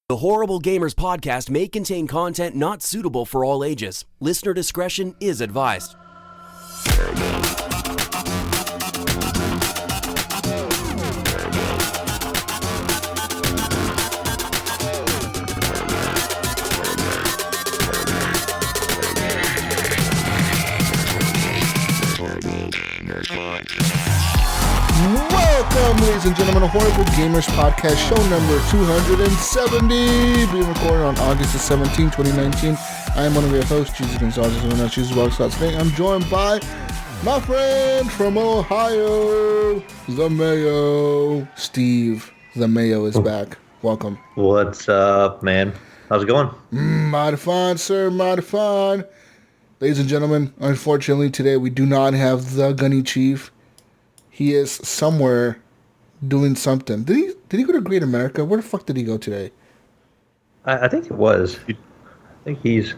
The Horrible Gamers podcast may contain content not suitable for all ages. Listener discretion is advised. Welcome, ladies and gentlemen, to Horrible Gamers Podcast, show number 270, being recorded on August the 17th, 2019. I am one of your hosts, Jesus Gonzalez, and I'm Jesus Walks today. I'm joined by my friend from Ohio, the Mayo. Steve, the Mayo is back. Welcome. What's up, man? How's it going? Mighty fine, sir, mighty fine. Ladies and gentlemen, unfortunately today we do not have the Gunny Chief. He is somewhere doing something. Did he go to Great America? Where the fuck did he go today? I think it was. I think he's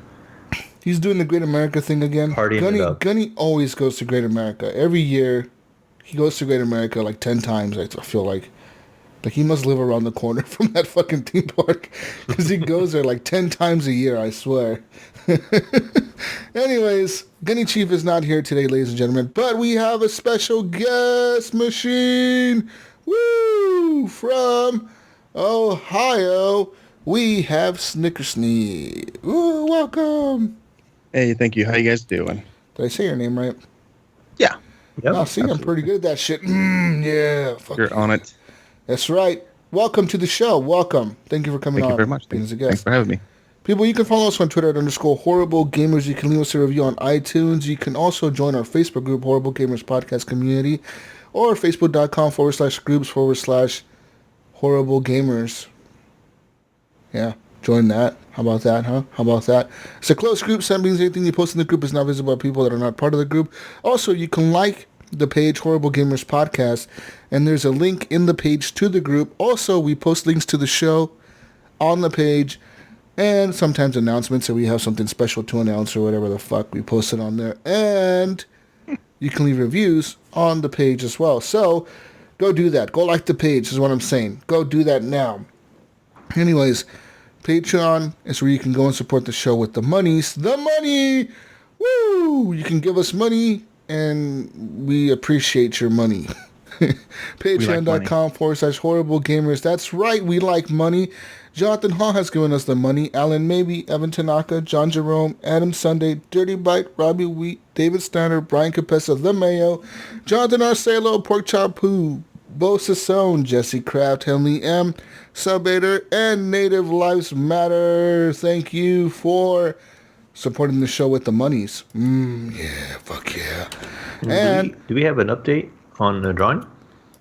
doing the Great America thing again. Partying it up. Gunny always goes to Great America. Every year, he goes to Great America like 10 times, I feel like. Like, he must live around the corner from that fucking theme park. Because he goes there like 10 times a year, I swear. Anyways, Gunny Chief is not here today, ladies and gentlemen. But we have a special guest machine. Woo! From Ohio, we have Snickersnee. Woo! Welcome. Hey, thank you. How you guys doing? Did I say your name right? Yeah. Yep. Oh, see, I'm pretty good at that shit. Yeah. Fuck You're yeah. on it. That's right. Welcome to the show. Welcome. Thank you for coming on. Thank you very much. Being as a guest. Thanks for having me. People, you can follow us on Twitter at _Horrible Gamers. You can leave us a review on iTunes. You can also join our Facebook group, Horrible Gamers Podcast Community, or facebook.com/groups/Horrible Gamers. Yeah, join that. How about that, huh? How about that? It's a closed group, so that means anything you post in the group is not visible by people that are not part of the group. Also, you can like the page Horrible Gamers Podcast, and there's a link in the page to the group. Also, we post links to the show on the page, and sometimes announcements, so we have something special to announce or whatever the fuck, we post it on there. And you can leave reviews on the page as well. So go do that. Go like the page is what I'm saying. Go do that now. Anyways, Patreon is where you can go and support the show with the monies. The money! Woo! You can give us money, and we appreciate your money. Patreon.com/Horrible Gamers. That's right, we like money. Jonathan Hall has given us the money. Alan Mabey, Evan Tanaka, John Jerome, Adam Sunday, Dirty Bite, Robbie Wheat, David Steiner, Brian Capessa, The Mayo, Jonathan Arcelo, Pork Chop Poo, Bo Sassone, Jesse Kraft, Henley M, Subader, and Native Lives Matter. Thank you for supporting the show with the monies. Yeah, fuck yeah. And do we have an update on the drawing?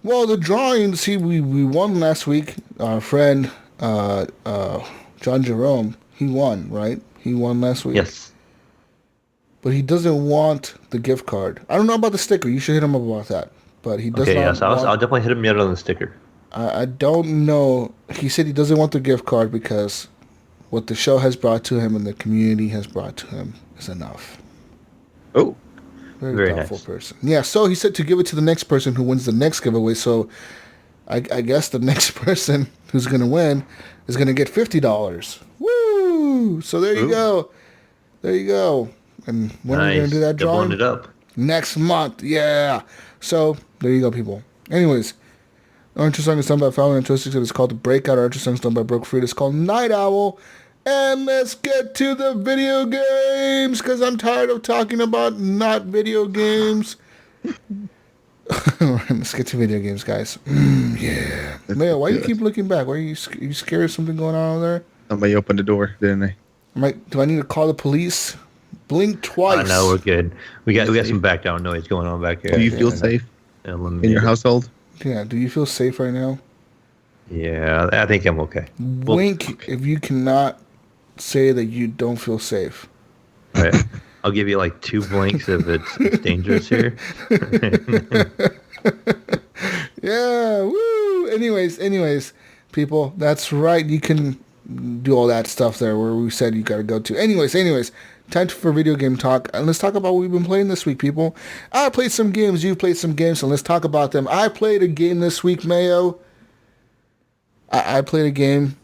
well, the drawing, see, we won last week. Our friend John Jerome, he won, right? He won last week. Yes. But he doesn't want the gift card. I don't know about the sticker. You should hit him up about that. But he does Okay, not yes, I'll definitely hit him yet on the sticker. I don't know. He said he doesn't want the gift card because what the show has brought to him and the community has brought to him is enough. Oh. Very thoughtful nice. person. Yeah, so he said to give it to the next person who wins the next giveaway. So I guess the next person who's going to win is going to get $50. Woo! So there you go. There you go. And when are we going to do that drawing? Doubling it up. Next month. Yeah. So there you go, people. Anyways, our intro song is done by Fallon and Twisted. It's called The Breakout. Our intro song is done by Broke Fruit. It's called Night Owl. And let's get to the video games, because I'm tired of talking about not video games. Let's get to video games, guys. Yeah. Mayo, why do you keep looking back? Why are you scared of something going on over there? Somebody opened the door, didn't they? Do I need to call the police? Blink twice. No, we're good. We got some background noise going on back here. Do you feel safe in your household? Yeah. Do you feel safe right now? Yeah, I think I'm okay. Blink if you cannot say that you don't feel safe. All right. I'll give you like 2 blinks if it's dangerous here. Yeah, woo! Anyways, people, that's right. You can do all that stuff there where we said you gotta go to. Anyways, time for video game talk. And let's talk about what we've been playing this week, people. I played some games, you played some games, and let's talk about them. I played a game this week, Mayo. I played a game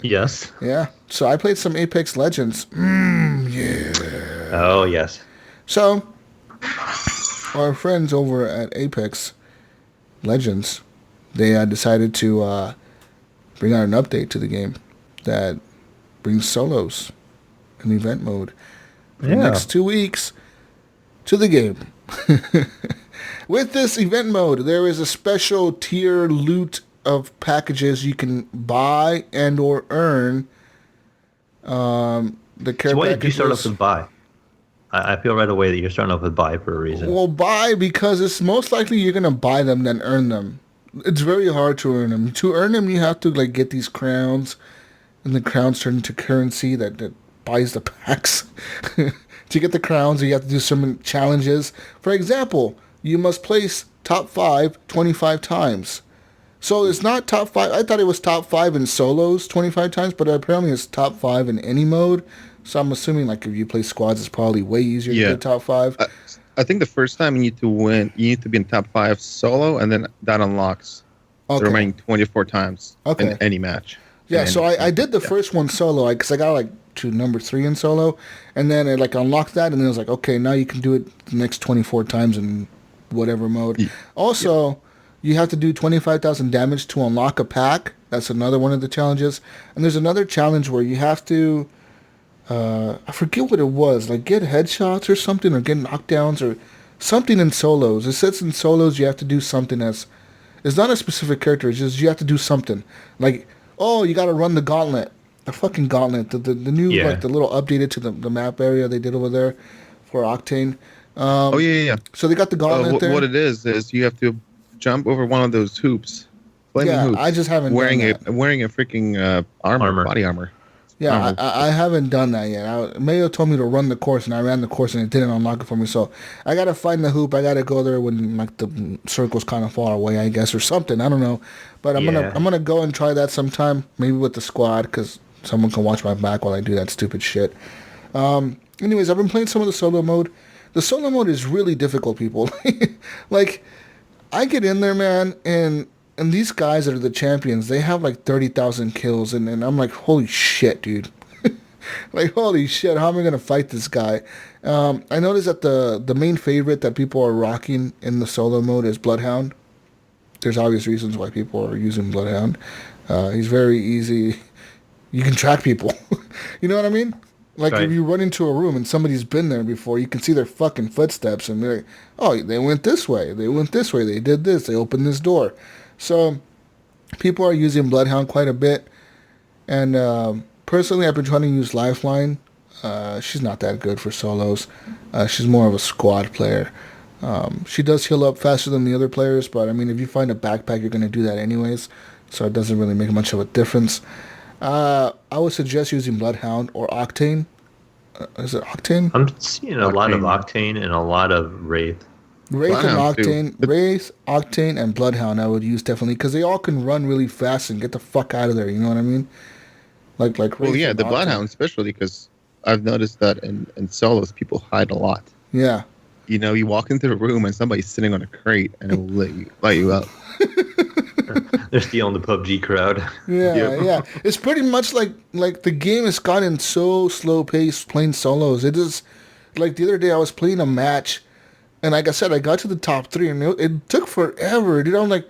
Yes. Yeah. So I played some Apex Legends. Yeah. Oh, yes. So our friends over at Apex Legends, they decided to bring out an update to the game that brings solos and event mode for the Yeah. next 2 weeks to the game. With this event mode, there is a special tier loot of packages you can buy and or earn. The care So why did you packages. start off with buy? I feel right away that you're starting off with buy for a reason. Well, buy because it's most likely you're gonna buy them than earn them. It's very hard to earn them. To earn them, you have to like get these crowns, and the crowns turn into currency that buys the packs. To get the crowns, you have to do some challenges. For example, you must place top 5 25 times. So it's not top 5. I thought it was top 5 in solos 25 times, but apparently it's top 5 in any mode. So I'm assuming like if you play squads, it's probably way easier to get top 5. I think the first time you need to win, you need to be in top 5 solo, and then that unlocks the remaining 24 times in any match. Yeah, so I did the first one solo because I got like to number 3 in solo, and then it like unlocked that, and then it was like, okay, now you can do it the next 24 times in whatever mode. Yeah. Also, you have to do 25,000 damage to unlock a pack. That's another one of the challenges. And there's another challenge where you have to, I forget what it was, like get headshots or something, or get knockdowns or something in solos. It says in solos you have to do something it's not a specific character, it's just you have to do something. Like, oh, you got to run the gauntlet. The fucking gauntlet. The new, like the little updated to the map area they did over there for Octane. So they got the gauntlet there. What it is you have to jump over one of those hoops. Hoops, I just haven't wearing done that. Wearing a freaking body armor. Yeah, I haven't done that yet. Mayo told me to run the course, and I ran the course, and it didn't unlock it for me. So I gotta find the hoop. I gotta go there when like the circle's kind of far away, I guess, or something. I don't know, but I'm gonna go and try that sometime, maybe with the squad, because someone can watch my back while I do that stupid shit. Anyways, I've been playing some of the solo mode. The solo mode is really difficult, people. Like, I get in there, man, and these guys that are the champions, they have like 30,000 kills, and I'm like, holy shit, dude. Like, holy shit, how am I going to fight this guy? I noticed that the main favorite that people are rocking in the solo mode is Bloodhound. There's obvious reasons why people are using Bloodhound. He's very easy. You can track people. You know what I mean? Like, if you run into a room and somebody's been there before, you can see their fucking footsteps, and they're like, oh, they went this way, they did this, they opened this door. So, people are using Bloodhound quite a bit, and personally, I've been trying to use Lifeline. She's not that good for solos. She's more of a squad player. She does heal up faster than the other players, but I mean, if you find a backpack, you're going to do that anyways, so it doesn't really make much of a difference. I would suggest using Bloodhound or Octane. Is it Octane? I'm seeing a lot of Octane and a lot of Wraith. Wraith and Octane. Wraith, Octane, and Bloodhound I would use definitely, because they all can run really fast and get the fuck out of there, you know what I mean? Like Wraith. Well, yeah, the Octane. Bloodhound especially, because I've noticed that in solos, people hide a lot. Yeah. You know, you walk into the room and somebody's sitting on a crate and it will light you up. They're stealing the PUBG crowd. Yeah. It's pretty much like the game has gotten so slow paced playing solos. It is like the other day I was playing a match, and like I said, I got to the top 3, and it took forever. Dude, I'm like,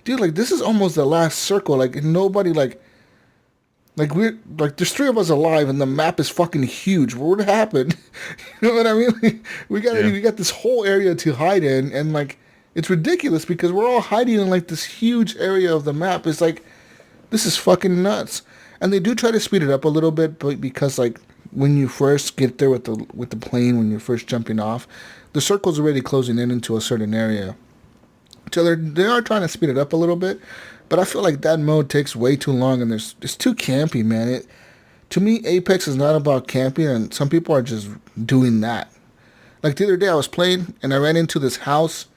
this is almost the last circle. Like, nobody like we're like, there's 3 of us alive, and the map is fucking huge. What happened? You know what I mean? We got this whole area to hide in, and like, it's ridiculous because we're all hiding in like this huge area of the map. It's like, this is fucking nuts. And they do try to speed it up a little bit, but because like when you first get there with the plane, when you're first jumping off, the circle's already closing in into a certain area. So they are trying to speed it up a little bit, but I feel like that mode takes way too long, and it's too campy, man. To me, Apex is not about camping, and some people are just doing that. Like the other day I was playing and I ran into this house.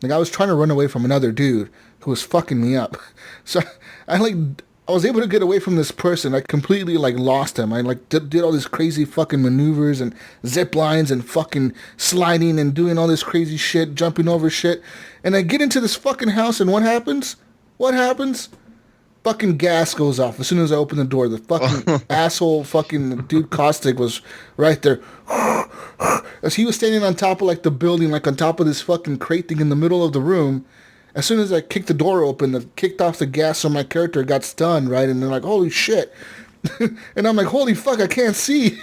Like, I was trying to run away from another dude who was fucking me up. So I was able to get away from this person. I completely like lost him. I like did all these crazy fucking maneuvers and zip lines and fucking sliding and doing all this crazy shit, jumping over shit. And I get into this fucking house, and what happens? fucking gas goes off as soon as I open the door. The fucking asshole fucking dude Caustic was right there. As he was standing on top of like the building, like on top of this fucking crate thing in the middle of the room. As soon as I kicked the door open, it kicked off the gas, so my character got stunned, right? And they're like, holy shit. And I'm like, holy fuck, I can't see.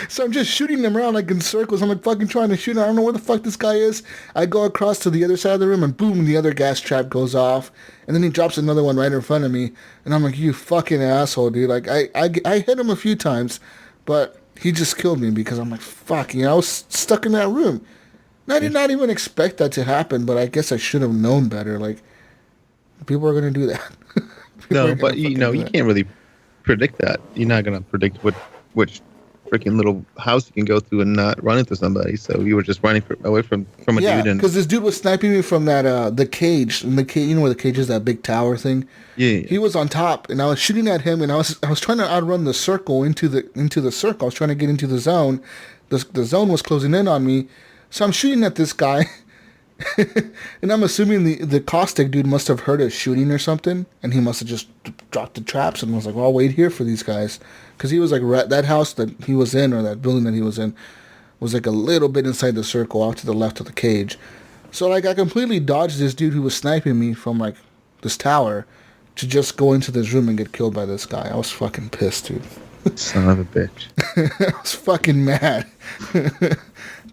So I'm just shooting them around like in circles. I'm like fucking trying to shoot. I don't know where the fuck this guy is. I go across to the other side of the room and boom, the other gas trap goes off. And then he drops another one right in front of me. And I'm like, you fucking asshole, dude. Like I hit him a few times, but he just killed me because I'm like, fuck, I was stuck in that room. And I did not even expect that to happen, but I guess I should have known better. Like, people are going to do that. No, but you can't really predict that. You're not going to predict which freaking little house you can go through and not run into somebody. So you were just running away from a dude. Yeah, because this dude was sniping me from that the cage. And the cage, you know where the cage is, that big tower thing? Yeah. He was on top, and I was shooting at him, and I was trying to outrun the circle into the circle. I was trying to get into the zone. The zone was closing in on me. So I'm shooting at this guy, and I'm assuming the Caustic dude must have heard us shooting or something, and he must have just dropped the traps and was like, well, I'll wait here for these guys. Because he was like, that house that he was in, or that building that he was in, was like a little bit inside the circle, off to the left of the cage. So like I completely dodged this dude who was sniping me from like this tower to just go into this room and get killed by this guy. I was fucking pissed, dude. Son of a bitch. I was fucking mad.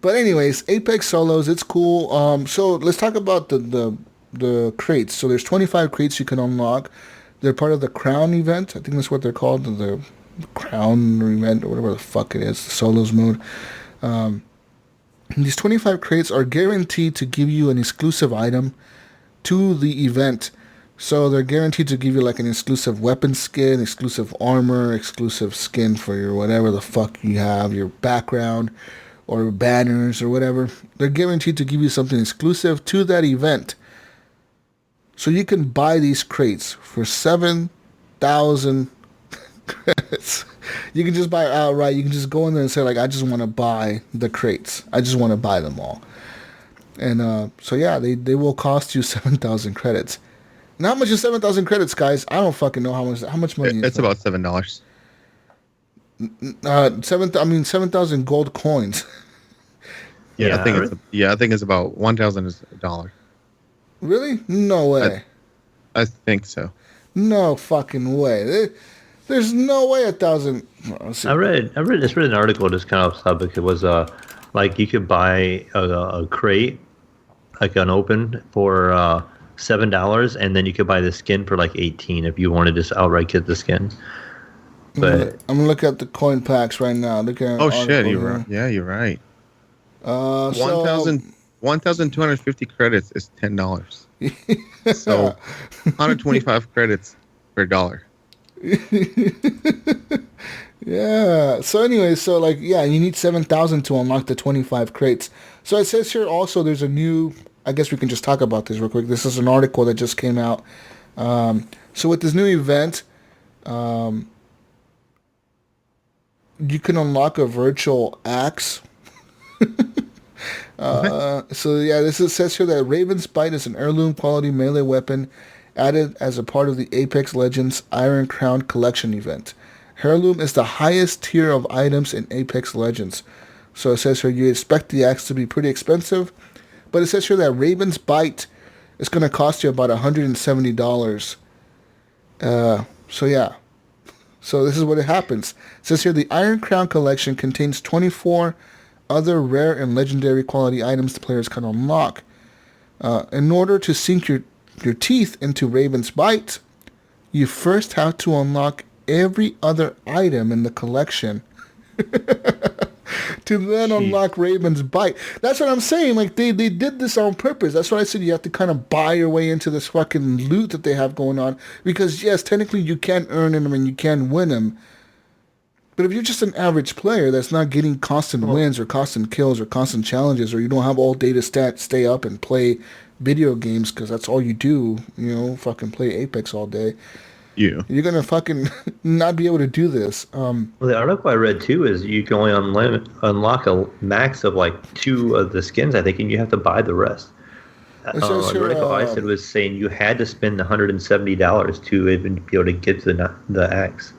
But anyways, Apex Solos, it's cool. So let's talk about the crates. So there's 25 crates you can unlock. They're part of the Crown event. I think that's what they're called, the Crown event, or whatever the fuck it is, the Solos mode. These 25 crates are guaranteed to give you an exclusive item to the event. So they're guaranteed to give you like an exclusive weapon skin, exclusive armor, exclusive skin for your whatever the fuck you have, your background, or banners or whatever. They're guaranteed to give you something exclusive to that event. So you can buy these crates for 7,000 credits. You can just buy it outright. You can just go in there and say, like, I just want to buy the crates. I just want to buy them all. And so, yeah, they will cost you 7,000 credits. And how much is 7,000 credits, guys? I don't fucking know how much money is that? It's about $7. 7,000 gold coins. Yeah, I think it's about 1,000 is $1. Really? No way. I think so. No fucking way. There's no way 1,000. I read an article just kind of off topic. It was like you could buy a crate, like unopened, for $7, and then you could buy the skin for like 18 if you wanted to just outright get the skin. But I'm gonna look at the coin packs right now. Oh shit, you're right. Yeah, you're right. 1,250 credits is $10. So 125 credits per $1. Yeah. So anyway, you need 7,000 to unlock the 25 crates. So it says here also there's a new. I guess we can just talk about this real quick. This is an article that just came out. So with this new event, you can unlock a virtual axe. This says here that Raven's Bite is an heirloom quality melee weapon added as a part of the Apex Legends Iron Crown Collection event. Heirloom is the highest tier of items in Apex Legends. So it says here you expect the axe to be pretty expensive, but it says here that Raven's Bite is going to cost you about $170. So yeah. So this is what it happens. It says here the Iron Crown Collection contains 24 other rare and legendary quality items the players can unlock. In order to sink your teeth into Raven's Bite, you first have to unlock every other item in the collection to then unlock Raven's Bite. That's what I'm saying. Like they did this on purpose. That's why I said you have to kind of buy your way into this fucking loot that they have going on. Because yes, technically you can earn them and you can win them. But if you're just an average player that's not getting constant wins or constant kills or constant challenges, or you don't have all day to stay up and play video games because that's all you do, fucking play Apex all day, you're going to fucking not be able to do this. Well, the article I read, too, is you can only unlock a max of, like, 2 of the skins, I think, and you have to buy the rest. It says The here, article I said was saying you had to spend $170 to even be able to get to the axe.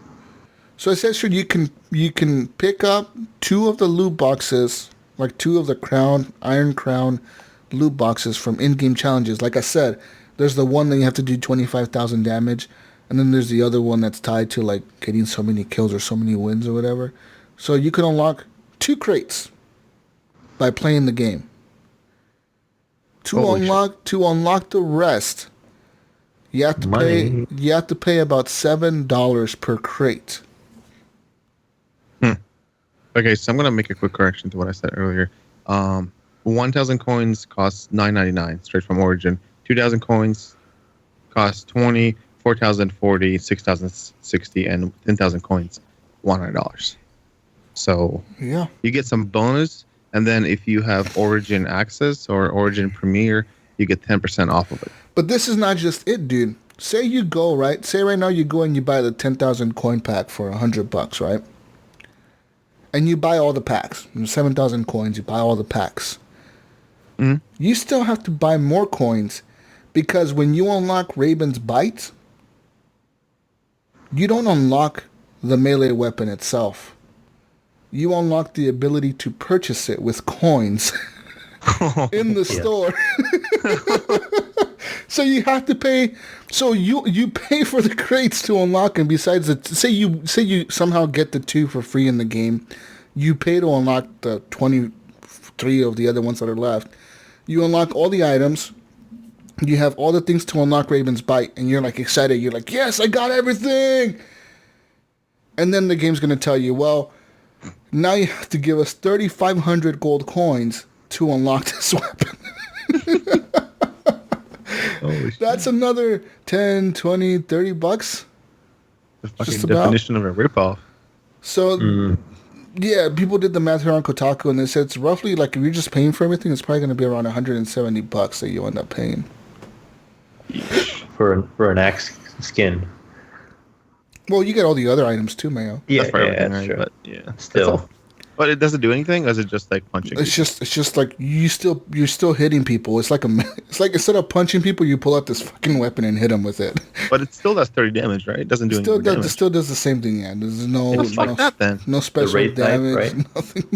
so it says here you can pick up 2 of the loot boxes, like 2 of the Iron Crown loot boxes from in-game challenges. Like I said, there's the one that you have to do 25,000 damage, and then there's the other one that's tied to like getting so many kills or so many wins or whatever. So you can unlock 2 crates by playing the game. To unlock the rest, you have to pay about $7 per crate. Okay, so I'm gonna make a quick correction to what I said earlier. 1,000 coins costs $9.99 straight from Origin. 2,000 coins cost 20, 4,000 40, 6,000 60, and 10,000 coins $100. So Yeah. you get some bonus, and then if you have Origin Access or Origin Premier, you get 10% off of it. But this is not just it, dude. Say you go, right? Say right now you go and you buy the 10,000 coin pack for $100, right? And you buy all the packs. 7,000 coins, you buy all the packs. Mm-hmm. You still have to buy more coins because when you unlock Raven's Bite, you don't unlock the melee weapon itself. You unlock the ability to purchase it with coins in the store. So you have to pay. So you pay for the crates to unlock, and besides say you somehow get the 2 for free in the game, you pay to unlock the 23 of the other ones that are left. You unlock all the items. You have all the things to unlock Raven's Bite, and you're like excited. You're like, yes, I got everything. And then the game's gonna tell you, well, now you have to give us 3,500 gold coins to unlock this weapon. That's another 10, 20, $30. The fucking definition of a ripoff. So, yeah, people did the math here on Kotaku, and they said it's roughly like if you're just paying for everything, it's probably going to be around $170 that you end up paying. For an axe skin. Well, you get all the other items too, Mayo. Yeah, that's for everything, that's right? true. But yeah, Still. But it doesn't do anything, or is it just like punching? It's just like you're still hitting people. It's like instead of punching people, you pull out this fucking weapon and hit them with it. But it still does 30 damage, right? It doesn't do any more damage. It still does the same thing. Yeah, there's no that then. No special Wraith damage. knife, right? Nothing.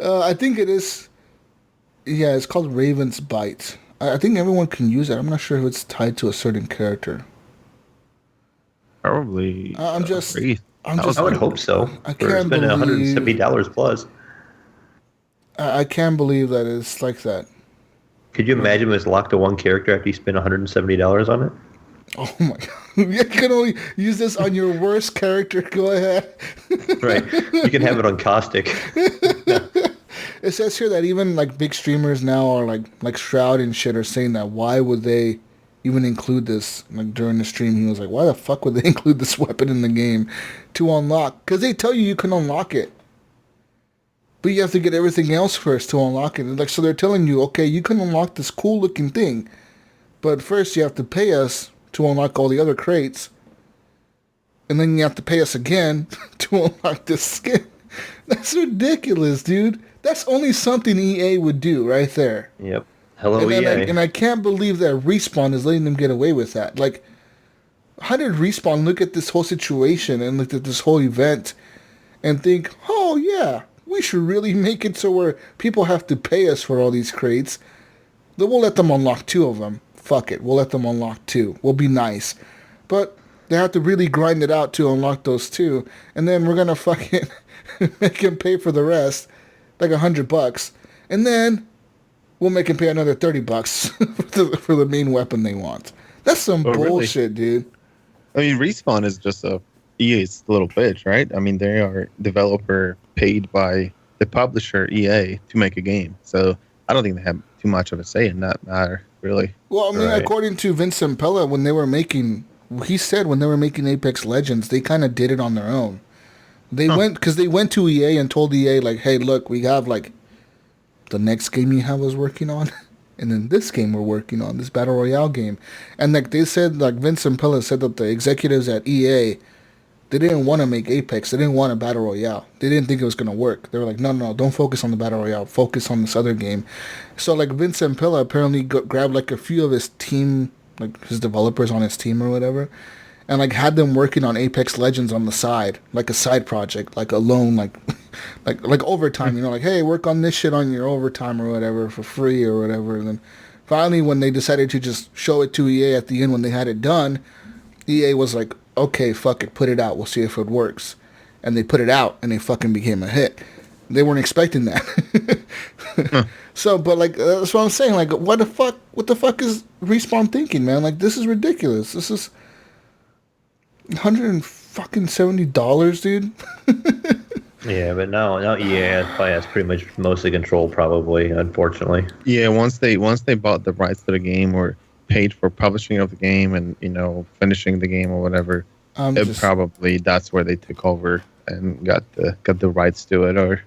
I think it is. Yeah, it's called Raven's Bite. I think everyone can use it. I'm not sure if it's tied to a certain character. Probably. I would hope so. I can't believe $170 plus. I can't believe that it's like that. Could you imagine it was locked to one character after you spend $170 on it? Oh my god! You can only use this on your worst character. Go ahead. Right. You can have it on Caustic. It says here that even like big streamers now are like Shroud and shit are saying that why would they even include this? Like during the stream, he was like, why the fuck would they include this weapon in the game to unlock? Because they tell you can unlock it, but you have to get everything else first to unlock it. Like, so they're telling you, okay, you can unlock this cool looking thing, but first you have to pay us to unlock all the other crates, and then you have to pay us again to unlock this skin. That's ridiculous, dude. That's only something EA would do right there. Yep. Hello, EA. And I can't believe that Respawn is letting them get away with that. Like, how did Respawn look at this whole situation and look at this whole event and think, oh, yeah, we should really make it so where people have to pay us for all these crates. Then we'll let them unlock 2 of them. Fuck it. We'll let them unlock 2. We'll be nice. But they have to really grind it out to unlock those 2. And then we're going to fucking make them pay for the rest, like $100. And then we'll make them pay another $30 for the main weapon they want. That's some bullshit, really? Dude. I mean, Respawn is just EA's little bitch, right? I mean, they are developer paid by the publisher EA to make a game. So I don't think they have too much of a say in that matter, really. Well, I mean, according to Vincent Pella, when they were making Apex Legends, they kind of did it on their own. They went to EA and told EA, like, hey, look, we have, like, the next game you have us working on, and then this game we're working on, this Battle Royale game. And, like, they said, like, Vincent Pella said that the executives at EA, they didn't want to make Apex. They didn't want a battle royale. They didn't think it was gonna work. They were like, no, don't focus on the battle royale. Focus on this other game. So like Vincent Pilla apparently grabbed like a few of his team, like his developers on his team or whatever, and like had them working on Apex Legends on the side, like a side project, like alone, like like overtime. You know, like, hey, work on this shit on your overtime or whatever for free or whatever. And then finally, when they decided to just show it to EA at the end when they had it done, EA was like, okay, fuck it, put it out. We'll see if it works. And they put it out, and it fucking became a hit. They weren't expecting that. So, but like, that's what I'm saying. Like, what the fuck is Respawn thinking, man? Like, this is ridiculous. This is $170, dude. Yeah, but now EA probably has pretty much most of the control, probably, unfortunately. Yeah, once they bought the rights to the game or paid for publishing of the game and finishing the game or whatever, probably that's where they took over and got the rights to it. Or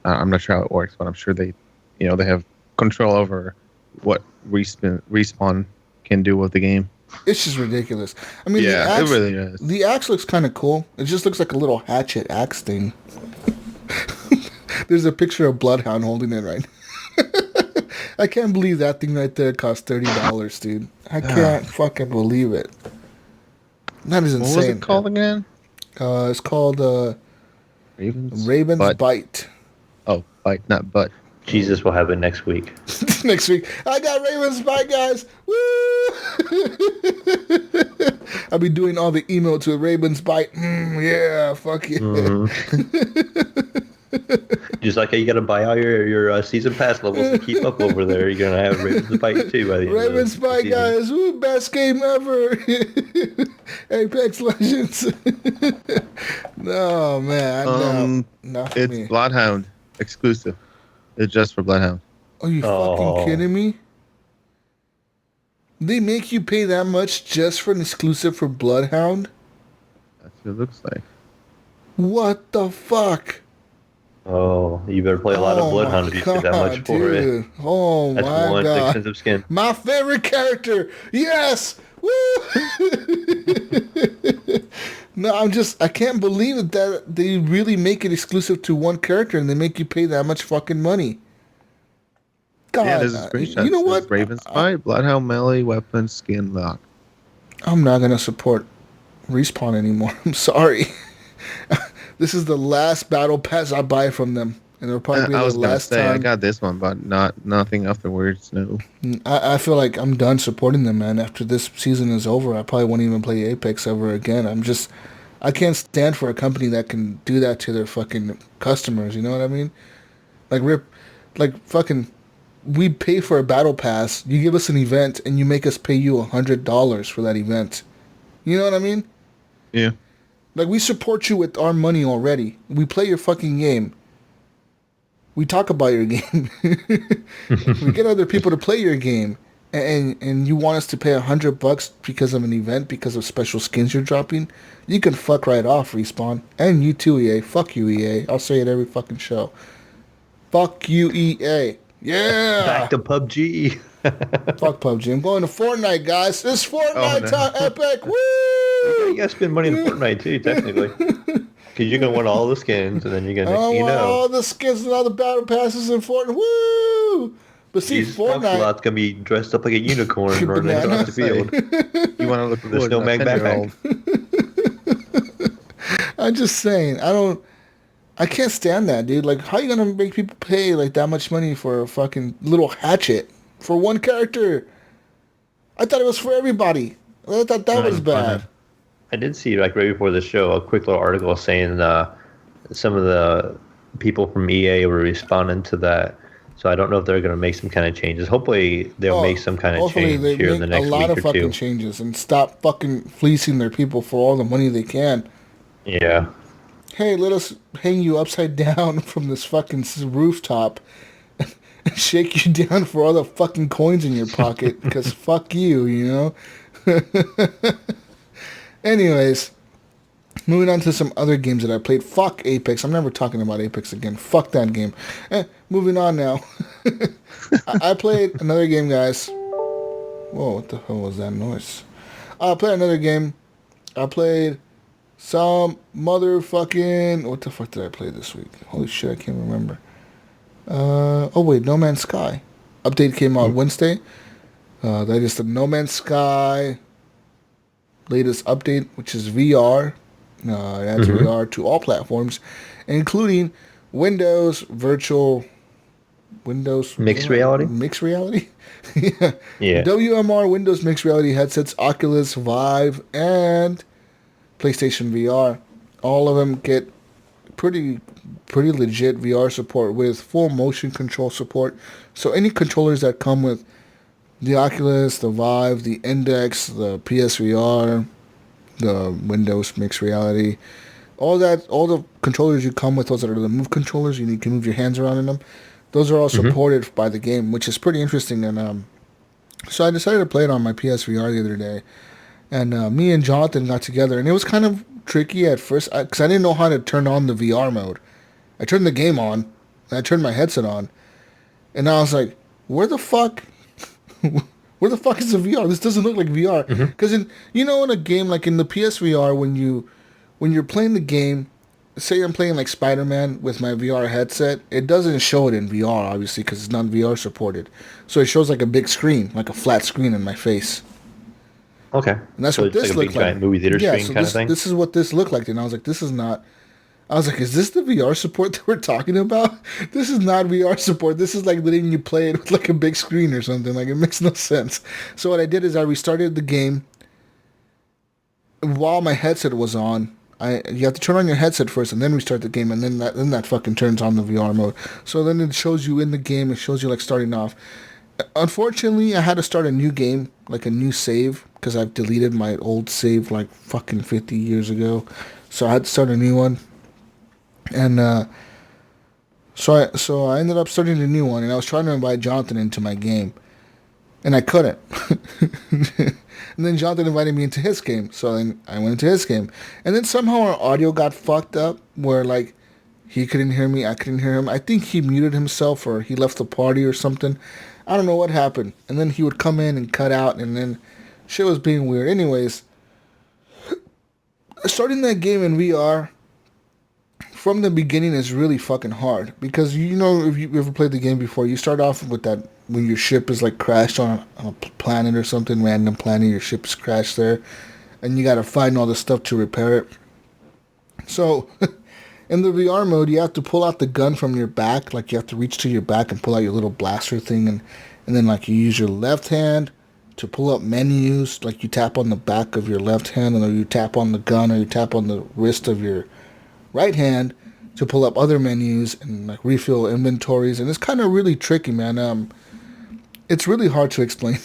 I'm not sure how it works, but I'm sure they they have control over what Respawn can do with the game. It's just ridiculous. I mean, yeah, it really is. The axe looks kind of cool. It just looks like a little hatchet axe thing. There's a picture of Bloodhound holding it right. I can't believe that thing right there cost $30, dude. I can't fucking believe it. That is insane. What was it called again? It's called Raven's Bite. Oh, bite, not butt. Jesus will have it next week. Next week. I got Raven's Bite, guys. Woo! I'll be doing all the emotes with Raven's Bite. Yeah, fuck yeah. Mm-hmm. Just like how you got to buy all your season pass levels to keep up over there. You're going to have Raven's Bite too by the end Raven's of the Bite, season. guys. Woo, best game ever. Apex Legends. No, man. No, not for it's me. Bloodhound exclusive. It's just for Bloodhound. Are you fucking kidding me? They make you pay that much just for an exclusive for Bloodhound? That's what it looks like. What the fuck? Oh, you better play a lot of Bloodhound if you pay that much for it. Oh That's my one god. expensive skin. My favorite character. Yes. Woo! No, I can't believe that they really make it exclusive to one character and they make you pay that much fucking money. God, Yeah, there's a screenshot. You know what? Raven's Bite, Bloodhound melee weapon skin lock. I'm not gonna support Respawn anymore. I'm sorry. This is the last battle pass I buy from them, and it'll probably be the last time. I got this one, but nothing afterwards. No. I feel like I'm done supporting them, man. After this season is over, I probably won't even play Apex ever again. I can't stand for a company that can do that to their fucking customers. You know what I mean? We pay for a battle pass. You give us an event, and you make us pay you $100 for that event. You know what I mean? Yeah. Like, we support you with our money already. We play your fucking game. We talk about your game. We get other people to play your game. And you want us to pay $100 because of an event, because of special skins you're dropping? You can fuck right off, Respawn. And you too, EA. Fuck you, EA. I'll say it every fucking show. Fuck you, EA. Yeah! Back to PUBG. Fuck PUBG. I'm going to Fortnite, guys. It's Fortnite time, Epic. Woo! You gotta spend money in Fortnite too, technically. Because you're gonna want all the skins, and then you're gonna all the skins and all the battle passes in Fortnite. Woo! But see, Fortnite... Lot's gonna be dressed up like a unicorn running across the field. You want to look with a snowman backpack. I'm just saying, I can't stand that, dude. Like, how are you gonna make people pay like that much money for a fucking little hatchet for one character? I thought it was for everybody. I thought that was bad. I did see, like, right before the show, a quick little article saying some of the people from EA were responding to that. So I don't know if they're going to make some kind of changes. Hopefully they'll make some kind of change here in the next week or two. A lot of fucking changes and stop fucking fleecing their people for all the money they can. Yeah. Hey, let us hang you upside down from this fucking rooftop and shake you down for all the fucking coins in your pocket because fuck you, you know? Anyways, moving on to some other games that I played. Fuck Apex. I'm never talking about Apex again. Fuck that game. Moving on now. I played another game, guys. Whoa, what the hell was that noise? I played another game. I played Some motherfucking... What the fuck did I play this week? Holy shit, I can't remember. Oh wait, No Man's Sky. Update came out Wednesday. That is the No Man's Sky latest update, which is VR. It adds VR to all platforms, including Windows Mixed reality? Mixed reality? Yeah. WMR Windows Mixed Reality headsets, Oculus, Vive, and PlayStation VR. All of them get pretty legit VR support with full motion control support. So any controllers that come with the Oculus, the Vive, the Index, the PSVR, the Windows Mixed Reality, all the controllers you come with, those are the Move controllers, you can move your hands around in them. Those are all supported by the game, which is pretty interesting. And so I decided to play it on my PSVR the other day. And me and Jonathan got together, and it was kind of tricky at first because I didn't know how to turn on the VR mode. I turned the game on, and I turned my headset on, and I was like, where the fuck is the VR? This doesn't look like VR. Because in a game like in the PSVR, when you're playing the game, say I'm playing like Spider-Man with my VR headset, it doesn't show it in VR, obviously, because it's not VR supported. So it shows like a big screen, like a flat screen in my face. Okay. And that's so what this like a looked big like. giant movie theater screen kind of thing? This is what this looked like. And I was like, this is not... I was like, is this the VR support that we're talking about? This is not VR support. This is like letting you play it with like a big screen or something. Like, it makes no sense. So what I did is I restarted the game while my headset was on. You have to turn on your headset first and then restart the game, and then that fucking turns on the VR mode. So then it shows you in the game. It shows you like starting off. Unfortunately, I had to start a new game, like a new save, because I've deleted my old save like fucking 50 years ago. So I had to start a new one. And so I ended up starting a new one, and I was trying to invite Jonathan into my game, and I couldn't. And then Jonathan invited me into his game, so then I went into his game. And then somehow our audio got fucked up, where like he couldn't hear me, I couldn't hear him. I think he muted himself, or he left the party or something. I don't know what happened. And then he would come in and cut out, and then shit was being weird. Anyways, starting that game in VR from the beginning is really fucking hard, because if you ever played the game before, you start off with that when your ship is like crashed on a planet or something, random planet, your ship's crashed there, and you gotta find all the stuff to repair it. So in the VR mode, you have to pull out the gun from your back, like you have to reach to your back and pull out your little blaster thing, and then like you use your left hand to pull up menus, like you tap on the back of your left hand, and then you tap on the gun, or you tap on the wrist of your right hand to pull up other menus and like refill inventories. And it's kind of really tricky, man. It's really hard to explain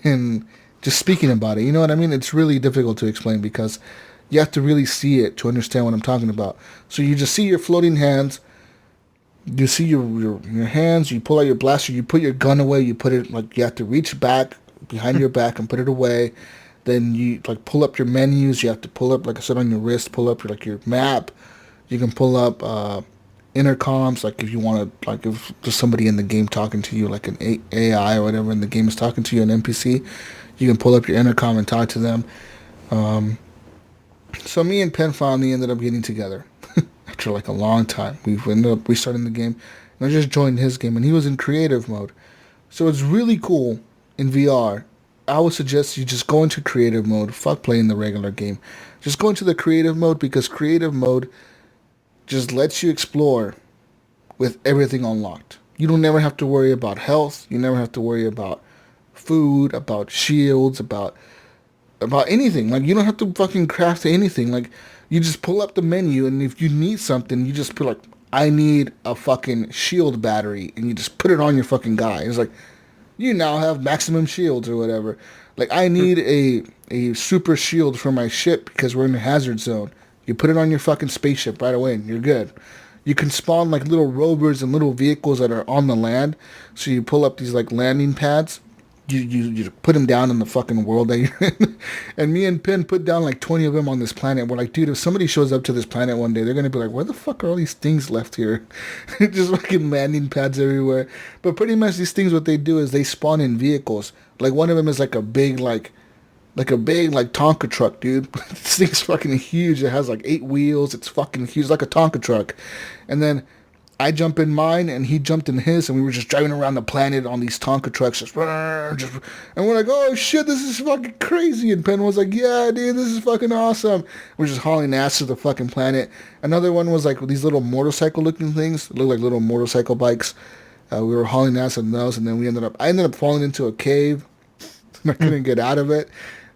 and just speaking about it, you know what I mean? It's really difficult to explain because you have to really see it to understand what I'm talking about. So you just see your floating hands, you see your hands, you pull out your blaster, you put your gun away, you put it like you have to reach back behind your back and put it away. Then you like pull up your menus, you have to pull up, like I said, on your wrist, pull up your map. You can pull up intercoms, like if you want to, like if there's somebody in the game talking to you, like an AI or whatever in the game is talking to you, an NPC, you can pull up your intercom and talk to them. So me and Penn finally ended up getting together after like a long time. We ended up restarting the game, and I just joined his game, and he was in creative mode. So it's really cool in VR. I would suggest you just go into creative mode. Fuck playing the regular game. Just go into the creative mode, because creative mode just lets you explore with everything unlocked. You don't never have to worry about health. You never have to worry about food, about shields, about anything. Like, you don't have to fucking craft anything. Like, you just pull up the menu, and if you need something, you just put like, I need a fucking shield battery, and you just put it on your fucking guy. It's like, you now have maximum shields or whatever. Like, I need a super shield for my ship because we're in a hazard zone. You put it on your fucking spaceship right away, and you're good. You can spawn like little rovers and little vehicles that are on the land. So you pull up these like landing pads. You put them down in the fucking world that you're in. And me and Penn put down like 20 of them on this planet. We're like, dude, if somebody shows up to this planet one day, they're going to be like, where the fuck are all these things left here? Just fucking landing pads everywhere. But pretty much these things, what they do is they spawn in vehicles. Like one of them is like a big like like a big like Tonka truck, dude. This thing's fucking huge. It has like 8 wheels. It's fucking huge, like a Tonka truck. And then I jump in mine, and he jumped in his, and we were just driving around the planet on these Tonka trucks, and we're like, oh shit, this is fucking crazy. And Penn was like, yeah, dude, this is fucking awesome. We're just hauling ass to the fucking planet. Another one was like these little motorcycle-looking things. It looked like little motorcycle bikes. We were hauling ass on those, and then I ended up falling into a cave. I couldn't get out of it.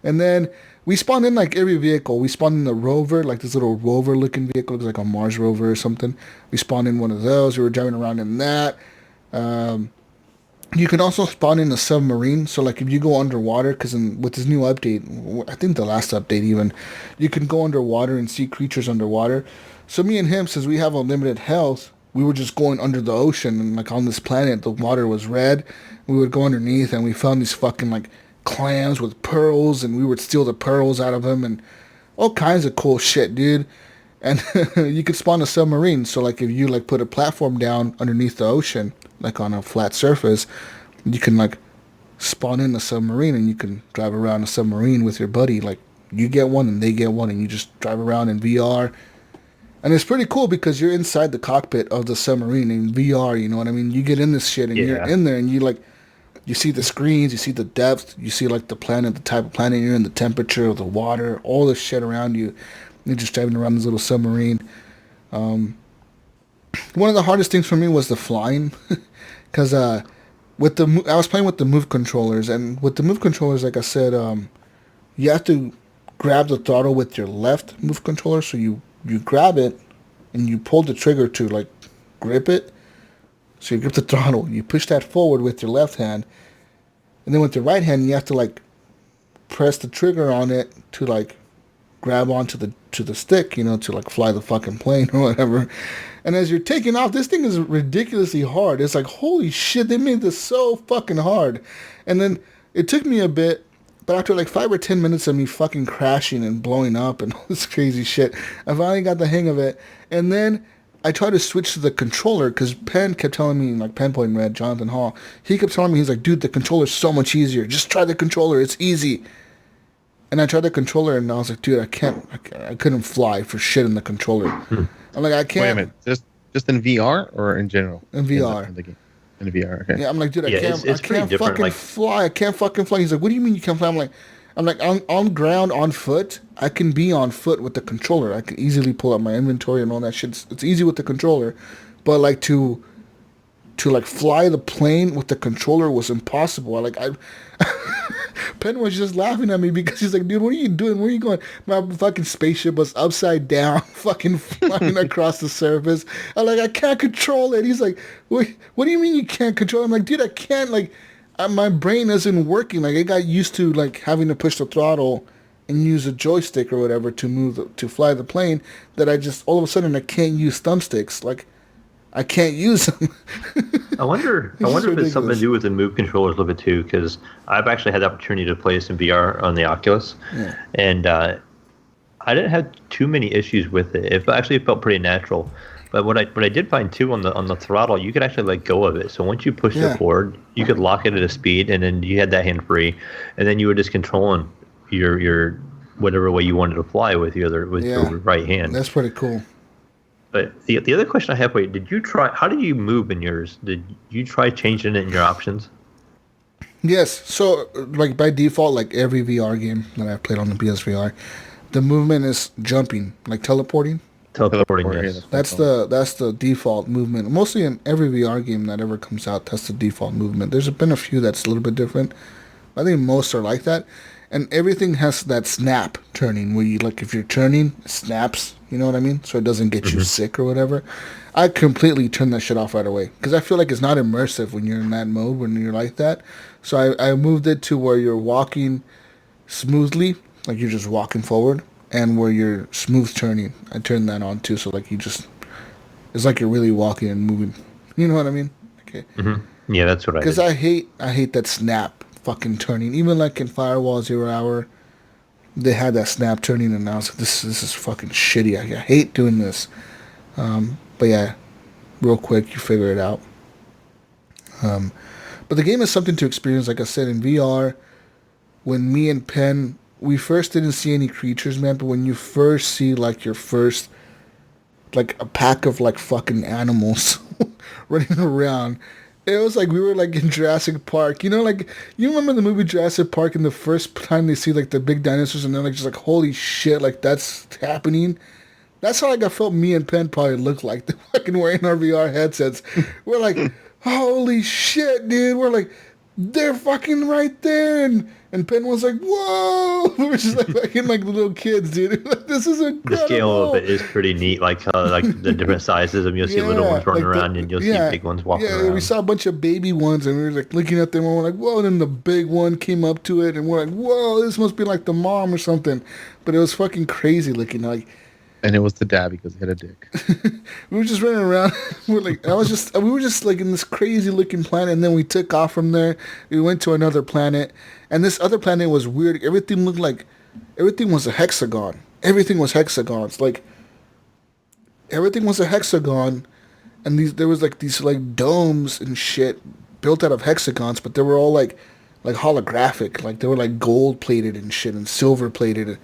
And then we spawned in like every vehicle. We spawned in the rover, like this little rover-looking vehicle, looks like a Mars rover or something. We spawned in one of those. We were driving around in that. You can also spawn in a submarine. So like if you go underwater, because with this new update, I think the last update even, you can go underwater and see creatures underwater. So me and him, since we have unlimited health, we were just going under the ocean, and like on this planet, the water was red. We would go underneath, and we found these fucking like clams with pearls, and we would steal the pearls out of them, and all kinds of cool shit, dude. And you could spawn a submarine. So like if you like put a platform down underneath the ocean, like on a flat surface, you can like spawn in a submarine, and you can drive around a submarine with your buddy. Like you get one and they get one, and you just drive around in VR. And it's pretty cool because you're inside the cockpit of the submarine in VR, you know what I mean? You get in this shit, and you're in there, and you see the screens, you see the depth, you see like the planet, the type of planet you're in, the temperature of the water, all this shit around you. You're just driving around this little submarine. One of the hardest things for me was the flying, because I was playing with the move controllers, and with the move controllers, like I said, you have to grab the throttle with your left move controller. So you grab it, and you pull the trigger to like grip it. So you grip the throttle, you push that forward with your left hand, and then with your right hand, you have to like press the trigger on it to like grab onto the stick, you know, to like fly the fucking plane or whatever. And as you're taking off, this thing is ridiculously hard. It's like, holy shit, they made this so fucking hard. And then it took me a bit, but after like 5 or 10 minutes of me fucking crashing and blowing up and all this crazy shit, I finally got the hang of it. And then I tried to switch to the controller, because Penn kept telling me, like Penn Point Red, Jonathan Hall, he kept telling me, he's like, dude, the controller's so much easier. Just try the controller. It's easy. And I tried the controller, and I was like, dude, I couldn't fly for shit in the controller. I'm like, I can't. Wait a minute, just in VR or in general? In VR. In the game. In VR, okay. Yeah, I'm like, dude, I can't different, fucking fly. I can't fucking fly. He's like, what do you mean you can't fly? I'm like, on ground, on foot, I can be on foot with the controller. I can easily pull up my inventory and all that shit. It's easy with the controller. But like to like fly the plane with the controller was impossible. Penn was just laughing at me because he's like, dude, what are you doing? Where are you going? My fucking spaceship was upside down, fucking flying across the surface. I'm like, I can't control it. He's like, what do you mean you can't control it? I'm like, dude, I can't, like, my brain isn't working. Like, I got used to, like, having to push the throttle and use a joystick or whatever to fly the plane, that I just, all of a sudden, I can't use thumbsticks. Like, I can't use them. I wonder if it's something to do with the move controllers a little bit too, because I've actually had the opportunity to play some VR on the Oculus, and I didn't have too many issues with it. It actually felt pretty natural. But what I did find too on the throttle, you could actually let go of it. So once you pushed it forward, you could lock it at a speed, and then you had that hand free, and then you were just controlling your whatever way you wanted to fly with your right hand. That's pretty cool. But the other question I have, how did you move in yours? Did you try changing it in your options? Yes. So, like, by default, like every VR game that I've played on the PSVR, the movement is jumping, like teleporting. Yes. That's the default movement. Mostly in every VR game that ever comes out, that's the default movement. There's been a few that's a little bit different. I think most are like that. And everything has that snap turning where you, like, if you're turning, it snaps, you know what I mean? So it doesn't get you sick or whatever. I completely turn that shit off right away because I feel like it's not immersive when you're in that mode, when you're like that. So I moved it to where you're walking smoothly, like you're just walking forward, and where you're smooth turning. I turned that on too, so like it's like you're really walking and moving. You know what I mean? Okay. Mm-hmm. Yeah, that's what I did. Because I hate that snap fucking turning. Even like in Firewall 0 Hour, they had that snap turning, and I was like, this is fucking shitty. I hate doing this. But yeah, real quick, you figure it out. But the game is something to experience. Like I said, in VR, when me and Penn we first didn't see any creatures, man. But when you first see like your first, like a pack of like fucking animals running around, it was like we were like in Jurassic Park. You know, like you remember the movie Jurassic Park, and the first time they see like the big dinosaurs, and they're like just like holy shit, like that's happening. That's how like I felt me and Penn probably looked like. They're fucking wearing our VR headsets. We're like, holy shit, dude. We're like, they're fucking right there. And Penn was like, whoa. We were just like fucking like little kids, dude. Like, this is incredible. The scale of it is pretty neat. Like the different sizes of you'll see little ones running like around and you'll see big ones walking around. Yeah, we saw a bunch of baby ones and we were like looking at them and we're like, whoa. And then the big one came up to it and we're like, whoa, this must be like the mom or something. But it was fucking crazy looking. Like, and it was the dad because he had a dick. We were just running around. We were just like in this crazy looking planet, and then we took off from there. We went to another planet, and this other planet was weird. Everything was a hexagon. Everything was hexagons. Like everything was a hexagon, and there was like these like domes and shit built out of hexagons, but they were all like holographic. Like they were like gold plated and shit and silver plated.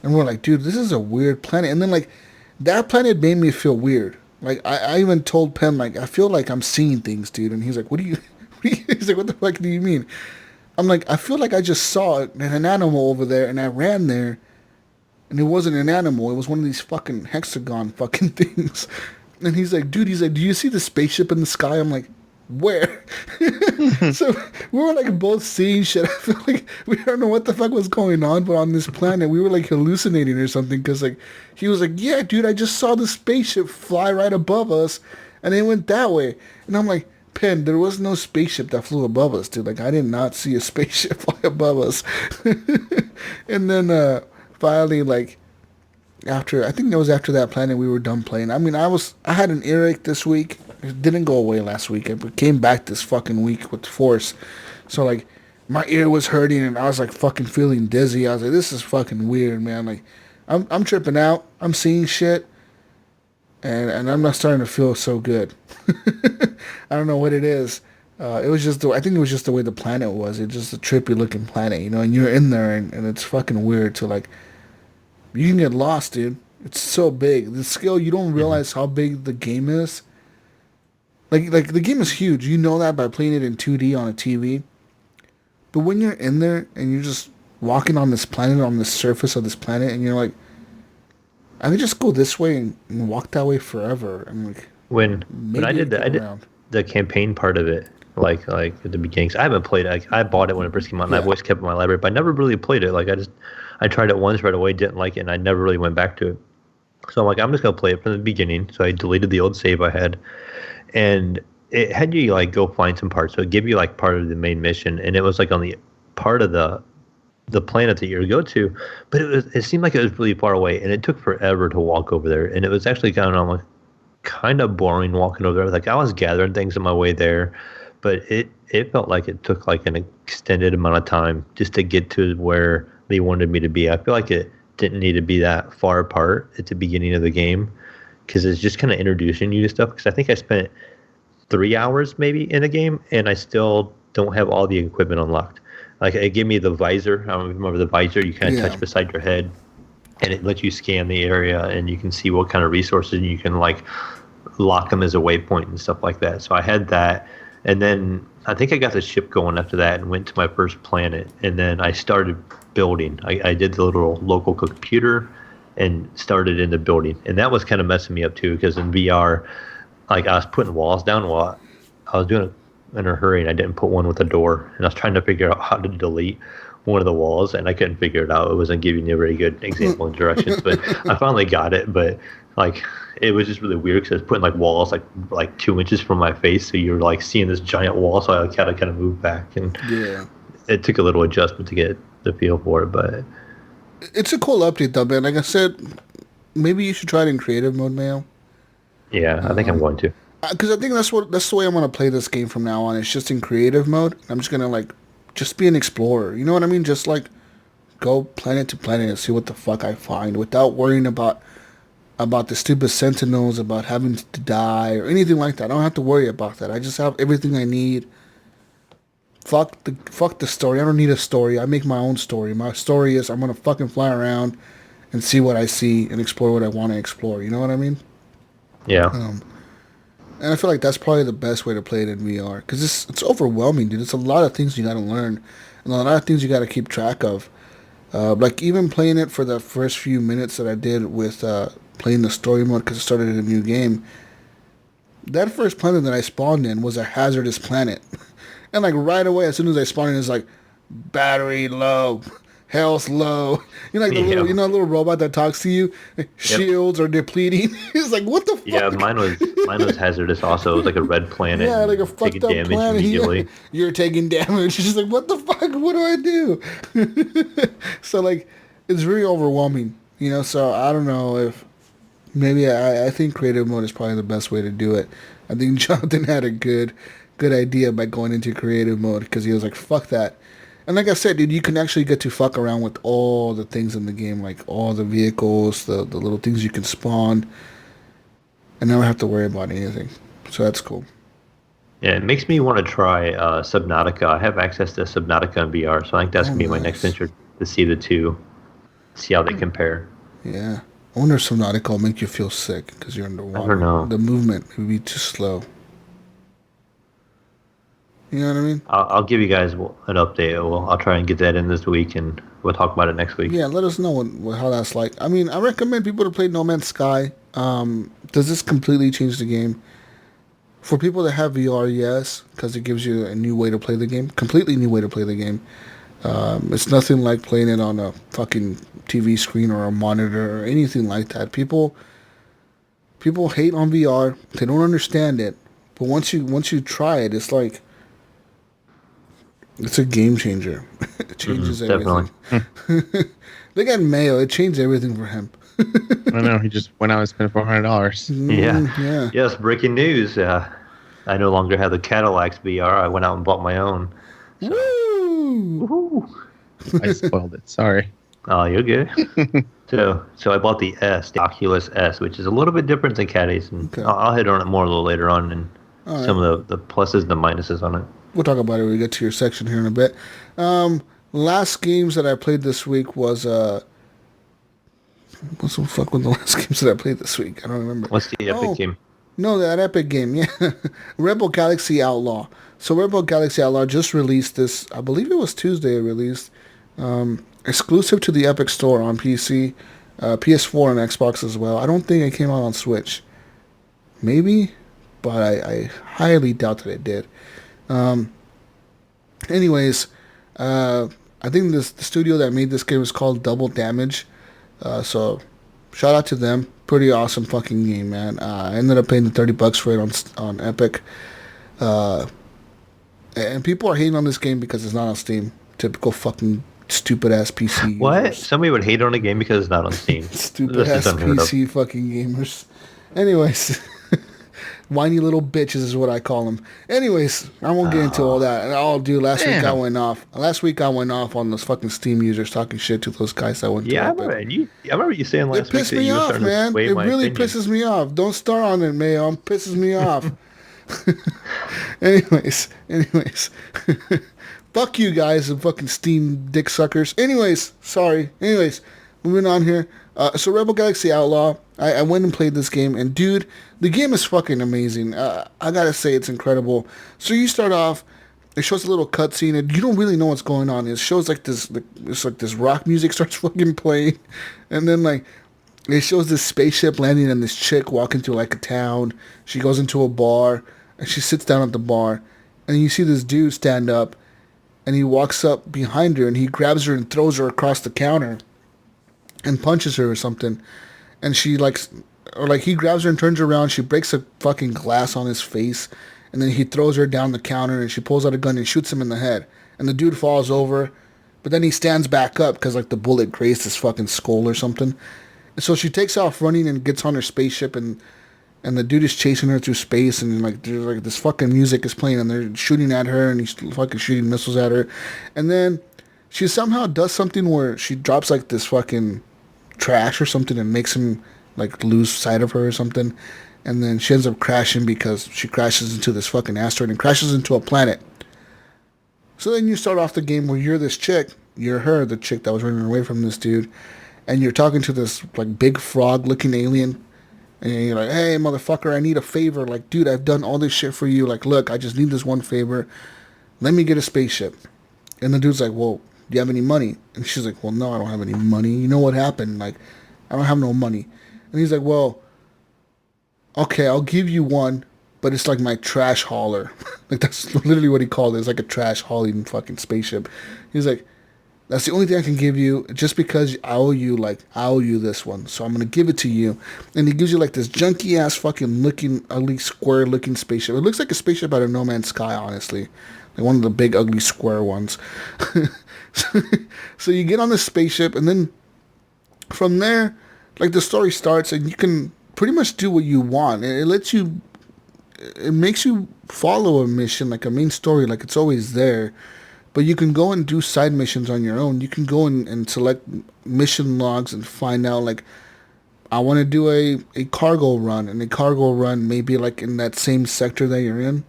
And we're like, dude, this is a weird planet. And then, like, that planet made me feel weird. Like, I even told Penn, like, I feel like I'm seeing things, dude. And he's like, he's like, what the fuck do you mean? I'm like, I feel like I just saw an animal over there, and I ran there, and it wasn't an animal. It was one of these fucking hexagon fucking things. And he's like, do you see the spaceship in the sky? I'm like, where? So we were like both seeing shit. I feel like we don't know what the fuck was going on, but on this planet we were like hallucinating or something, because like he was like, yeah dude, I just saw the spaceship fly right above us and it went that way. And I'm like, Penn, there was no spaceship that flew above us, dude. Like I did not see a spaceship fly above us. And then finally, like after, I think it was after that planet we were done playing. I mean, I had an earache this week. It didn't go away last week. It came back this fucking week with force. So, like, my ear was hurting and I was, like, fucking feeling dizzy. I was like, this is fucking weird, man. Like, I'm tripping out. I'm seeing shit. And I'm not starting to feel so good. I don't know what it is. It was just, I think it was just the way the planet was. It's just a trippy looking planet, you know, and you're in there and it's fucking weird to, like, you can get lost, dude. It's so big. The scale, you don't realize how big the game is. Like the game is huge. You know that by playing it in 2D on a TV. But when you're in there and you're just walking on this planet, on the surface of this planet, and you're like, I could just go this way and walk that way forever. I'm like, when I did the campaign part of it, like at the beginning. I haven't played it. I bought it when it first came out, and I've always kept it in my library, but I never really played it. Like I tried it once right away, didn't like it, and I never really went back to it. So I'm like, I'm just gonna play it from the beginning. So I deleted the old save I had. And it had you like go find some parts. So it gave you like part of the main mission, and it was like on the part of the planet that you go to, but it seemed like it was really far away, and it took forever to walk over there. And it was actually kind of boring walking over there. Like I was gathering things on my way there, but it felt like it took like an extended amount of time just to get to where they wanted me to be. I feel like it didn't need to be that far apart at the beginning of the game, because it's just kind of introducing you to stuff. Because I think I spent 3 hours maybe in the game, and I still don't have all the equipment unlocked. Like it gave me the visor. I don't remember the visor. You kind of touch beside your head, and it lets you scan the area, and you can see what kind of resources, and you can like lock them as a waypoint and stuff like that. So I had that, and then I think I got the ship going after that, and went to my first planet, and then I started building. I did the little local computer and started in the building, and that was kind of messing me up too, because in VR, like I was putting walls down while I was doing it in a hurry, and I didn't put one with a door, and I was trying to figure out how to delete one of the walls, and I couldn't figure it out. It wasn't giving me a very good example and directions, but I finally got it. But like it was just really weird, because I was putting like walls like 2 inches from my face, so you're like seeing this giant wall, so I had to kind of move back, and it took a little adjustment to get the feel for it, but it's a cool update though, man. Like I said, maybe you should try it in creative mode, Mayo. Yeah, I think I'm going to. Because I think that's the way I'm going to play this game from now on. It's just in creative mode. I'm just going to like just be an explorer. You know what I mean? Just like go planet to planet and see what the fuck I find without worrying about the stupid sentinels, about having to die or anything like that. I don't have to worry about that. I just have everything I need. fuck the story. I don't need a story. I make my own story. My story is I'm gonna fucking fly around and see what I see and explore what I want to explore. You know what I mean? Yeah. And I feel like that's probably the best way to play it in VR because it's overwhelming, dude. It's a lot of things you got to learn and a lot of things you got to keep track of. Like even playing it for the first few minutes that I did with playing the story mode because I started a new game. That first planet that I spawned in was a hazardous planet. And like right away, as soon as I spawned in, it's like battery low, health low. You know, like the little robot that talks to you. Shields are depleting. It's like what the fuck? Yeah, mine was hazardous. Also, it was like a red planet. Yeah, like a fucked up planet. Immediately. You're taking damage. It's just like what the fuck? What do I do? So like, it's very overwhelming. You know, so I don't know if maybe I think creative mode is probably the best way to do it. I think Jonathan had a good idea by going into creative mode because he was like, fuck that. And like I said, dude, you can actually get to fuck around with all the things in the game, like all the vehicles, the little things you can spawn, and never have to worry about anything. So that's cool. Yeah, it makes me want to try Subnautica. I have access to Subnautica in VR, so I think that's going to be my next interest to see the two, see how they compare. Yeah. I wonder if Subnautica will make you feel sick because you're underwater. I don't know. The movement would be too slow. You know what I mean? I'll give you guys an update. I'll try and get that in this week, and we'll talk about it next week. Yeah, let us know how that's like. I mean, I recommend people to play No Man's Sky. Does this completely change the game? For people that have VR, yes, because it gives you a new way to play the game. Completely new way to play the game. It's nothing like playing it on a fucking TV screen or a monitor or anything like that. People hate on VR. They don't understand it. But once you try it, it's like it's a game changer. It changes everything. Look at Mayo. It changed everything for him. I know. He just went out and spent $400. Yeah. Yes, breaking news. I no longer have the Cadillacs VR. I went out and bought my own. So. Woo! Woo-hoo. I spoiled it. Sorry. Oh, you're good. So I bought the Oculus S, which is a little bit different than Caddies, and okay. I'll hit on it more a little later on, and some of the pluses and the minuses on it. We'll talk about it when we get to your section here in a bit. Last games that I played this week was what the fuck were the last games that I played this week? I don't remember. What's the Epic game? No, that Epic game, yeah. Rebel Galaxy Outlaw. So Rebel Galaxy Outlaw just released this, I believe it was Tuesday it released, exclusive to the Epic Store on PC, PS4 and Xbox as well. I don't think it came out on Switch. Maybe, but I highly doubt that it did. Anyways, I think the studio that made this game is called Double Damage. So shout out to them. Pretty awesome fucking game, man. I ended up paying the $30 for it on Epic. And people are hating on this game because it's not on Steam. Typical fucking stupid ass PC. What? Users. Somebody would hate on a game because it's not on Steam. Stupid ass PC fucking gamers. Anyways. Whiny little bitches is what I call them. Anyways, I won't get into all that. Oh, dude, last week I went off. Last week I went off on those fucking Steam users talking shit to those guys that went to I remember you saying last week that you were starting to sway my opinion. It really pisses me off. Don't start on it, Mayo. It pisses me off. Anyways. Fuck you guys and fucking Steam dick suckers. Anyways, moving on here. So Rebel Galaxy Outlaw, I went and played this game, and dude, the game is fucking amazing. I gotta say, it's incredible. So you start off, it shows a little cutscene, and you don't really know what's going on. It shows this rock music starts fucking playing, and then like it shows this spaceship landing and this chick walking through like a town. She goes into a bar, and she sits down at the bar, and you see this dude stand up, and he walks up behind her, and he grabs her and throws her across the counter. And punches her or something, and she he grabs her and turns her around. She breaks a fucking glass on his face, and then he throws her down the counter, and she pulls out a gun and shoots him in the head. And the dude falls over, but then he stands back up because like the bullet grazed his fucking skull or something. And so she takes off running and gets on her spaceship, and the dude is chasing her through space, and there's like this fucking music is playing, and they're shooting at her, and he's fucking shooting missiles at her, and then she somehow does something where she drops like this fucking trash or something and makes him like lose sight of her or something, and then she ends up crashing because she crashes into this fucking asteroid and crashes into a planet. So then you start off the game where you're this chick, you're her, the chick that was running away from this dude, and you're talking to this like big frog-looking alien, and you're like, hey, motherfucker, I need a favor. Like, dude, I've done all this shit for you. Like, look, I just need this one favor. Let me get a spaceship. And the dude's like, well, do you have any money? And she's like, well, no, I don't have any money. You know what happened? Like, I don't have no money. And he's like, well, okay, I'll give you one, but it's like my trash hauler. Like, that's literally what he called it. It's like a trash hauling fucking spaceship. He's like, that's the only thing I can give you, just because I owe you this one. So I'm going to give it to you. And he gives you like this junky ass fucking looking, ugly, square looking spaceship. It looks like a spaceship out of No Man's Sky, honestly. Like one of the big, ugly, square ones. So you get on this spaceship, and then from there, like, the story starts, and you can pretty much do what you want. It lets you, it makes you follow a mission, like a main story, like it's always there. But you can go and do side missions on your own. You can go and select mission logs and find out, like, I want to do a cargo run, and a cargo run may be like in that same sector that you're in.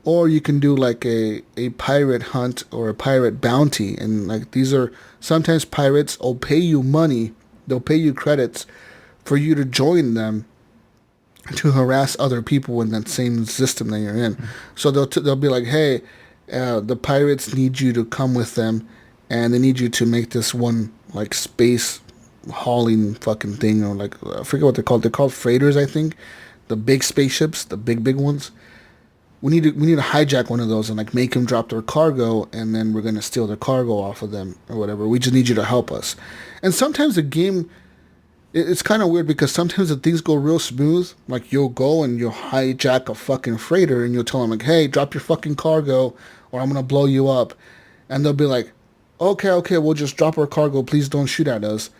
Or you can do like a pirate hunt or a pirate bounty. And like, these are, sometimes pirates will pay you money, they'll pay you credits for you to join them to harass other people in that same system that you're in. So they'll be like, hey, the pirates need you to come with them, and they need you to make this one like space hauling fucking thing, or like, I forget what they're called. They're called freighters, I think. The big spaceships, the big ones. We need to hijack one of those and like make them drop their cargo, and then we're gonna steal their cargo off of them or whatever. We just need you to help us. And sometimes the game, it's kind of weird, because sometimes the things go real smooth. Like, you'll go and you'll hijack a fucking freighter, and you'll tell them like, hey, drop your fucking cargo, or I'm gonna blow you up. And they'll be like, okay, we'll just drop our cargo. Please don't shoot at us.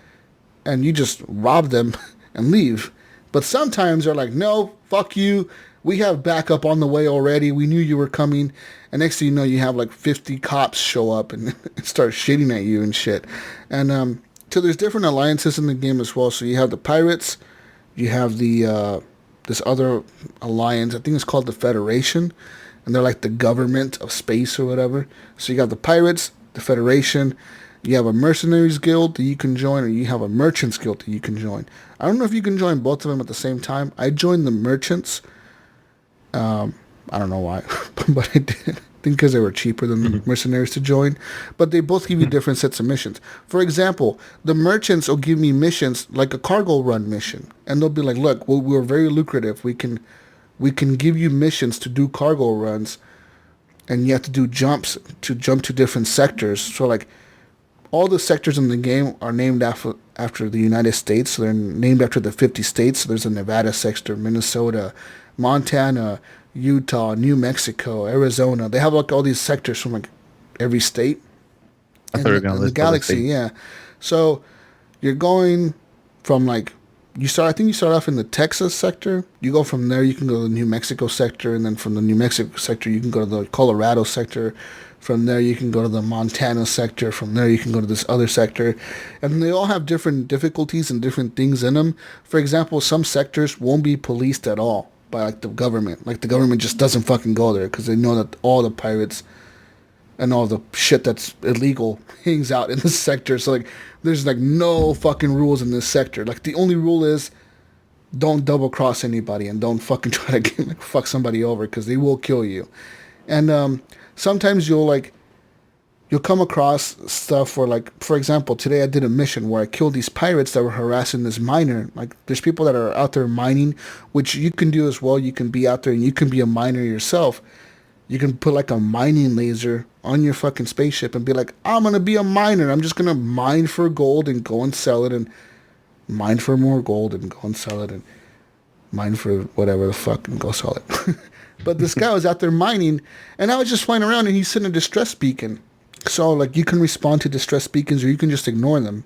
And you just rob them and leave. But sometimes they're like, no, fuck you. We have backup on the way already. We knew you were coming. And next thing you know, you have like 50 cops show up and start shitting at you and shit. And so there's different alliances in the game as well. So you have the pirates. You have the this other alliance. I think it's called the Federation. And they're like the government of space or whatever. So you got the pirates, the Federation. You have a mercenaries guild that you can join, or you have a merchants guild that you can join. I don't know if you can join both of them at the same time. I joined the merchants. I don't know why, but I did. I think because they were cheaper than the mercenaries to join. But they both give you different sets of missions. For example, the merchants will give me missions like a cargo run mission. And they'll be like, look, we're very lucrative. We can give you missions to do cargo runs. And you have to do jumps to jump to different sectors. So like, all the sectors in the game are named after the United States. So they're named after the 50 states. So there's a Nevada sector, Minnesota, Montana, Utah, New Mexico, Arizona. They have like all these sectors from like every state. I thought you were going to list the galaxy, yeah. So you're going from like, I think you start off in the Texas sector. You go from there, you can go to the New Mexico sector, and then from the New Mexico sector, you can go to the Colorado sector. From there, you can go to the Montana sector. From there, you can go to this other sector. And they all have different difficulties and different things in them. For example, some sectors won't be policed at all by like the government. Like, the government just doesn't fucking go there because they know that all the pirates and all the shit that's illegal hangs out in this sector. So like, there's like no fucking rules in this sector. Like, the only rule is don't double cross anybody and don't fucking try to like, fuck somebody over, because they will kill you. And sometimes you'll come across stuff where, like, for example, today I did a mission where I killed these pirates that were harassing this miner. Like, there's people that are out there mining, which you can do as well. You can be out there and you can be a miner yourself. You can put like a mining laser on your fucking spaceship and be like, I'm going to be a miner. I'm just going to mine for gold and go and sell it, and mine for more gold and go and sell it, and mine for whatever the fuck and go sell it. But this guy was out there mining, and I was just flying around, and he's sending a distress beacon. So like, you can respond to distress beacons, or you can just ignore them.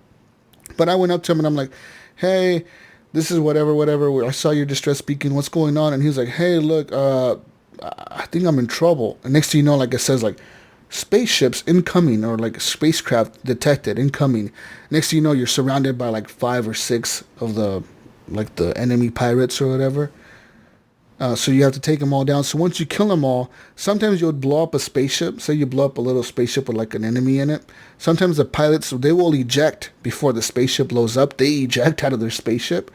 But I went up to him and I'm like, hey, this is whatever. I saw your distress beacon. What's going on? And he was like, hey, look, I think I'm in trouble. And next thing you know, like, it says like spaceships incoming, or like spacecraft detected incoming. Next thing you know, you're surrounded by like 5 or 6 of the enemy pirates or whatever. So you have to take them all down. So once you kill them all, sometimes you'll blow up a spaceship. Say you blow up a little spaceship with like an enemy in it. Sometimes the pilots, they will eject before the spaceship blows up. They eject out of their spaceship.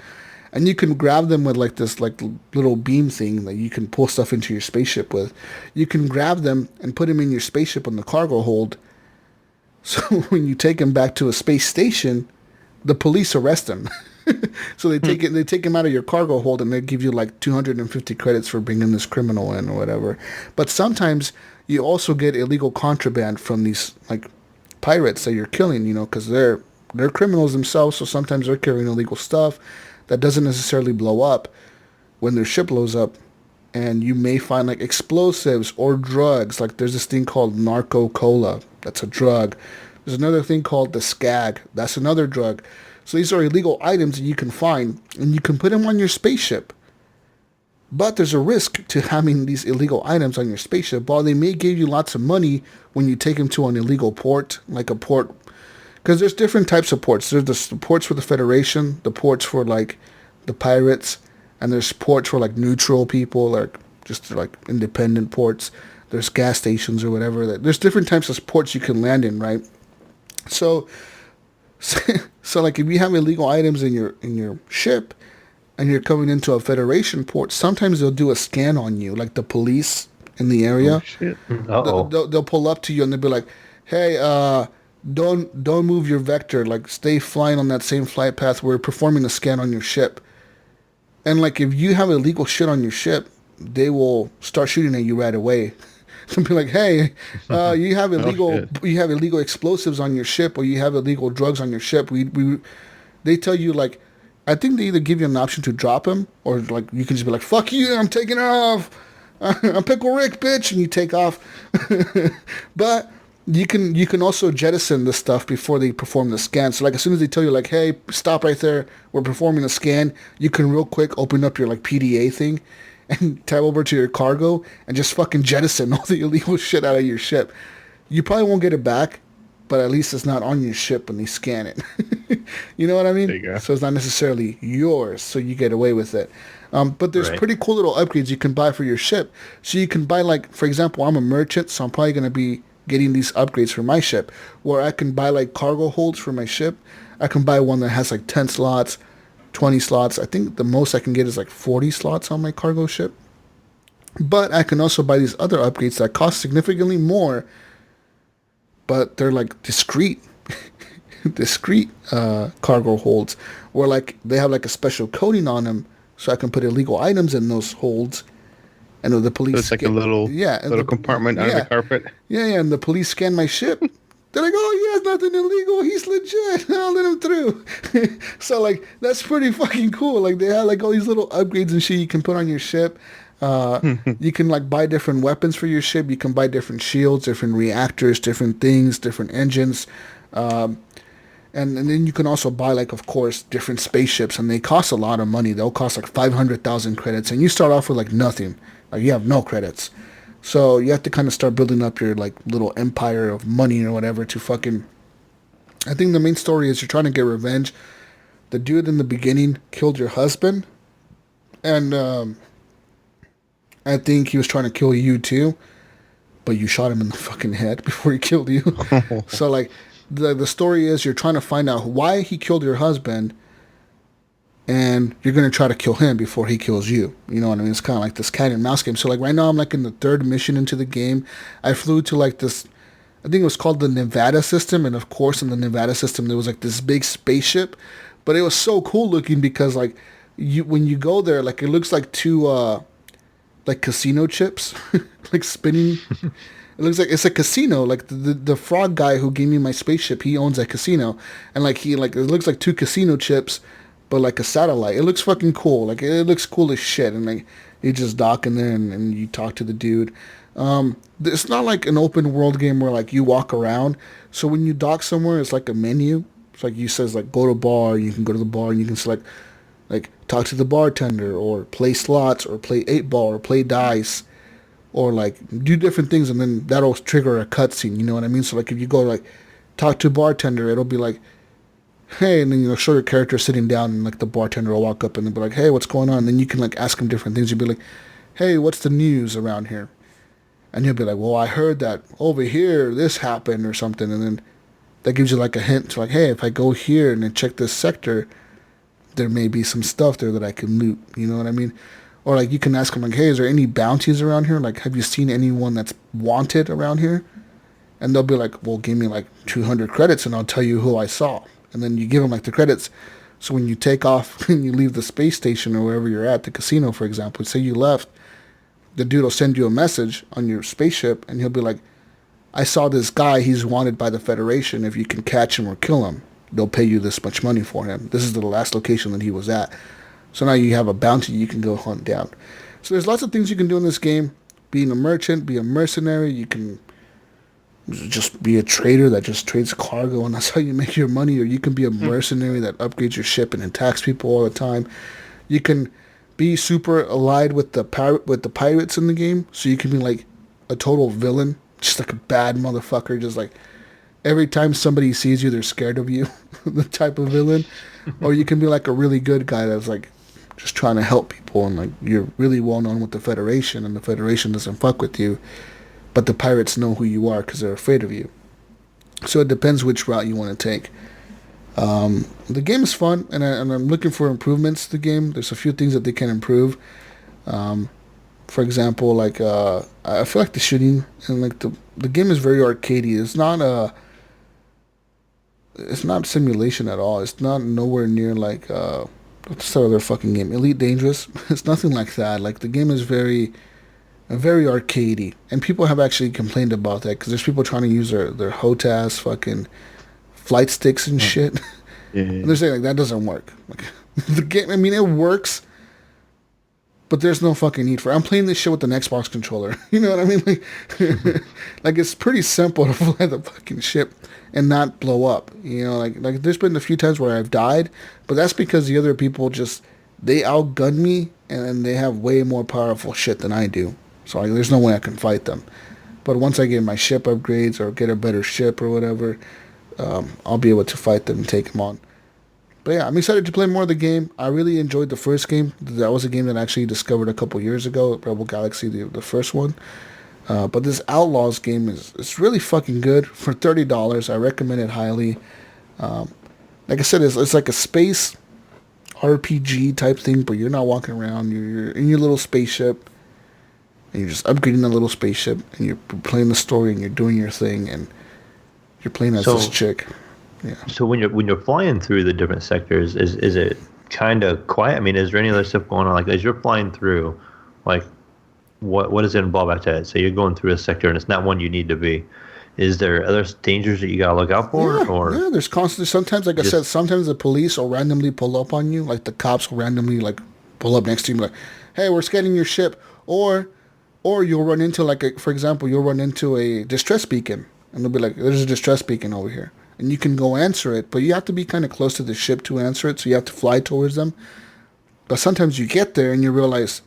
And you can grab them with like this like little beam thing that you can pull stuff into your spaceship with. You can grab them and put them in your spaceship on the cargo hold. So when you take them back to a space station, the police arrest them. So they take him out of your cargo hold and they give you like 250 credits for bringing this criminal in or whatever. But sometimes you also get illegal contraband from these like pirates that you're killing, you know, because they're criminals themselves. So sometimes they're carrying illegal stuff that doesn't necessarily blow up when their ship blows up. And you may find like explosives or drugs. Like there's this thing called narco cola. That's a drug. There's another thing called the skag. That's another drug. So these are illegal items that you can find, and you can put them on your spaceship. But there's a risk to having these illegal items on your spaceship. While they may give you lots of money when you take them to an illegal port, like a port, because there's different types of ports. There's the ports for the Federation, the ports for like the pirates, and there's ports for like neutral people, like just like independent ports. There's gas stations or whatever. There's different types of ports you can land in, right? So like if you have illegal items in your ship and you're coming into a Federation port, sometimes they'll do a scan on you, like the police in the area. Oh, shit. Uh-oh. They'll pull up to you and they'll be like, "Hey, don't move your vector. Like stay flying on that same flight path. We're performing a scan on your ship." And like if you have illegal shit on your ship, they will start shooting at you right away. And be like, "Hey, you have illegal explosives on your ship, or you have illegal drugs on your ship." They tell you like, I think they either give you an option to drop them, or like you can just be like, "Fuck you, I'm taking off. I'm Pickle Rick, bitch," and you take off. But you can also jettison the stuff before they perform the scan. So like as soon as they tell you like, "Hey, stop right there, we're performing a scan," you can real quick open up your like PDA thing and tab over to your cargo and just fucking jettison all the illegal shit out of your ship. You probably won't get it back, but at least it's not on your ship when they scan it. You know what I mean? There you go. So it's not necessarily yours, so you get away with it. But there's pretty cool little upgrades you can buy for your ship. So you can buy like, for example, I'm a merchant, so I'm probably going to be getting these upgrades for my ship, where I can buy like cargo holds for my ship. I can buy one that has like 10 slots, 20 slots. I think the most I can get is like 40 slots on my cargo ship. But I can also buy these other upgrades that cost significantly more, but they're like discreet cargo holds, where like they have like a special coating on them, so I can put illegal items in those holds. And the police, So it's like a little compartment under the carpet. Yeah, and the police scan my ship. They're like, "Oh, he has nothing illegal. He's legit. I'll let him through." So, like, that's pretty fucking cool. Like, they have, like, all these little upgrades and shit you can put on your ship. You can, like, buy different weapons for your ship. You can buy different shields, different reactors, different things, different engines. And then you can also buy, like, of course, different spaceships. And they cost a lot of money. They'll cost, like, 500,000 credits. And you start off with, like, nothing. Like, you have no credits. So you have to kind of start building up your like little empire of money or whatever to fucking... I think the main story is you're trying to get revenge. The dude in the beginning killed your husband. And I think he was trying to kill you too. But you shot him in the fucking head before he killed you. So like the story is you're trying to find out why he killed your husband. And you're going to try to kill him before he kills you. You know what I mean? It's kind of like this cat and mouse game. So, like, right now I'm, like, in the third mission into the game. I flew to, like, this... I think it was called the Nevada system. And, of course, in the Nevada system, there was, like, this big spaceship. But it was so cool looking because, like, when you go there, like, it looks like two, like, casino chips. Like, spinning... It looks like it's a casino. Like, the frog guy who gave me my spaceship, he owns a casino. And, like, it looks like two casino chips... but like a satellite. It looks fucking cool. Like it looks cool as shit. And like you just dock in there and you talk to the dude. It's not like an open world game where like you walk around. So when you dock somewhere, it's like a menu. It's like you says like go to bar. You can go to the bar and you can select like talk to the bartender or play slots or play 8-ball or play dice or like do different things. And then that'll trigger a cutscene. You know what I mean? So like if you go like talk to a bartender, it'll be like, "Hey," and then you'll show your character sitting down and like the bartender will walk up and they'll be like, "Hey, what's going on?" And then you can like ask him different things. You'll be like, hey, what's the news around here? And you'll be like, well, I heard that over here this happened or something, and then that gives you like a hint to like, hey, if I go here and then check this sector, there may be some stuff there that I can loot. You know what I mean? Or like you can ask them like, hey, is there any bounties around here? Like, have you seen anyone that's wanted around here? And they'll be like, well, give me like 200 credits and I'll tell you who I saw. And then you give them like the credits. So when you take off and you leave the space station or wherever you're at, the casino, for example, say you left, the dude will send you a message on your spaceship and he'll be like, I saw this guy, he's wanted by the Federation. If you can catch him or kill him, they'll pay you this much money for him. This is the last location that he was at. So now you have a bounty you can go hunt down. So there's lots of things you can do in this game. Being a merchant, be a mercenary, you can just be a trader that just trades cargo and that's how you make your money. Or you can be a mercenary that upgrades your ship and attacks people all the time. You can be super allied with the pirates in the game. So you can be like a total villain, just like a bad motherfucker, just like every time somebody sees you, they're scared of you, the type of villain. Or you can be like a really good guy that's like just trying to help people and like you're really well known with the Federation and the Federation doesn't fuck with you, but the pirates know who you are because they're afraid of you. So it depends which route you want to take. The game is fun, and I'm looking for improvements to the game. There's a few things that they can improve. For example, like I feel like the shooting and like the game is very arcadey. It's not simulation at all. It's not nowhere near like what's that other fucking game? Elite Dangerous. It's nothing like that. Like the game is very arcadey, and people have actually complained about that because there's people trying to use their HOTAS fucking flight sticks and shit. Yeah. And they're saying like that doesn't work. Like the game, I mean, it works, but there's no fucking need for it. I'm playing this shit with an Xbox controller. You know what I mean? Like, like it's pretty simple to fly the fucking ship and not blow up. You know, like there's been a few times where I've died, but that's because the other people they outgun me and they have way more powerful shit than I do. So like, there's no way I can fight them. But once I get my ship upgrades or get a better ship or whatever, I'll be able to fight them and take them on. But yeah, I'm excited to play more of the game. I really enjoyed the first game. That was a game that I actually discovered a couple years ago, Rebel Galaxy, the first one. But this Outlaws game it's really fucking good. For $30, I recommend it highly. Like I said, it's like a space RPG type thing, but you're not walking around. You're in your little spaceship, and you're just upgrading the little spaceship, and you're playing the story, and you're doing your thing, and you're playing as this chick. Yeah. So when you're flying through the different sectors, is it kind of quiet? I mean, is there any other stuff going on? Like as you're flying through, like what does it involve after that? So you're going through a sector and it's not one you need to be. Is there other dangers that you gotta look out for? Yeah, there's constantly. Sometimes, like I said, sometimes the police will randomly pull up on you. Like the cops will randomly like pull up next to you, and be like, "Hey, we're scanning your ship," or you'll run into for example, you'll run into a distress beacon, and they'll be like, "There's a distress beacon over here." And you can go answer it, but you have to be kind of close to the ship to answer it, so you have to fly towards them. But sometimes you get there and you realize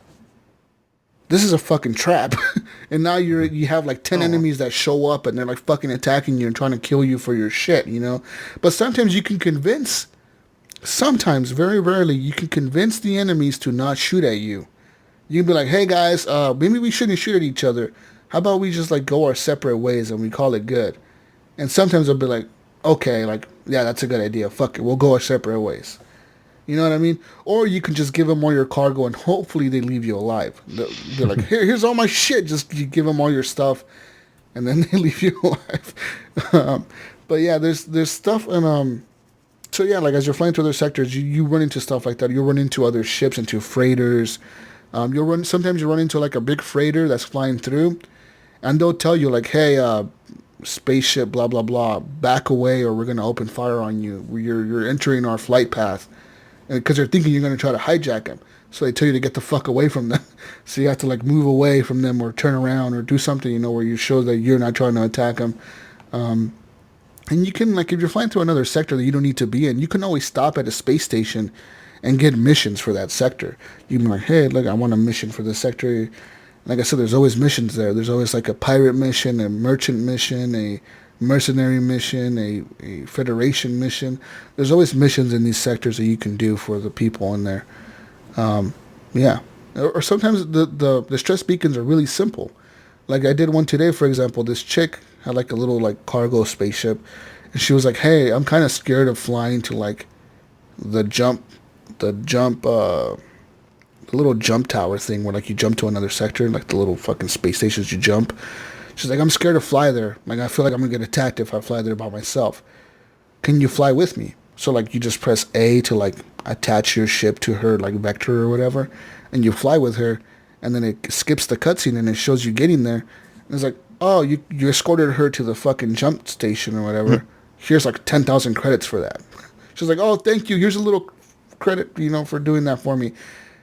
this is a fucking trap, and now you have like 10 enemies that show up and they're like fucking attacking you and trying to kill you for your shit, you know. But sometimes you can very rarely, you can convince the enemies to not shoot at you. You can be like, hey guys, maybe we shouldn't shoot at each other. How about we just like go our separate ways and we call it good? And sometimes they'll be like, okay, like, yeah, that's a good idea. Fuck it, we'll go our separate ways. You know what I mean? Or you can just give them all your cargo and hopefully they leave you alive. They're like, here's all my shit. Just you give them all your stuff and then they leave you alive. But yeah, there's stuff and so yeah, like as you're flying through other sectors, you run into stuff like that. You'll run into other ships, into freighters. Sometimes you run into like a big freighter that's flying through and they'll tell you like, hey, spaceship, blah, blah, blah, back away or we're going to open fire on you. You're entering our flight path. Because they're thinking you're going to try to hijack them. So they tell you to get the fuck away from them. So you have to like move away from them or turn around or do something, you know, where you show that you're not trying to attack them. And you can, like, if you're flying through another sector that you don't need to be in, you can always stop at a space station and get missions for that sector. You can be like, hey, look, I want a mission for this sector. Like I said, there's always missions there. There's always like a pirate mission, a merchant mission, a mercenary mission, a federation mission. There's always missions in these sectors that you can do for the people in there. Yeah. Or sometimes the stress beacons are really simple. Like I did one today, for example. This chick had like a little like cargo spaceship, and she was like, "Hey, I'm kind of scared of flying to like the jump, the jump, the little jump tower thing where like you jump to another sector, like the little fucking space stations you jump." She's like, "I'm scared to fly there. Like I feel like I'm gonna get attacked if I fly there by myself. Can you fly with me?" So like you just press A to like attach your ship to her like vector or whatever, and you fly with her, and then it skips the cutscene and it shows you getting there. And it's like, oh, you escorted her to the fucking jump station or whatever. Here's like 10,000 credits for that. She's like, oh, thank you. Here's a little credit, for doing that for me.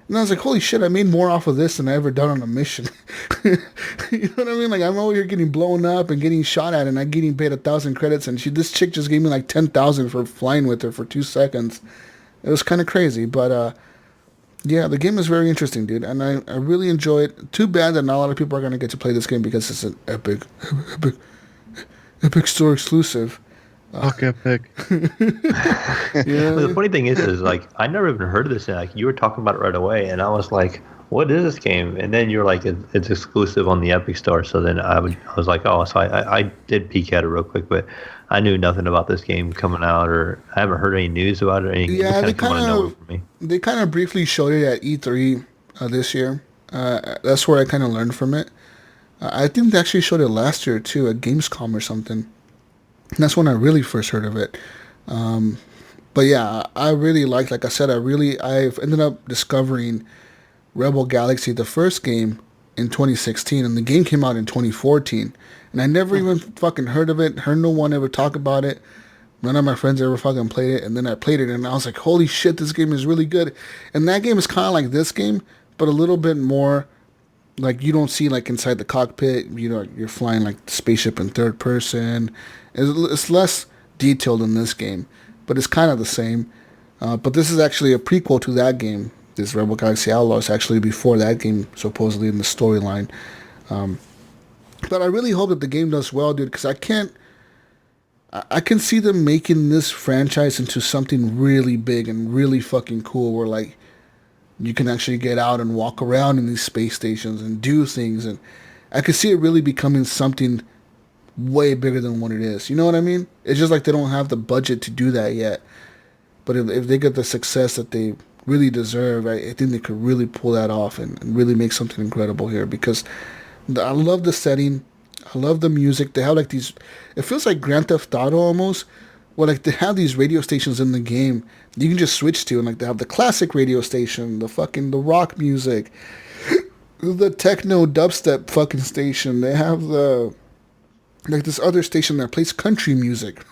And I was like, holy shit, I made more off of this than I ever done on a mission. You know what I mean? Like, I'm over here getting blown up and getting shot at, and I'm getting paid 1,000 credits, and this chick just gave me like 10,000 for flying with her for 2 seconds. It was kind of crazy, but yeah, the game is very interesting, dude, and I really enjoy it. Too bad that not a lot of people are going to get to play this game because it's an epic store exclusive. Epic. Yeah. Well, the funny thing is like I never even heard of this. And, like you were talking about it right away, and I was like, "What is this game?" And then you're like, "It's exclusive on the Epic Store." So then I was like, "Oh," so I did peek at it real quick, but I knew nothing about this game coming out, or I haven't heard any news about it or anything. Yeah, they kind of briefly showed it at E3 this year. That's where I kind of learned from it. I think they actually showed it last year too at Gamescom or something. And that's when I really first heard of it. But yeah, I really like I said, I've ended up discovering Rebel Galaxy, the first game, in 2016, and the game came out in 2014. And I never even fucking heard of it, heard no one ever talk about it. None of my friends ever fucking played it. And then I played it, and I was like, holy shit, this game is really good. And that game is kind of like this game, but a little bit more, like, you don't see, like, inside the cockpit. You're flying, like, the spaceship in third person. It's less detailed in this game, but it's kind of the same. But this is actually a prequel to that game. This Rebel Galaxy Outlaw is actually before that game, supposedly, in the storyline. But I really hope that the game does well, dude, because I can see them making this franchise into something really big and really fucking cool, where, like, you can actually get out and walk around in these space stations and do things. And I could see it really becoming something way bigger than what it is. You know what I mean? It's just like they don't have the budget to do that yet. But if they get the success that they really deserve, I think they could really pull that off and really make something incredible here. Because I love the setting. I love the music. They have like these, it feels like Grand Theft Auto almost, where like they have these radio stations in the game you can just switch to, and like they have the classic radio station, the rock music, the techno dubstep fucking station. They have like this other station that plays country music.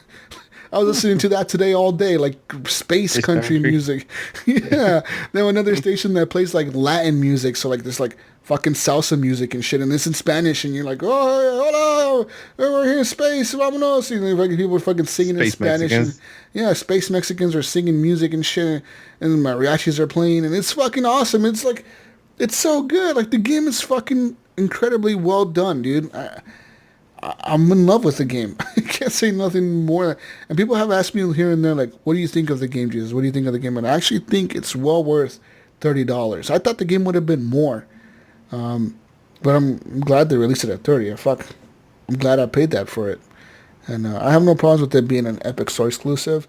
I was listening to that today all day, like space country music. Yeah. Then another station that plays like Latin music, so like this like fucking salsa music and shit, and it's in Spanish, and you're like, oh, hola, we're here in space, vámonos. And like, people are fucking singing space in Spanish. And, yeah, space Mexicans are singing music and shit, and mariachis are playing, and it's fucking awesome. It's like, it's so good. Like, the game is fucking incredibly well done, dude. I'm in love with the game. I can't say nothing more. And people have asked me here and there, like, what do you think of the game, Jesus? What do you think of the game? And I actually think it's well worth $30. I thought the game would have been more. But I'm glad they released it at 30. I'm glad I paid that for it. And I have no problems with it being an Epic Store exclusive.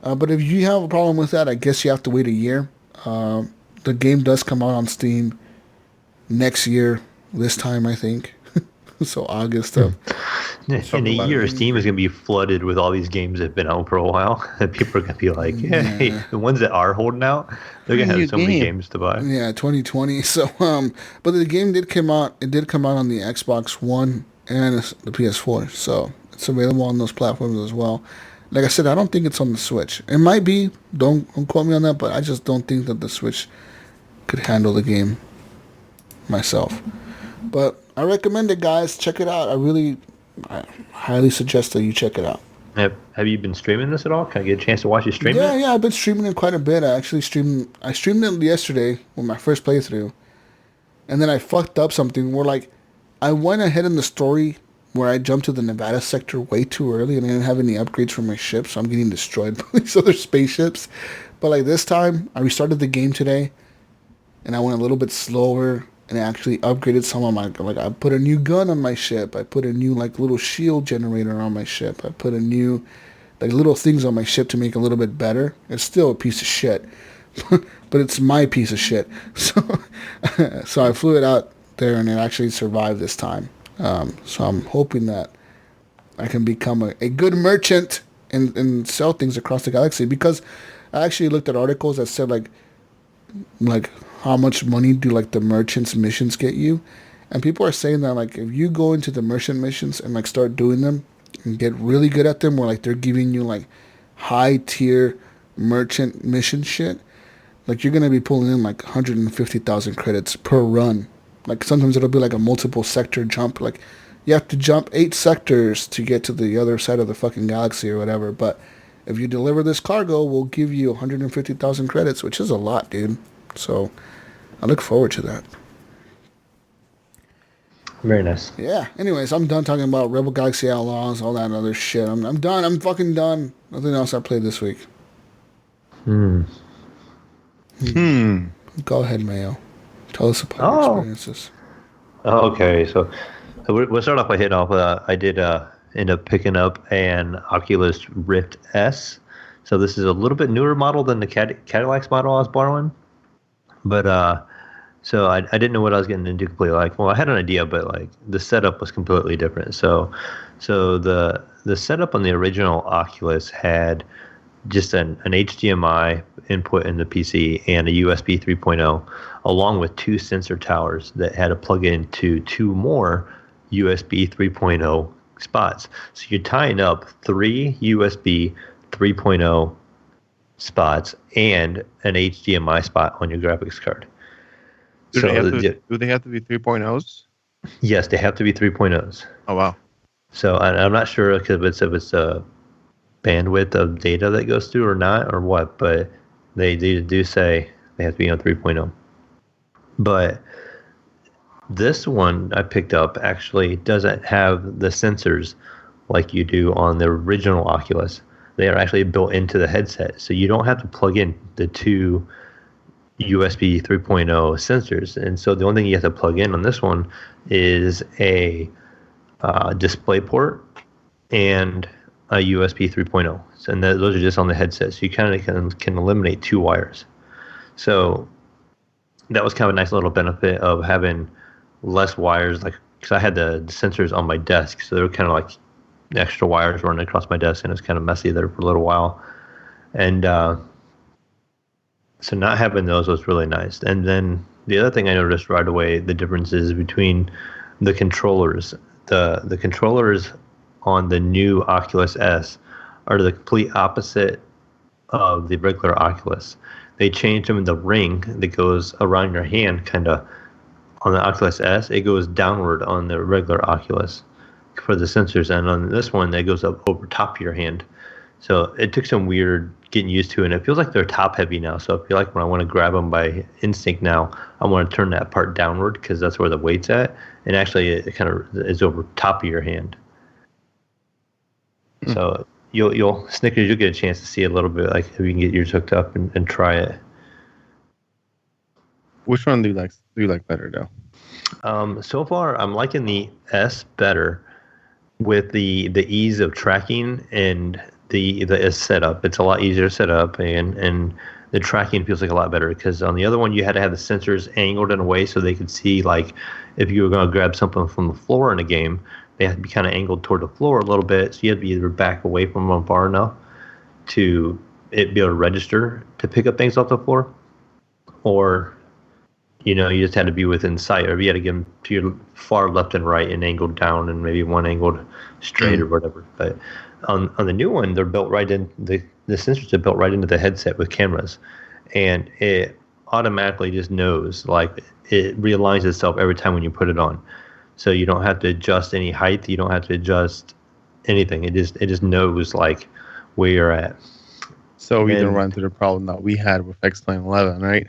But if you have a problem with that, I guess you have to wait a year. The game does come out on Steam next year, this time, I think. So August. In a year, Steam is going to be flooded with all these games that have been out for a while. And people are going to be like, hey, the ones that are holding out, they're going to have so many games to buy. Yeah, 2020. So, but the game did come out. It did come out on the Xbox One and the PS4. So it's available on those platforms as well. Like I said, I don't think it's on the Switch. It might be. Don't quote me on that, but I just don't think that the Switch could handle the game myself. But I recommend it, guys. Check it out. I highly suggest that you check it out. Have you been streaming this at all? Can I get a chance to watch you stream it? Yeah, I've been streaming it quite a bit. I streamed it yesterday with my first playthrough. And then I fucked up something where, like, I went ahead in the story where I jumped to the Nevada sector way too early, and I didn't have any upgrades for my ship, so I'm getting destroyed by these other spaceships. But, like, this time, I restarted the game today, and I went a little bit slower, and I actually upgraded some of my, like, I put a new gun on my ship. I put a new, like, little shield generator on my ship. I put a new, like, little things on my ship to make it a little bit better. It's still a piece of shit, but it's my piece of shit. So I flew it out there, and it actually survived this time. So I'm hoping that I can become a good merchant and sell things across the galaxy, because I actually looked at articles that said like how much money do like the merchants missions get you, and people are saying that like if you go into the merchant missions and like start doing them and get really good at them, where like they're giving you like high tier merchant mission shit, like you're gonna be pulling in like 150,000 credits per run. Like sometimes it'll be like a multiple sector jump, like you have to jump 8 sectors to get to the other side of the fucking galaxy or whatever. But if you deliver this cargo, we'll give you 150,000 credits, which is a lot, dude. So I look forward to that. Very nice. Yeah. Anyways, I'm done talking about Rebel Galaxy Outlaws, all that other shit. I'm done. I'm fucking done. Nothing else I played this week. Go ahead, Mayo. Tell us about your experiences. Oh, okay. So we'll start off by hitting off. I did end up picking up an Oculus Rift S. So this is a little bit newer model than the Cadillac's model I was borrowing. But so I didn't know what I was getting into completely. Like, well, I had an idea, but like the setup was completely different. So the setup on the original Oculus had just an HDMI input in the PC and a USB 3.0, along with 2 sensor towers that had to plug into 2 more USB 3.0 spots. So you're tying up 3 USB 3.0 spots and an HDMI spot on your graphics card. Do they have to be 3.0s? Yes, they have to be 3.0s. Oh, wow. So I'm not sure if it's a bandwidth of data that goes through or not or what, but they do say they have to be on 3.0. But this one I picked up actually doesn't have the sensors like you do on the original Oculus. They are actually built into the headset, so you don't have to plug in the 2 USB 3.0 sensors. And so the only thing you have to plug in on this one is a display port and a USB 3.0. And those are just on the headset, so you kind of can eliminate 2 wires. So that was kind of a nice little benefit of having less wires, like because I had the sensors on my desk, so they were kind of like extra wires running across my desk, and it was kind of messy there for a little while. And so not having those was really nice. And then the other thing I noticed right away, the differences between the controllers. The controllers on the new Oculus S are the complete opposite of the regular Oculus. They changed them in the ring that goes around your hand, kind of. On the Oculus S, it goes downward on the regular Oculus for the sensors, and on this one, it goes up over top of your hand. So it took some weird getting used to, and it feels like they're top heavy now. So I feel like when I want to grab them by instinct now, I want to turn that part downward because that's where the weight's at, and actually it kind of is over top of your hand. So you'll Snickers, you'll get a chance to see a little bit, like if you can get yours hooked up and try it. Which one do you like better though? So far, I'm liking the S better with the ease of tracking and the S setup. It's a lot easier to set up, and the tracking feels like a lot better, because on the other one you had to have the sensors angled in a way so they could see, like if you were going to grab something from the floor in a game, they had to be kind of angled toward the floor a little bit, so you had to be either back away from them far enough to it be able to register to pick up things off the floor, or you just had to be within sight, or you had to get them to your far left and right and angled down, and maybe one angled straight or whatever. But on the new one, they're built right in the sensors are built right into the headset with cameras, and it automatically just knows, like it realigns itself every time when you put it on. So you don't have to adjust any height, you don't have to adjust anything. It just knows like where you're at. So we didn't run into the problem that we had with X-Plane 11, right?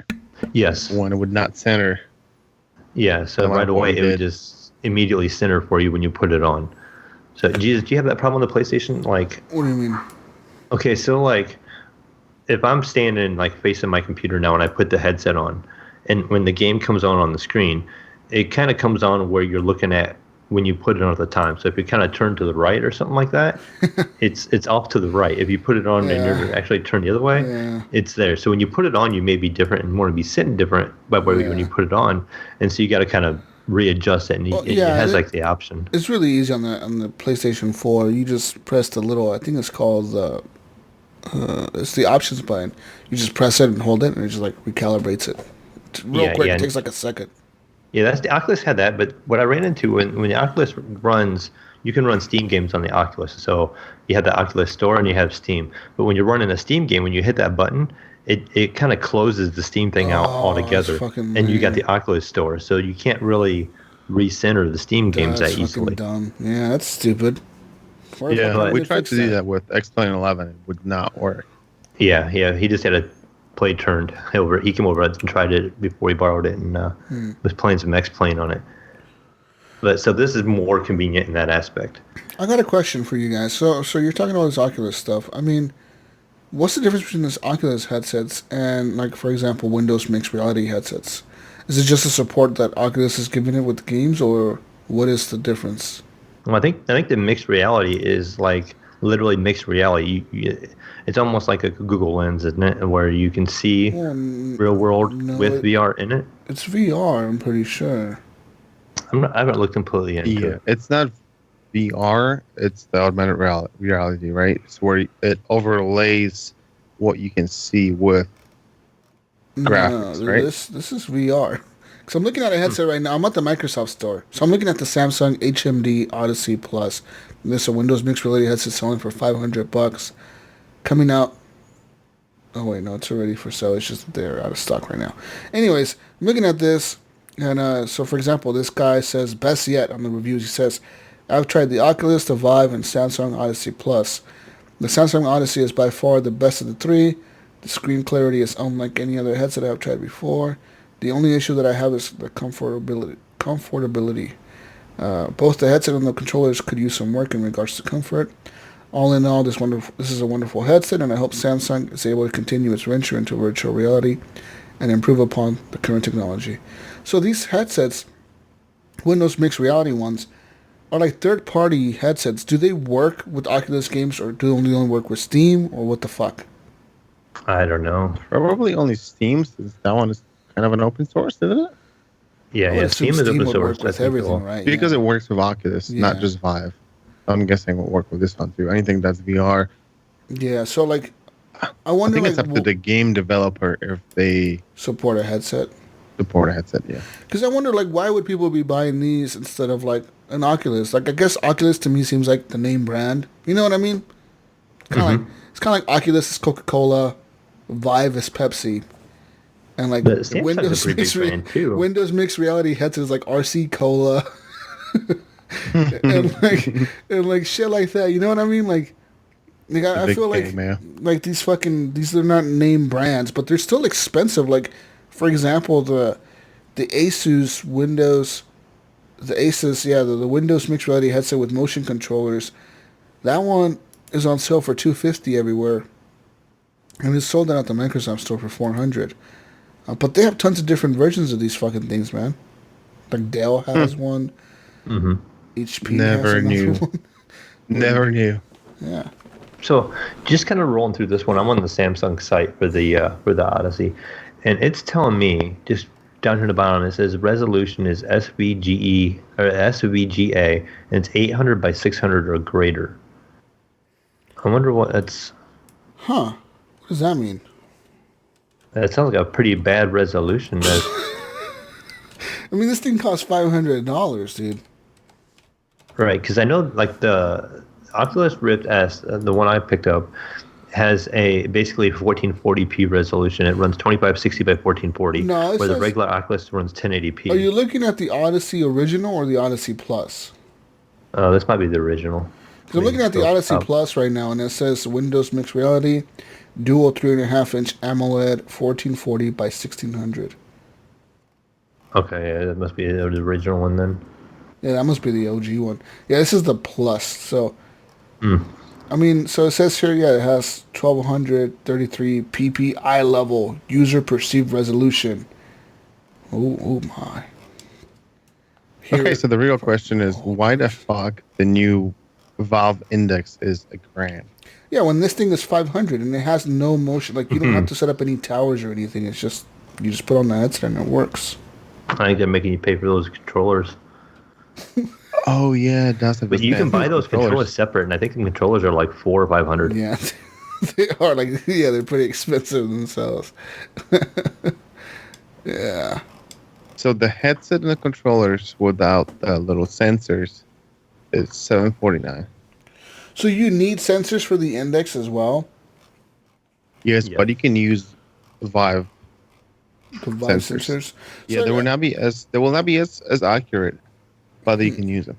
Yes. One, it would not center. Yeah, so right away it would just immediately center for you when you put it on. So do you have that problem on the PlayStation? Like, What do you mean? okay, so like if I'm standing like facing my computer now and I put the headset on, and when the game comes on the screen, it kind of comes on where you're looking at when you put it on at the time. So if you kind of turn to the right or something like that, it's off to the right. If you put it on and you're actually turned the other way, it's there. So when you put it on, you may be different and want to be sitting different, but when you put it on, and so you got to kind of readjust it, and it has like the option. It's really easy on the PlayStation 4. You just press the little, I think it's called it's the options button. You just press it and hold it, and it just like recalibrates it. Real quick. It takes like a second. Yeah, that's the Oculus had that, but what I ran into when the Oculus runs, you can run Steam games on the Oculus. So you have the Oculus Store and you have Steam. But when you're running a Steam game, when you hit that button, it kind of closes the Steam thing out altogether, and you got the Oculus Store, so you can't really recenter the Steam games that easily. Dumb. Yeah, that's stupid. Yeah, we tried to do that with X-Plane 11. It would not work. Yeah, he just had a play turned over. He came over and tried it before he borrowed it, and was playing some X-Plane on it. But so this is more convenient in that aspect. I got a question for you guys. So you're talking about this Oculus stuff. I mean, what's the difference between this Oculus headsets and, like, for example, Windows mixed reality headsets? Is it just the support that Oculus is giving it with games, or what is the difference? Well, I think the mixed reality is like literally mixed reality. It's almost like a Google Lens, isn't it? Where you can see real world with VR in it. It's VR, I'm pretty sure. I haven't looked completely into it. It's not VR. It's the augmented reality, right? It's where it overlays what you can see with graphics, right? This is VR. Because I'm looking at a headset right now. I'm at the Microsoft store. So I'm looking at the Samsung HMD Odyssey Plus. This is a Windows mixed reality headset selling for $500. Coming out. Oh, wait, no, it's already for sale. It's just they're out of stock right now. Anyways, I'm looking at this. And so, for example, this guy says, best yet on the reviews. He says, I've tried the Oculus, the Vive, and Samsung Odyssey Plus. The Samsung Odyssey is by far the best of the three. The screen clarity is unlike any other headset I've tried before. The only issue that I have is the comfortability. Both the headset and the controllers could use some work in regards to comfort. All in all, this is a wonderful headset, and I hope Samsung is able to continue its venture into virtual reality and improve upon the current technology. So these headsets, Windows mixed reality ones, are like third-party headsets. Do they work with Oculus games, or do they only work with Steam, or what the fuck? I don't know. Probably only Steam, since that one is kind of an open source, isn't it? Yeah, Steam is open source. With everything, right? Because it works with Oculus, not just Vive. I'm guessing it will work with this one too. Anything that's VR. Yeah, so like, I wonder. I think it's up to the game developer if they support a headset. Yeah. Because I wonder, like, why would people be buying these instead of like an Oculus? Like, I guess Oculus to me seems like the name brand. You know what I mean? It's kind of like Oculus is Coca-Cola, Vive is Pepsi, and like Windows mixed reality headset is like RC Cola, and like shit like that. You know what I mean? Like I feel like these are not name brands, but they're still expensive. Like, for example, the Asus Windows, the Windows mixed reality headset with motion controllers. That one is on sale for $250 everywhere, and it's sold out at the Microsoft store for $400. But they have tons of different versions of these fucking things, man. Like Dell has one. Mm-hmm. HP has another one. Never knew. Yeah. So just kind of rolling through this one. I'm on the Samsung site for the Odyssey, and it's telling me just down here at the bottom it says resolution is SVGE or SVGA, and it's 800 by 600 or greater. I wonder what that's. Huh? What does that mean? That sounds like a pretty bad resolution. I mean, this thing costs $500, dude. Right, because I know like the Oculus Rift S, the one I picked up, has a basically 1440p resolution. It runs 2560 by 1440, where the regular Oculus runs 1080p. Are you looking at the Odyssey original or the Odyssey Plus? This might be the original. Because I'm looking at the Odyssey Plus right now, and it says Windows Mixed Reality, dual 3.5-inch AMOLED, 1440 by 1600. Okay, yeah, that must be the original one then. Yeah, that must be the OG one. Yeah, this is the Plus. So, I mean, so it says here, it has 1233 ppi level user perceived resolution. Oh my. Okay, so the real question is, why the fuck the new Valve Index is $1,000? Yeah, when this thing is 500 and it has no motion, like you don't have to set up any towers or anything. It's just you just put on the headset and it works. I think they're making you pay for those controllers. Oh yeah, it does. But you can buy those controllers separate, and I think the controllers are like $400 or $500. Yeah, they are they're pretty expensive themselves. Yeah. So the headset and the controllers without the little sensors is $749. So you need sensors for the Index as well? Yes, but you can use Vive sensors. Yeah, So, they will not be as accurate, but you can use them.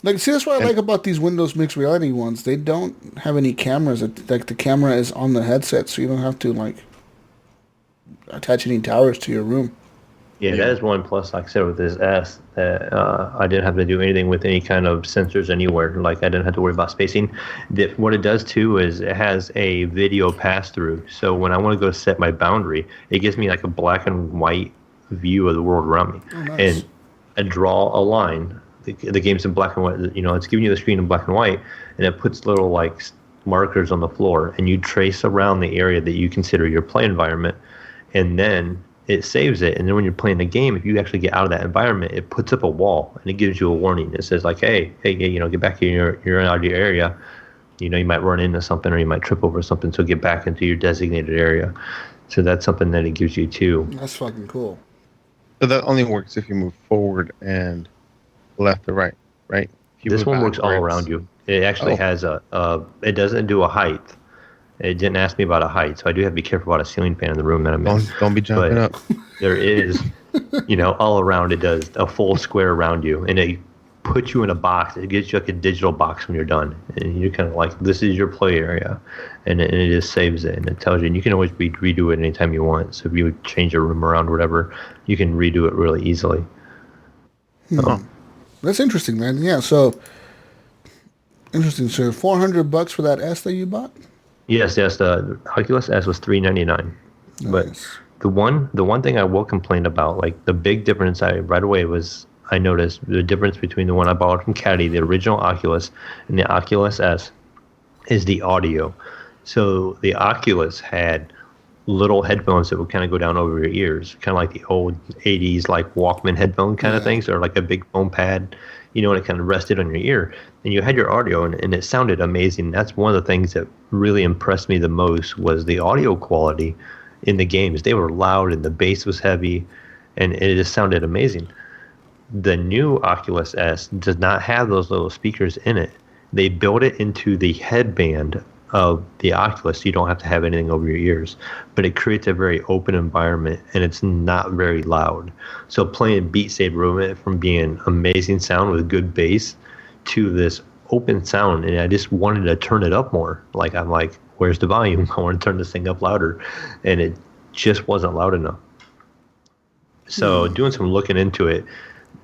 Like, see, that's what I like about these Windows mixed reality ones. They don't have any cameras. Like, the camera is on the headset, so you don't have to, like, attach any towers to your room. Yeah, that is one plus, like I said, with this S, that I didn't have to do anything with any kind of sensors anywhere. Like, I didn't have to worry about spacing. What it does, too, is it has a video pass-through. So when I want to go set my boundary, it gives me, like, a black and white view of the world around me. Oh, nice. And I draw a line. The game's in black and white. You know, it's giving you the screen in black and white, and it puts little, like, markers on the floor. And you trace around the area that you consider your play environment. And then it saves it, and then when you're playing the game, if you actually get out of that environment, it puts up a wall, and it gives you a warning. It says, like, hey, you know, get back here. You're out of your area. You know, you might run into something, or you might trip over something, so get back into your designated area. So that's something that it gives you, too. That's fucking cool. So that only works if you move forward and left or right, right? This one works all around you. It actually has it doesn't do a height. It didn't ask me about a height, so I do have to be careful about a ceiling fan in the room that I'm in. Don't be jumping up. There is, you know, all around it does a full square around you, and it puts you in a box. It gives you like a digital box when you're done, and you're kind of like, this is your play area, and it just saves it, and it tells you, and you can always redo it anytime you want. So if you would change your room around or whatever, you can redo it really easily. That's interesting, man. Yeah, so interesting. So $400 for that S that you bought? Yes. The Oculus S was $399. Nice. But the one thing I will complain about, like the big difference right away was I noticed the difference between the one I bought from Caddy, the original Oculus, and the Oculus S is the audio. So the Oculus had little headphones that would kind of go down over your ears, kind of like the old 80s like Walkman headphone kind of things, or like a big foam pad, you know, and it kind of rested on your ear. And you had your audio, and it sounded amazing. That's one of the things that really impressed me the most was the audio quality in the games. They were loud, and the bass was heavy, and it just sounded amazing. The new Oculus S does not have those little speakers in it. They built it into the headband of the Oculus, so you don't have to have anything over your ears, but it creates a very open environment, and it's not very loud. So playing Beat Saber went from being amazing sound with good bass to this open sound, and I just wanted to turn it up more. Like, I'm like, where's the volume? I want to turn this thing up louder, and it just wasn't loud enough. So doing some looking into it,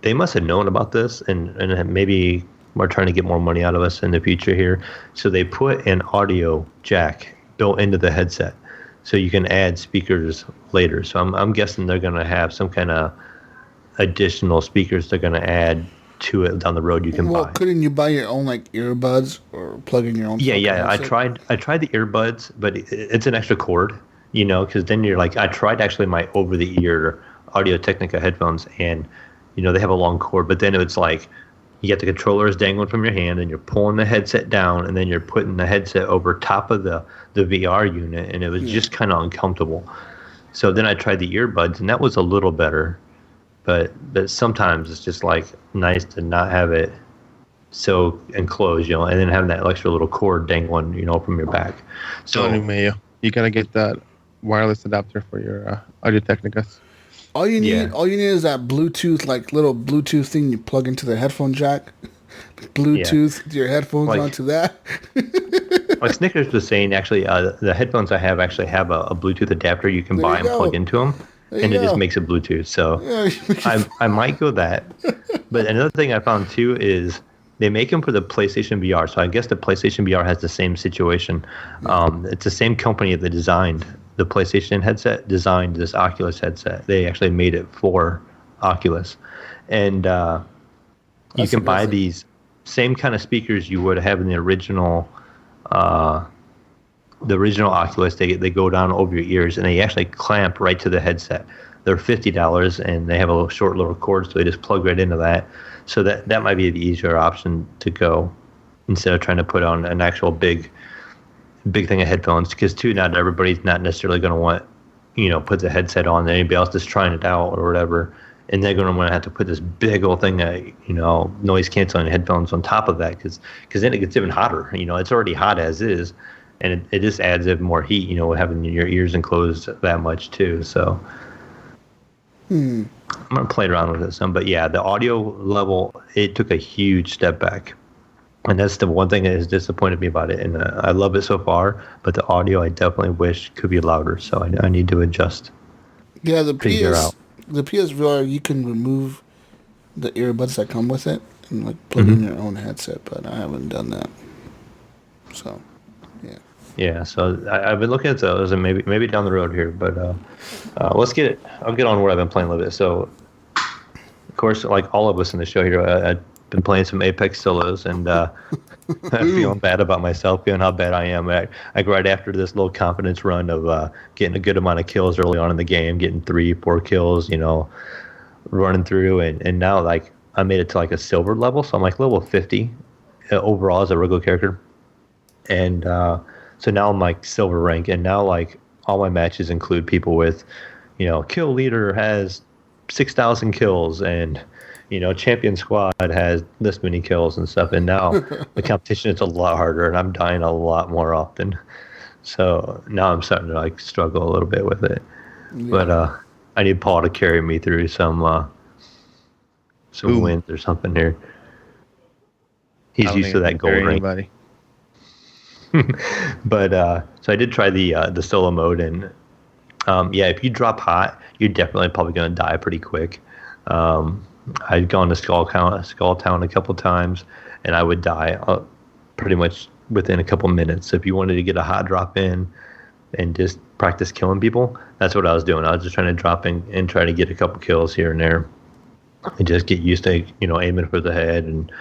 they must have known about this, and maybe are trying to get more money out of us in the future here. So they put an audio jack built into the headset, so you can add speakers later. So I'm guessing they're going to have some kind of additional speakers they're going to add to it down the road. You can buy. Couldn't you buy your own like earbuds or plug in your own? Yeah. Headset? I tried the earbuds, but it's an extra cord, you know, because then you're like, I tried actually my over the ear Audio Technica headphones, and you know they have a long cord, but then it's like you got the controllers dangling from your hand, and you're pulling the headset down, and then you're putting the headset over top of the VR unit, and it was just kind of uncomfortable. So then I tried the earbuds, and that was a little better, but sometimes it's just like nice to not have it so enclosed, you know, and then having that extra little cord dangling, you know, from your back. So Mayo, you gotta get that wireless adapter for your Audio Technicas. All you need is that Bluetooth, like little Bluetooth thing you plug into the headphone jack. Bluetooth your headphones onto that. Like Snickers was saying, actually, the headphones I have actually have a Bluetooth adapter you can buy and plug into them, and it just makes it Bluetooth. So I might go that. But another thing I found too is they make them for the PlayStation VR. So I guess the PlayStation VR has the same situation. It's the same company that designed the PlayStation headset designed this Oculus headset. They actually made it for Oculus, and you can buy these same kind of speakers you would have in the original Oculus. They go down over your ears, and they actually clamp right to the headset. They're $50, and they have a short little cord, so they just plug right into that. So that might be the easier option to go instead of trying to put on an actual big thing of headphones. Because too, not everybody's not necessarily going to want, put the headset on. Anybody else just trying it out or whatever, and they're going to want to have to put this big old thing that noise canceling headphones on top of that, because then it gets even hotter. It's already hot as is, and it just adds even more heat. Having your ears enclosed that much too. So. I'm going to play around with it some, but yeah, the audio level, it took a huge step back. And that's the one thing that has disappointed me about it. And I love it so far, but the audio I definitely wish could be louder. So I need to adjust. Yeah, the PSVR, you can remove the earbuds that come with it and plug in your own headset, but I haven't done that. So, yeah. Yeah, so I've been looking at those, and maybe down the road here, but let's get it. I'll get on what I've been playing a little bit. So, of course, like all of us in the show here, I've been playing some Apex solos, and I'm feeling bad about myself, feeling how bad I am. I right after this little confidence run of getting a good amount of kills early on in the game, getting 3-4 kills, running through, and now I made it to a silver level, so I'm level 50 overall as a regular character, and so now I'm silver rank, and now all my matches include people with, kill leader has 6,000 kills, and champion squad has this many kills and stuff. And now the competition is a lot harder, and I'm dying a lot more often. So now I'm starting to struggle a little bit with it. Yeah. But I need Paul to carry me through some wins or something here. He's used to that gold rank. But so I did try the solo mode, and if you drop hot, you're definitely probably going to die pretty quick. I'd gone to Skull Town a couple times, and I would die pretty much within a couple minutes. So if you wanted to get a hot drop in and just practice killing people, that's what I was doing. I was just trying to drop in and try to get a couple kills here and there, and just get used to aiming for the head and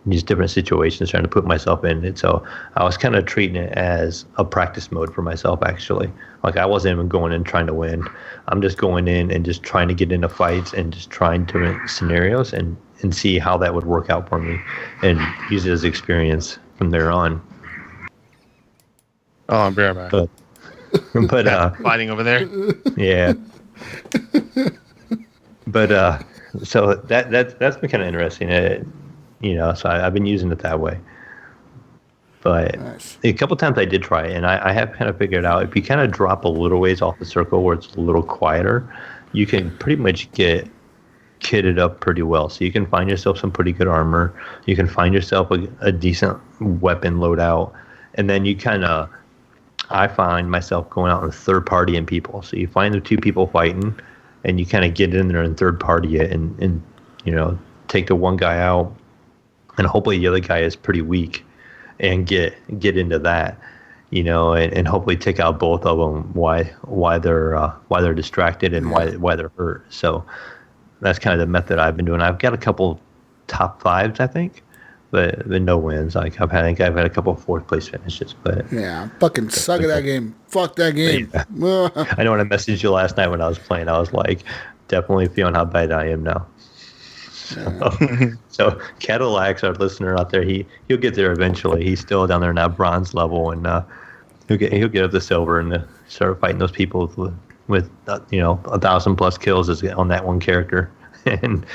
these different situations, trying to put myself in it. So I was kind of treating it as a practice mode for myself, actually. I wasn't even going in trying to win. I'm just going in and just trying to get into fights and just trying different scenarios and see how that would work out for me and use it as experience from there on. Oh, I'm right back. But fighting over there. Yeah. But so that's been kind of interesting. So I've been using it that way. But nice. A couple times I did try it, and I have kind of figured out if you kind of drop a little ways off the circle where it's a little quieter, you can pretty much get kitted up pretty well. So you can find yourself some pretty good armor. You can find yourself a decent weapon loadout. And then you I find myself going out and third party in people. So you find the two people fighting, and you kind of get in there and third party it and take the one guy out. And hopefully the other guy is pretty weak, and get into that, and hopefully take out both of them why they're distracted and why they're hurt. So that's kind of the method I've been doing. I've got a couple top 5s, I think, but no wins. I've had a couple 4th place finishes. But yeah, I fucking suck at that game. Fuck that game. Yeah. I know when I messaged you last night when I was playing, I was definitely feeling how bad I am now. So Cadillac's our listener out there. He'll get there eventually. He's still down there in that bronze level, and he'll get up to silver and start fighting those people with 1,000+ kills on that one character, and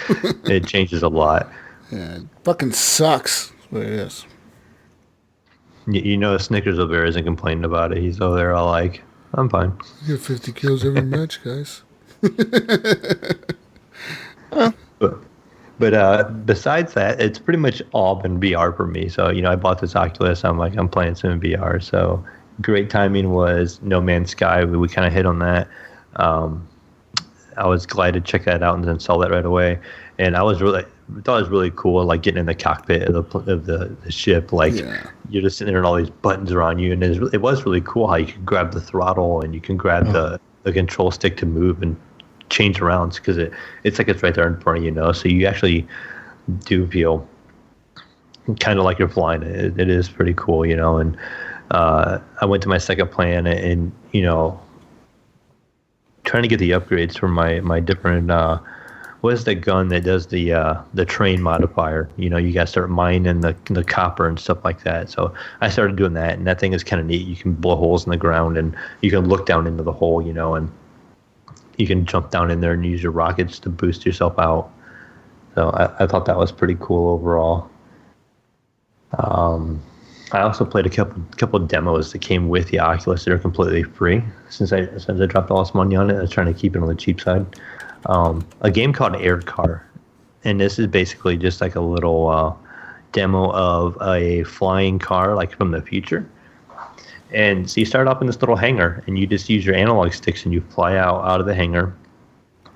it changes a lot. Yeah, it fucking sucks. That's what it is. Snickers over there isn't complaining about it. He's over there all I'm fine. You get 50 kills every match, guys. But besides that, it's pretty much all been VR for me. So, I bought this Oculus. I'm playing some in VR. So great timing was No Man's Sky. We kind of hit on that. I was glad to check that out and then saw that right away. And I was really thought it was really cool, like getting in the cockpit of the ship. Like you're just sitting there and all these buttons are on you, and it was really cool how you can grab the throttle and you can grab the control stick to move and change around because it's like it's right there in front of you, so you actually do feel kind of like you're flying. It is pretty cool, and I went to my second plan and trying to get the upgrades for my different what is the gun that does the train modifier? You got to start mining the copper and stuff like that. So I started doing that, and that thing is kind of neat. You can blow holes in the ground, and you can look down into the hole, and you can jump down in there and use your rockets to boost yourself out. So I thought that was pretty cool overall. I also played a couple of demos that came with the Oculus that are completely free. Since I dropped all this money on it, I was trying to keep it on the cheap side. A game called Air Car, and this is basically just like a little demo of a flying car, like from the future. And so you start off in this little hangar, and you just use your analog sticks, and you fly out of the hangar,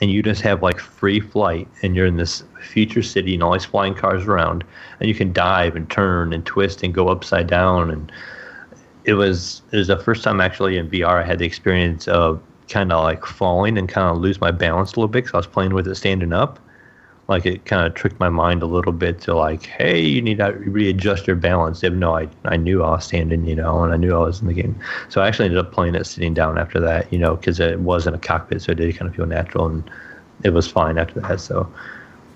and you just have like free flight, and you're in this future city, and all these flying cars around, and you can dive and turn and twist and go upside down. And it was the first time actually in VR I had the experience of kind of like falling and kind of lose my balance a little bit because I was playing with it standing up. Like it kind of tricked my mind a little bit to like, hey, you need to readjust your balance. Even though I knew I was standing, and I knew I was in the game. So I actually ended up playing it sitting down after that, because it wasn't a cockpit, so it did kind of feel natural, and it was fine after that. So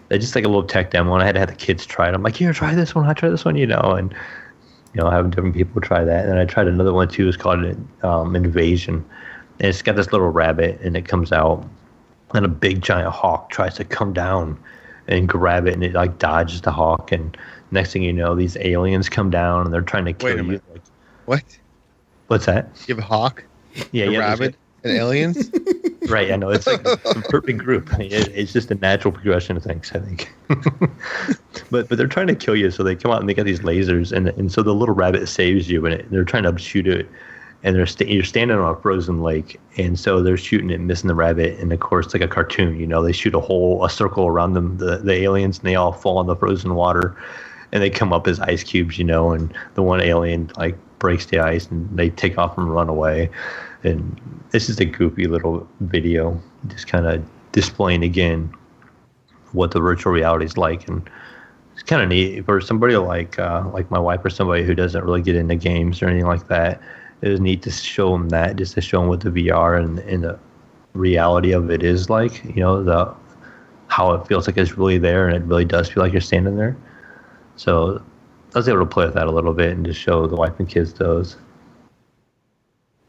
it's just like a little tech demo, and I had to have the kids try it. I'm like, here, try this one. I try this one, and having different people try that. And then I tried another one too. It's called Invasion. And it's got this little rabbit, and it comes out, and a big giant hawk tries to come down and grab it, and it like dodges the hawk. And next thing you know, these aliens come down, and they're trying to kill you. Like, what? What's that? You have a hawk, a rabbit, and aliens? Right, I know. It's like a perfect group. It's just a natural progression of things, I think. But they're trying to kill you, so they come out and they got these lasers, and so the little rabbit saves you, and they're trying to shoot it. And you're standing on a frozen lake, and so they're shooting it, missing the rabbit, and of course, like a cartoon, they shoot a circle around them, the aliens, and they all fall in the frozen water, and they come up as ice cubes, and the one alien like breaks the ice, and they take off and run away. And this is a goofy little video, just kind of displaying again what the virtual reality is like, and it's kind of neat for somebody like my wife or somebody who doesn't really get into games or anything like that. It was neat to show them that, just to show them what the VR and the reality of it is like, how it feels like it's really there, and it really does feel like you're standing there. So I was able to play with that a little bit and just show the wife and kids those.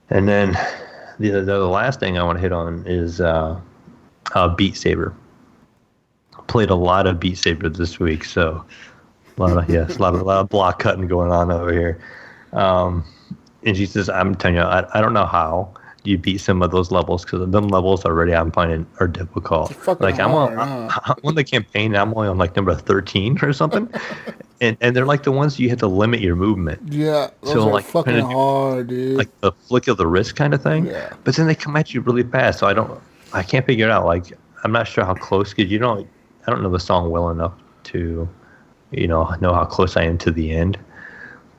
And then the last thing I want to hit on is Beat Saber. Played a lot of Beat Saber this week, so a lot of block cutting going on over here. And she says, I'm telling you, I don't know how you beat some of those levels, because them levels already I'm finding are difficult. Like I'm on the campaign, I'm only on like number 13 or something, and they're like the ones you have to limit your movement. Yeah, those are like fucking hard, dude. Like the flick of the wrist kind of thing. Yeah. But then they come at you really fast, so I can't figure it out. Like I'm not sure how close, because I don't know the song well enough to know how close I am to the end.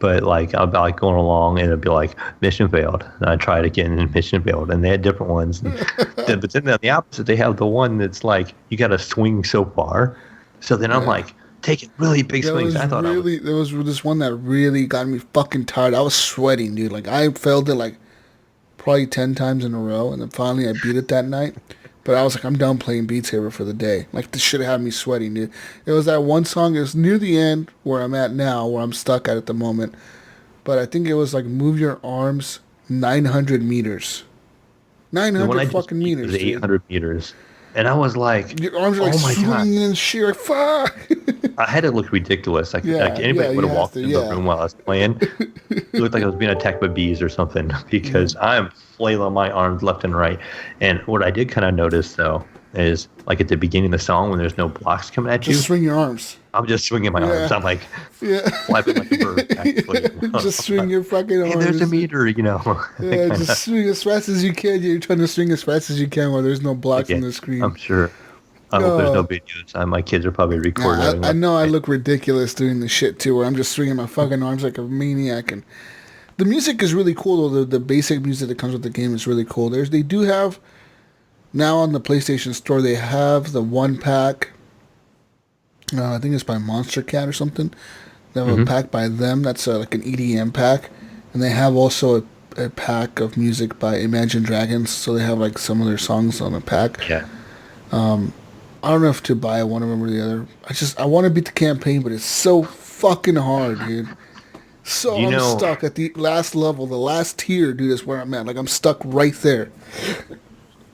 But like I'll be like going along, and it'll be like mission failed, and I try it again, and mission failed, and they had different ones. But then on the opposite, they have the one that's like you got to swing so far. So then I'm like taking really big swings. There was this one that really got me fucking tired. I was sweating, dude. Like I failed it like probably 10 times in a row, and then finally I beat it that night. But I was like, I'm done playing Beat Saber for the day. Like, this shit had me sweating, dude. It was that one song. It was near the end where I'm at now, where I'm stuck at the moment. But I think it was like, move your arms 900 meters. 900 fucking meters, 800 meters. And I was like, your arms are like swinging and shit. Like, fuck. I had to look ridiculous. Like anybody would have walked in the room while I was playing. It looked like I was being attacked by bees or something, because I'm flailing my arms left and right. And what I did kind of notice, though, is like at the beginning of the song when there's no blocks coming at you. Just swing your arms. I'm just swinging my arms. I'm like flapping like a bird. Actually. Just swing your fucking arms. Hey, there's a meter, Yeah, just swing as fast as you can. You're trying to swing as fast as you can while there's no blocks on the screen. I'm sure. I hope there's no videos. My kids are probably recording. I know I look ridiculous doing this shit too, where I'm just swinging my fucking arms like a maniac. And the music is really cool, though. The basic music that comes with the game is really cool. They do have, now on the PlayStation Store, they have the 1-pack. I think it's by Monster Cat or something. They have a pack by them that's like an EDM pack. And they have also a pack of music by Imagine Dragons. So they have like some of their songs on the pack. Yeah. I don't know if to buy one of them or the other. I want to beat the campaign, but it's so fucking hard, dude. So I'm stuck at the last level, the last tier, dude, is where I'm at. Like, I'm stuck right there.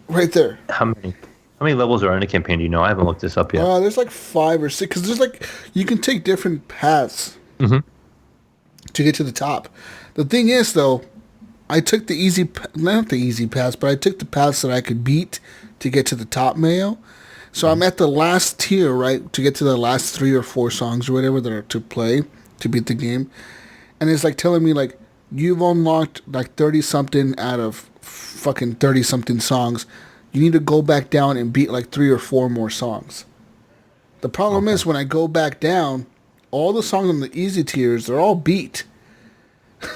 Right there. How many levels are in a campaign? Do you know? I haven't looked this up yet. There's like 5 or 6, because there's like, you can take different paths to get to the top. The thing is, though, I took not the easy paths, but I took the paths that I could beat to get to the top, Mayo. So I'm at the last tier, right, to get to the last 3 or 4 songs or whatever that are to play to beat the game. And it's like telling me, like, you've unlocked like 30-something out of fucking 30-something songs. You need to go back down and beat like 3 or 4 more songs. The problem is when I go back down, all the songs on the easy tiers, they're all beat.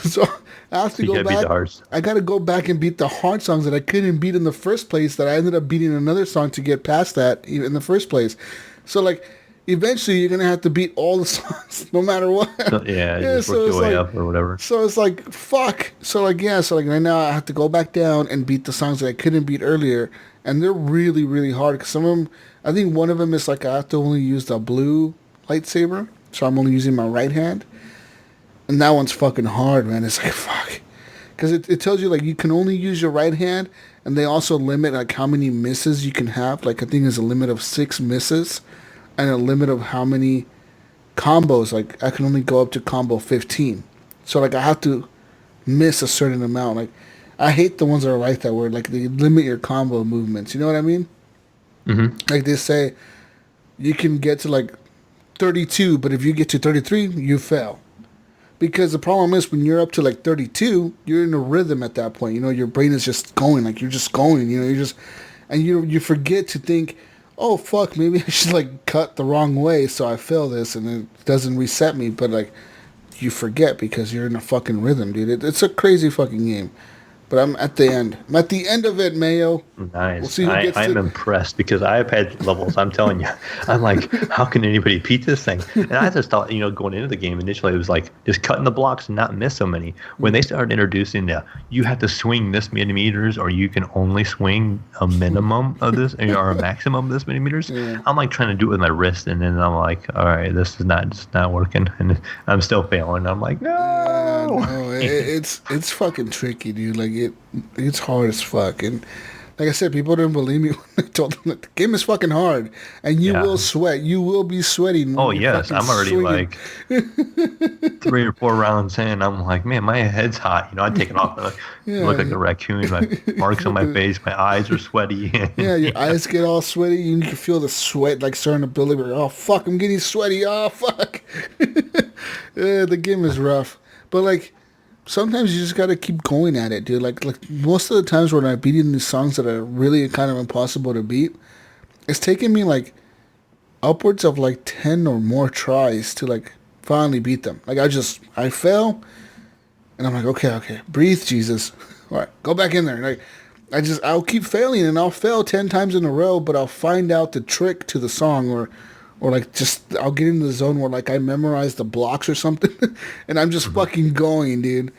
So I have to go back. I got to go back and beat the hard songs that I couldn't beat in the first place, that I ended up beating another song to get past that in the first place. So, like, eventually you're going to have to beat all the songs no matter what. So, just work your way up or whatever. So it's like, fuck. So, like, right now I have to go back down and beat the songs that I couldn't beat earlier. And they're really, really hard. Because some of them, I think one of them is like I have to only use the blue lightsaber. So I'm only using my right hand. And that one's fucking hard, man. It's like, fuck. Because it tells you, like, you can only use your right hand, and they also limit, like, how many misses you can have. Like, I think there's a limit of 6 misses, and a limit of how many combos. Like, I can only go up to combo 15. So, like, I have to miss a certain amount. Like, I hate the ones that are like that, where, like, they limit your combo movements. You know what I mean? Like, they say, you can get to, like, 32, but if you get to 33, you fail. Because the problem is when you're up to like 32, you're in a rhythm at that point. You know, your brain is just going, like you're just going, you know, and you forget to think, oh fuck, maybe I should like cut the wrong way so I fail this and it doesn't reset me. But like, you forget because you're in a fucking rhythm, dude. It's a crazy fucking game. But I'm at the end. I'm at the end of it, Mayo. Nice. We'll see who I'm impressed because I've had levels. I'm telling you, I'm like, how can anybody beat this thing? And I just thought, going into the game initially, it was like just cutting the blocks and not miss so many. When they started introducing you have to swing this many meters, or you can only swing a minimum of this, or a maximum of this many meters. Yeah. I'm like trying to do it with my wrist, and then I'm like, all right, this is not working, and I'm still failing. I'm like, no. No, it's fucking tricky, dude. Like it's hard as fuck. And like I said, people didn't believe me when I told them that the game is fucking hard, and you will sweat. You will be sweating. Oh yes, I'm already swinging. Like 3 or 4 rounds in. I'm like, man, my head's hot. I take it off. I look like a raccoon. My marks on my face. My eyes are sweaty. Yeah, your eyes get all sweaty. You can feel the sweat like starting to build up. Oh fuck, I'm getting sweaty. Oh fuck. Yeah, the game is rough. But, like, sometimes you just got to keep going at it, dude. Like most of the times when I'm beating these songs that are really kind of impossible to beat, it's taken me, like, upwards of, like, 10 or more tries to, like, finally beat them. Like, I fail, and I'm like, okay, breathe, Jesus. All right, go back in there. Like, I'll keep failing, and I'll fail 10 times in a row, but I'll find out the trick to the song, or like just I'll get into the zone where like I memorize the blocks or something and I'm just fucking going, dude.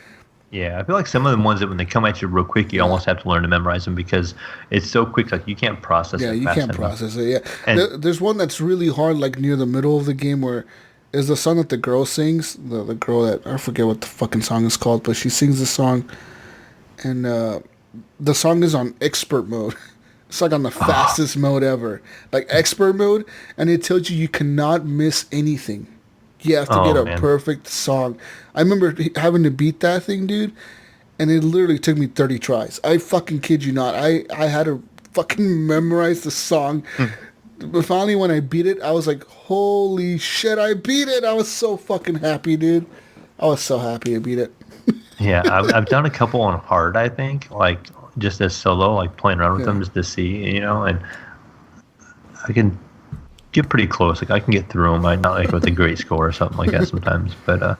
Yeah, I feel like some of the ones that when they come at you real quick, you almost have to learn to memorize them because it's so quick, like you can't process it. Yeah, you can't process it, yeah. And there's one that's really hard, like near the middle of the game where is the song that the girl sings, the girl that, I forget what the fucking song is called, but she sings the song and the song is on expert mode. It's like on the fastest mode ever. Like expert mode, and it tells you cannot miss anything. You have to get a perfect song. I remember having to beat that thing, dude, and it literally took me 30 tries. I fucking kid you not. I had to fucking memorize the song. But finally, when I beat it, I was like, holy shit, I beat it. I was so fucking happy, dude. I was so happy I beat it. Yeah, I've done a couple on hard, I think, like just as solo, like playing around with them just to see, and I can get pretty close. Like I can get through them. I'm not like with a great score or something like that sometimes, but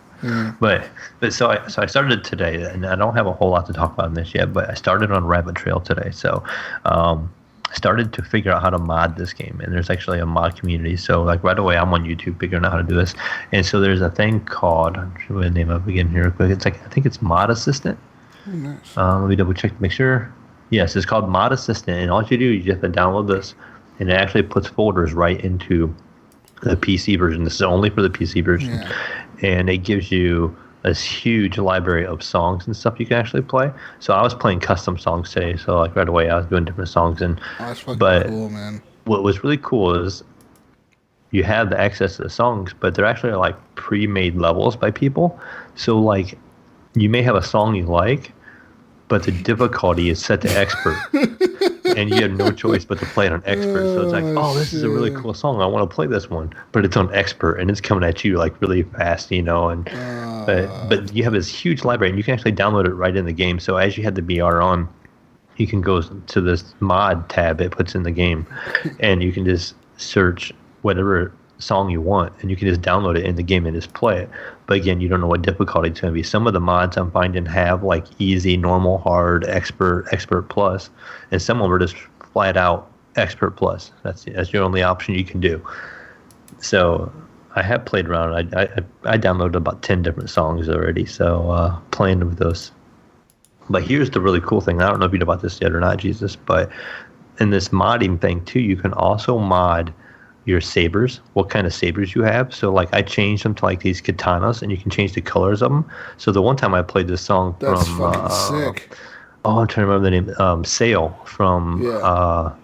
so I started today, and I don't have a whole lot to talk about in this yet, but I started on Rabbit Trail today. So I started to figure out how to mod this game, and there's actually a mod community. So like right away, I'm on YouTube figuring out how to do this, and so there's a thing called, I'm sure we'll name it again here real quick. It's like I think it's Mod Assistant. Oh, nice. Let me double check to make sure. Yes, it's called Mod Assistant, and all you do is you have to download this, and it actually puts folders right into the PC version. This is only for the PC version, and it gives you this huge library of songs and stuff you can actually play. So I was playing custom songs today, so like right away I was doing different songs. That's fucking cool, man. What was really cool is you have the access to the songs, but they're actually like pre-made levels by people. So like you may have a song you like, but the difficulty is set to expert. And you have no choice but to play it on expert. So it's like, oh, this is a really cool song. I want to play this one, but it's on expert and it's coming at you like really fast, And but you have this huge library and you can actually download it right in the game. So as you have the BR on, you can go to this mod tab it puts in the game, and you can just search whatever song you want, and you can just download it in the game and just play it. But again, you don't know what difficulty it's going to be. Some of the mods I'm finding have like easy, normal, hard, expert plus, and some of them are just flat out expert plus. That's your only option you can do. So I have played around. I downloaded about 10 different songs already, so playing with those. But here's the really cool thing. I don't know if you know about this yet or not, Jesus, but in this modding thing too, you can also mod your sabers, what kind of sabers you have. So like I changed them to like these katanas, and you can change the colors of them. So the one time I played this song That's from fucking sick. I'm trying to remember the name. Sail from I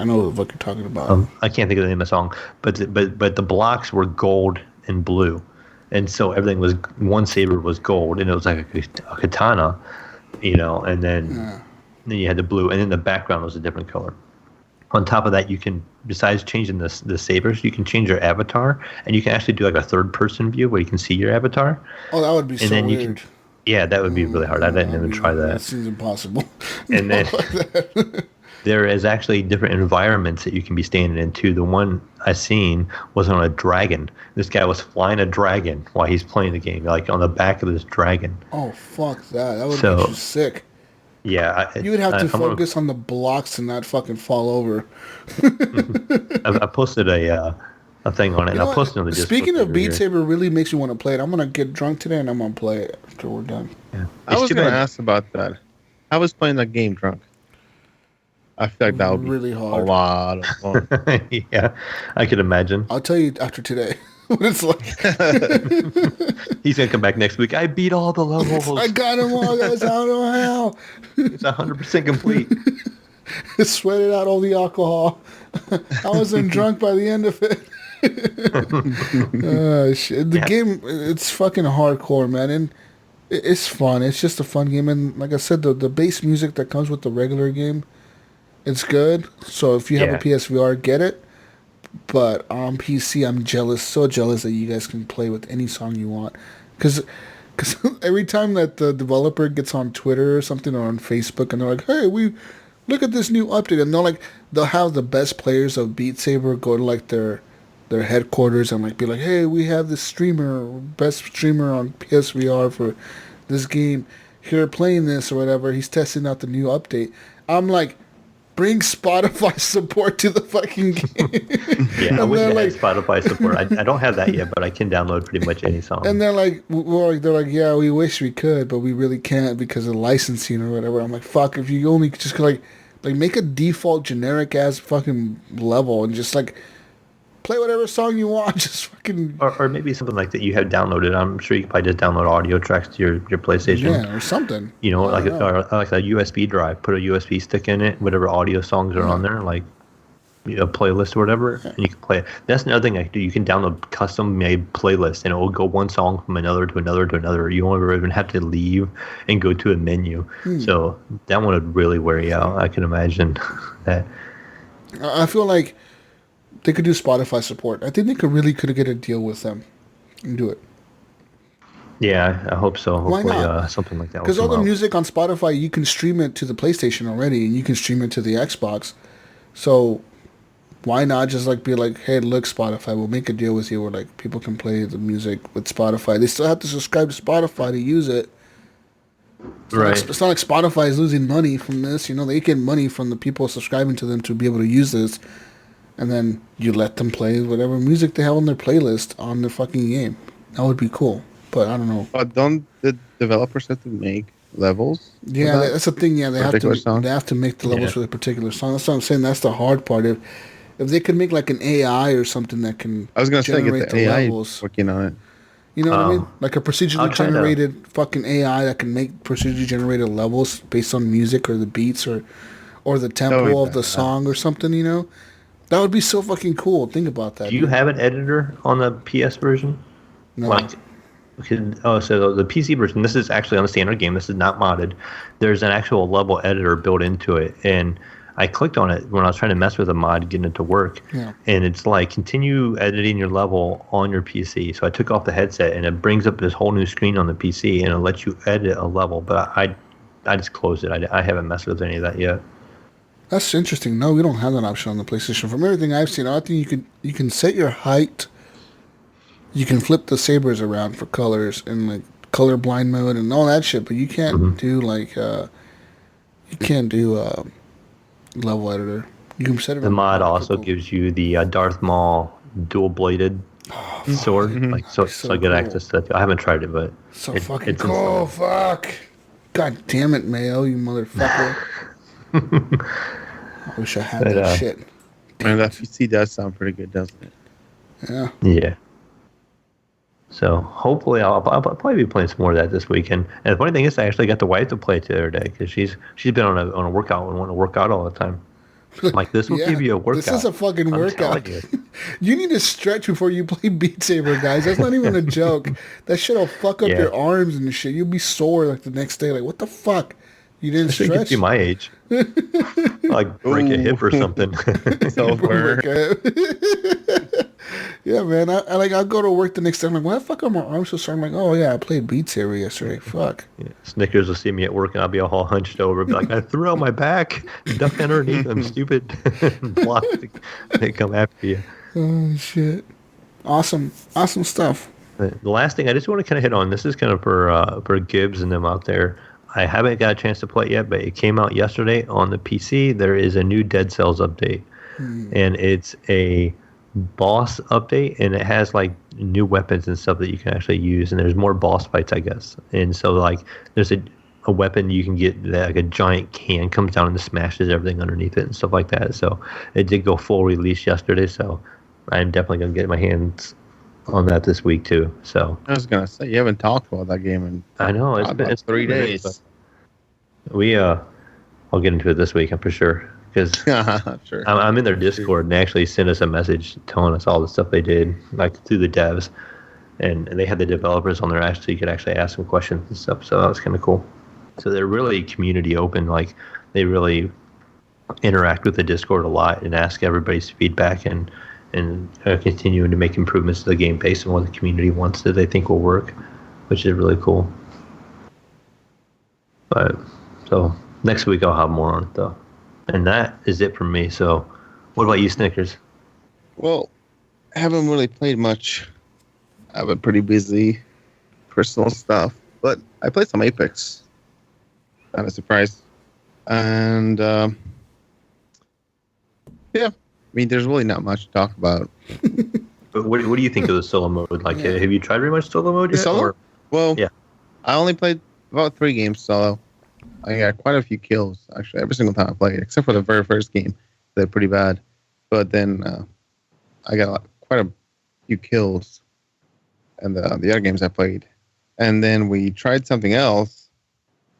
know what you're talking about. I can't think of the name of the song, but the blocks were gold and blue, and so everything was, one saber was gold, and it was like a katana, and then you had the blue, and then the background was a different color. On top of that, you can, besides changing the sabers, you can change your avatar, and you can actually do like a third-person view where you can see your avatar. Oh, that would be so then weird. That would be really hard. I didn't even try that. That seems impossible. And then there is actually different environments that you can be standing in too. The one I seen was on a dragon. This guy was flying a dragon while he's playing the game, like on the back of this dragon. Oh, fuck that. That would make you sick. Yeah. You would have to focus on the blocks and not fucking fall over. I posted a thing on it. And I posted on the Discord. Speaking of Beat Saber, really makes me want to play it. I'm going to get drunk today and I'm going to play it after we're done. Yeah. I was going to ask about that. I was playing that game drunk. I feel like that would be really hard. A lot of fun. Yeah, I could imagine. I'll tell you after today what it's like. He's going to come back next week. I beat all the levels. I got them all, guys. I don't know how. It's 100% complete. Sweated out all the alcohol. I wasn't drunk by the end of it. Shit. The game, it's fucking hardcore, man. And it's fun. It's just a fun game. And like I said, the bass music that comes with the regular game, it's good. So if you have a PSVR, get it. But on PC, I'm jealous, so jealous that you guys can play with any song you want. Because every time that the developer gets on Twitter or something or on Facebook and they're like, hey, look at this new update. And they'll have the best players of Beat Saber go to like their headquarters and like be like, hey, we have this best streamer on PSVR for this game. Here playing this or whatever. He's testing out the new update. I'm like, bring Spotify support to the fucking game. Yeah, I wish I had Spotify support. I don't have that yet, but I can download pretty much any song. And they're like, yeah, we wish we could, but we really can't because of licensing or whatever. I'm like, fuck, if you only just like make a default generic ass fucking level and just like play whatever song you want, just fucking... Or maybe something like that you have downloaded. I'm sure you could probably just download audio tracks to your PlayStation. Yeah, or something. Like a USB drive. Put a USB stick in it, whatever audio songs are on there. Like, playlist or whatever, and you can play it. That's another thing I can do. You can download custom-made playlists, and it will go one song from another to another to another. You won't even have to leave and go to a menu. So that one would really wear you out. I can imagine that. I feel like they could do Spotify support. I think they could get a deal with them and do it. Yeah, I hope so. Why Hopefully, not? something like that. Because all the music on Spotify, you can stream it to the PlayStation already, and you can stream it to the Xbox. So why not just like be like, hey, look, Spotify, we'll make a deal with you where like people can play the music with Spotify. They still have to subscribe to Spotify to use it. Right. It's not like Spotify is losing money from this. They get money from the people subscribing to them to be able to use this. And then you let them play whatever music they have on their playlist on their fucking game. That would be cool. But I don't know. But don't the developers have to make levels? Yeah, that's the thing. Yeah, they have to make the levels for the particular song. That's what I'm saying. That's the hard part. If they could make like an AI or something that can I was gonna say generate get the AI levels. working on it. You know what I mean? Like a procedurally generated fucking AI that can make procedurally generated levels based on music or the beats or the tempo of the song or something. That would be so fucking cool. Think about that. Do you have an editor on the PS version? No. So the PC version, this is actually on the standard game. This is not modded. There's an actual level editor built into it. And I clicked on it when I was trying to mess with a mod, getting it to work. Yeah. And it's like, continue editing your level on your PC. So I took off the headset, and it brings up this whole new screen on the PC, and it lets you edit a level. But I just closed it. I haven't messed with any of that yet. That's interesting. No, we don't have that option on the PlayStation. From everything I've seen, I think you can set your height. You can flip the sabers around for colors and like colorblind mode and all that shit, but you can't do like level editor. You can set it. The mod also gives you the Darth Maul dual bladed sword, so I get access to that. I haven't tried it, but it's cool. Fuck! God damn it, Mayo, you motherfucker! I wish I had that shit. Man, that PC does sound pretty good, doesn't it? Yeah. Yeah. So hopefully I'll probably be playing some more of that this weekend. And the funny thing is, I actually got the wife to play it the other day because she's been on a workout and wanting to work out all the time. I'm like, this will give you a workout. This is a fucking workout. You need to stretch before you play Beat Saber, guys. That's not even a joke. That shit will fuck up your arms and shit. You'll be sore like the next day. Like, what the fuck? You didn't stretch? Gets you my age. Like break a hip or something. Yeah, man. I'll go to work the next day. I'm like, why the fuck are my arms so sore? I'm like, oh yeah, I played Beat Saber yesterday. Fuck. Yeah. Snickers will see me at work and I'll be all hunched over, be like, I threw out my back, ducked underneath. I'm stupid. Blocked. They come after you. Oh shit! Awesome stuff. The last thing I just want to kind of hit on. This is kind of for Gibbs and them out there. I haven't got a chance to play it yet, but it came out yesterday on the PC. There is a new Dead Cells update, and it's a boss update, and it has like new weapons and stuff that you can actually use, and there's more boss fights, I guess. And so like there's a weapon you can get that like a giant can comes down and smashes everything underneath it and stuff like that. So it did go full release yesterday, so I'm definitely gonna get my hands on that this week too. So I was gonna say, you haven't talked about that game in I know it's 3 days. I'll get into it this week, I'm for sure, because sure. I'm in their Discord, and they actually sent us a message telling us all the stuff they did, like through the devs, and they had the developers on there so you could actually ask them questions and stuff. So that was kind of cool. So they're really community open, like they really interact with the Discord a lot and ask everybody's feedback and continuing to make improvements to the game based on what the community wants that they think will work, which is really cool. But so next week I'll have more on it though. And that is it for me. So what about you, Snickers? Well, I haven't really played much. I've been pretty busy, personal stuff. But I played some Apex. Not a surprise. And yeah, I mean, there's really not much to talk about. But what do you think of the solo mode? Like, have you tried very much solo mode yet? Solo? Well, yeah. I only played about 3 games solo. I got quite a few kills, actually, every single time I played, except for the very first game. They're pretty bad. But then I got quite a few kills in the other games I played. And then we tried something else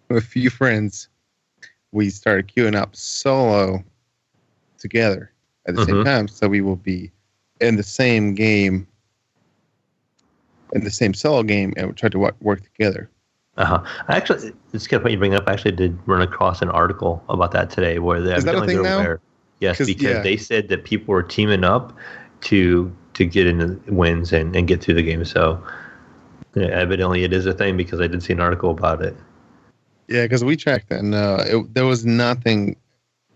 with a few friends. We started queuing up solo together. at the same time, so we will be in the same game, in the same solo game, and we try to work together. I actually, it's good point you bring up. I actually did run across an article about that today, where Is that a thing now? Aware. Yes, because they said that people were teaming up to get into wins and get through the game. So evidently, it is a thing because I did see an article about it. Yeah, because we checked and there was nothing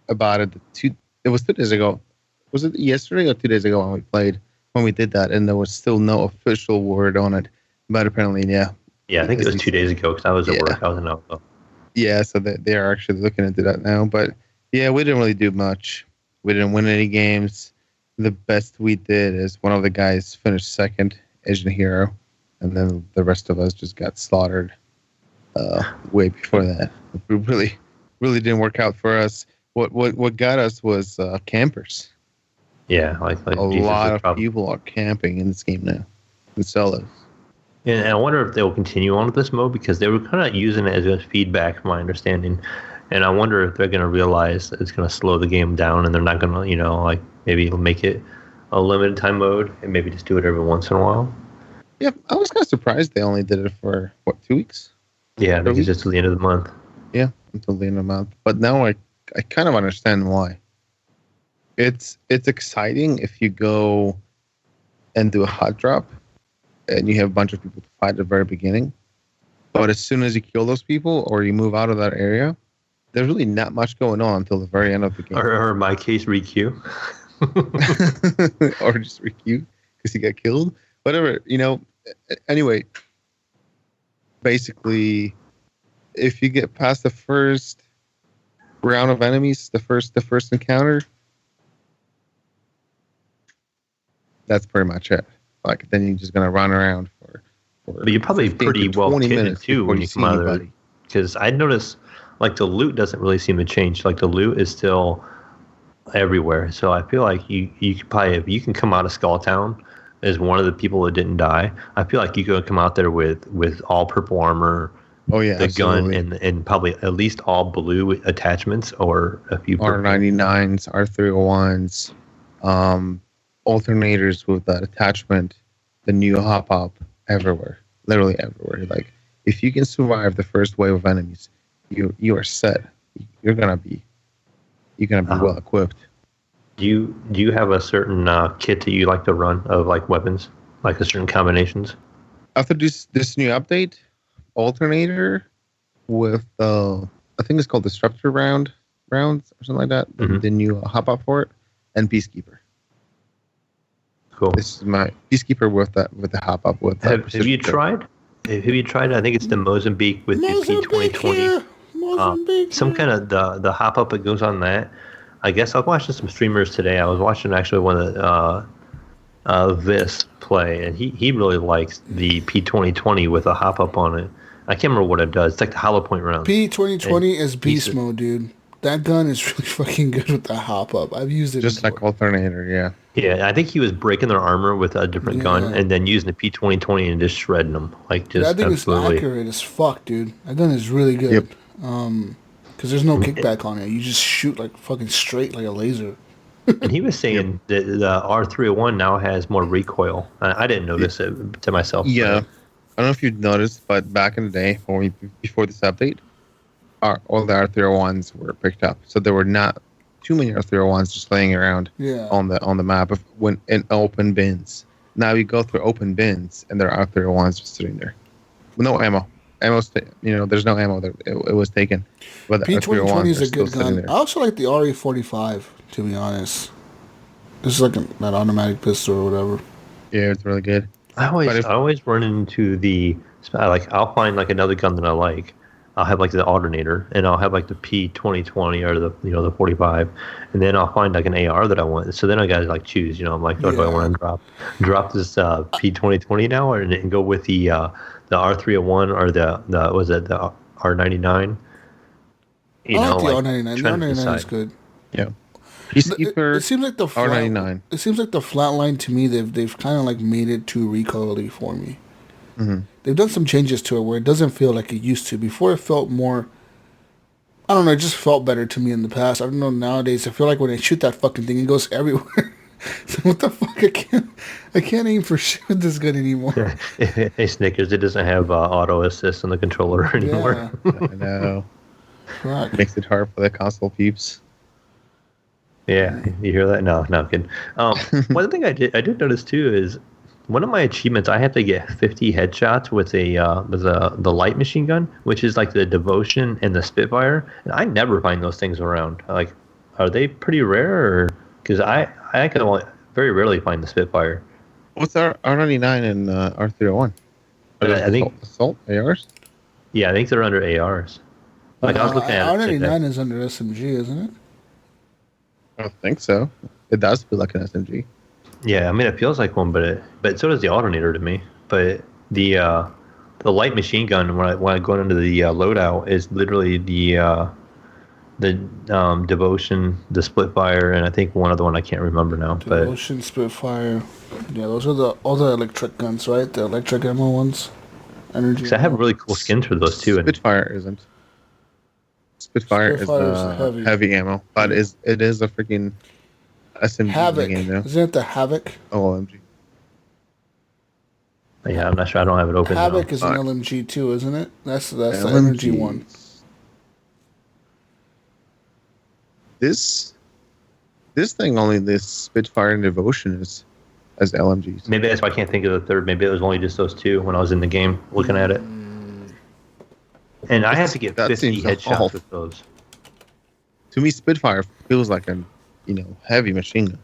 about it. It was 2 days ago. Was it yesterday or 2 days ago when we did that, and there was still no official word on it. But apparently, yeah. Yeah, I think it was 2 days ago because I was at work. I was in Alpha. Yeah, so they are actually looking into that now. But yeah, we didn't really do much. We didn't win any games. The best we did is one of the guys finished second, Asian Hero, and then the rest of us just got slaughtered way before that. We really didn't work out for us. What got us was campers. Yeah, like a lot of people are camping in this game now with solos. And I wonder if they'll continue on with this mode because they were kind of using it as feedback, from my understanding. And I wonder if they're going to realize it's going to slow the game down, and they're not going to, like maybe make it a limited time mode and maybe just do it every once in a while. Yeah, I was kind of surprised they only did it for 2 weeks. Yeah, I think it's just till the end of the month. Yeah, until the end of the month. But now I kind of understand why. It's exciting if you go and do a hot drop and you have a bunch of people to fight at the very beginning. But as soon as you kill those people or you move out of that area, there's really not much going on until the very end of the game. Or in my case, requeue. Or just requeue because you got killed. Whatever, Anyway, basically, if you get past the first round of enemies, the first encounter, that's pretty much it. Like, then you're just gonna run around for but you're probably pretty well kitted too when you come out of there. Because I noticed, like, the loot doesn't really seem to change. Like, the loot is still everywhere. So I feel like you could probably, if you can come out of Skull Town as one of the people that didn't die, I feel like you could come out there with all purple armor. Oh yeah, the absolutely. Gun and probably at least all blue attachments or a few R99s, R301s, alternators with that attachment, the new hop everywhere, literally everywhere. Like, if you can survive the first wave of enemies, you are set. You're gonna be well equipped. Do you have a certain kit that you like to run of, like, weapons, like a certain combinations? After this new update, alternator with I think it's called Disruptor rounds or something like that. Mm-hmm. The new hop for it, and Peacekeeper. Cool. This is my Peacekeeper with the hop up with. Have you tried? Have you tried? I think it's the Mozambique with the P2020. Some kind of the hop up that goes on that. I guess I was watching some streamers today. I was watching actually one of Vis play, and he really likes the P2020 with a hop up on it. I can't remember what it does. It's like the hollow point round. P2020 is beast mode, dude. That gun is really fucking good with the hop up. I've used it just before. Like alternator, yeah. Yeah, I think he was breaking their armor with a different gun and then using the P2020 and just shredding them. Like, just I think absolutely. It's accurate as fuck, dude. That gun is really good. Yep. Because there's no kickback on it. You just shoot like fucking straight like a laser. And he was saying that the R301 now has more recoil. I didn't notice it to myself. Yeah. I don't know if you've noticed, but back in the day, before this update, all the R301s were picked up. So there were not too many R301s just laying around on the map when in open bins. Now you go through open bins, and there are R301s just sitting there. With no ammo. There's no ammo. It was taken. But the P2020 is a good gun. I also like the RE45, to be honest. This is like that automatic pistol or whatever. Yeah, it's really good. I always run into I'll find like another gun that I like. I'll have like the alternator, and I'll have like the P2020 or the 45, and then I'll find like an AR that I want. So then I gotta like choose. I'm like, do I want to drop this P2020 now, and go with the R301 or the R99? I like the R99. The R99 is good. Yeah. It seems like the R99. It seems like the flatline to me. They've kind of like made it too recoil-y for me. Mm-hmm. They've done some changes to it where it doesn't feel like it used to. Before it felt more. I don't know. It just felt better to me in the past. I don't know nowadays. I feel like when I shoot that fucking thing, it goes everywhere. So what the fuck? I can't aim for shit with this gun anymore. Hey Snickers, it doesn't have auto assist on the controller anymore. Yeah. I know. Fuck. Makes it hard for the console peeps. Yeah, you hear that? No, I'm kidding. One thing I did notice too is one of my achievements. I have to get 50 headshots with the light machine gun, which is like the Devotion and the Spitfire. And I never find those things around. Like, are they pretty rare? Because I can only very rarely find the Spitfire. What's our R99 and R301? I think Assault ARs. Yeah, I think they're under ARs. Like I was looking at it today. R99 is under SMG, isn't it? I don't think so. It does feel like an SMG. Yeah, I mean it feels like one, but so does the alternator to me. But the light machine gun when I go into the loadout is literally the Devotion, the Splitfire, and I think one other one I can't remember now. Devotion, Spitfire. Yeah, those are all the electric guns, right? The electric ammo ones. Energy. Because I have really cool skins for those too. Spitfire isn't. Spitfire is heavy ammo, but it is a freaking SMG Havoc. game now. Isn't it the Havoc? Oh, OMG. Yeah, I'm not sure. I don't have it open. Havoc is an LMG too, isn't it? That's the energy one. This thing only this Spitfire and Devotion is as LMGs. Maybe that's why I can't think of the third. Maybe it was only just those two when I was in the game looking at it. And I have to get 50 headshots with those. To me, Spitfire feels like a heavy machine gun.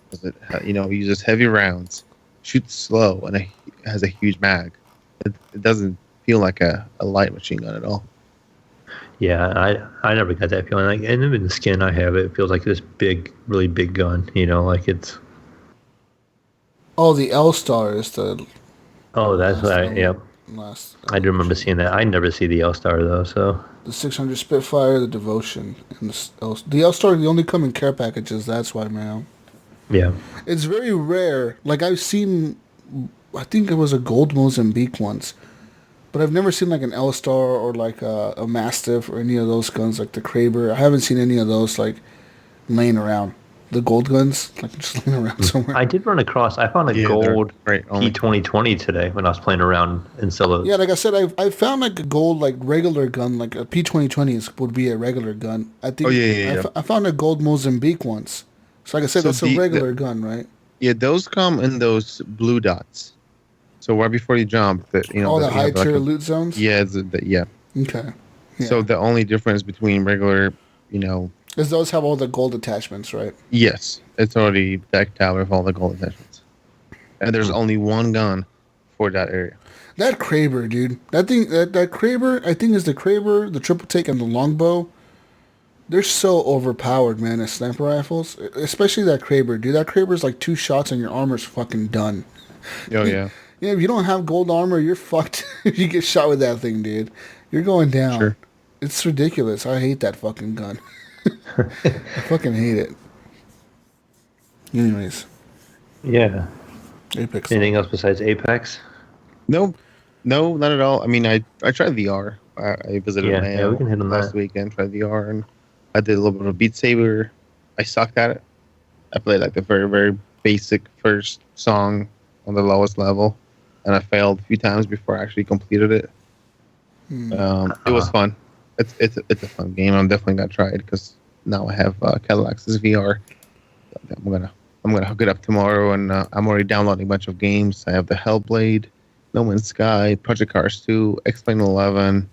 Because it uses heavy rounds, shoots slow, and it has a huge mag. It doesn't feel like a light machine gun at all. Yeah, I never got that feeling. Like, and even the skin I have, it feels like this big, really big gun. Like it's. Oh, the L-Star is the. Oh, that's right. Yep. I do remember seeing that. I never see the L-Star though. So the 600 Spitfire, the Devotion, and the L-Star. They only come in care packages. That's why, man. Yeah. It's very rare. Like I've seen, I think it was a gold Mozambique once, but I've never seen like an L-Star or like a Mastiff or any of those guns like the Kraber. I haven't seen any of those like laying around. The gold guns, like just laying around somewhere. I did run across. I found a gold P2020 today when I was playing around in Silos. Yeah, like I said, I found like a gold like regular gun, like a P2020 would be a regular gun. I think. I found a gold Mozambique once. So like I said, that's a regular gun, right? Yeah, those come in those blue dots. So right before you jump, all the high tier loot zones. Yeah, Okay. Yeah. So the only difference between regular, is those have all the gold attachments, right? Yes, it's already decked out with all the gold attachments, and there's only one gun for that area. That Kraber, dude. That thing, that Kraber, I think is the Kraber, the triple take, and the longbow. They're so overpowered, man, as sniper rifles. Especially that Kraber, dude. That Kraber's like 2 shots and your armor's fucking done. Oh, yeah. Yeah, if you don't have gold armor, you're fucked if you get shot with that thing, dude. You're going down. Sure. It's ridiculous. I hate that fucking gun. I fucking hate it. Anyways. Yeah. Apex. Anything else besides Apex? No, not at all. I mean, I tried VR. I visited Mayo we can hit on last weekend, tried VR, and I did a little bit of Beat Saber. I sucked at it. I played like the very, very basic first song on the lowest level, and I failed a few times before I actually completed it. It was fun. It's a fun game. I'm definitely gonna try it because now I have Cadillacs VR. I'm gonna hook it up tomorrow, and I'm already downloading a bunch of games. I have the Hellblade, No Man's Sky, Project Cars 2, X-Plane 11,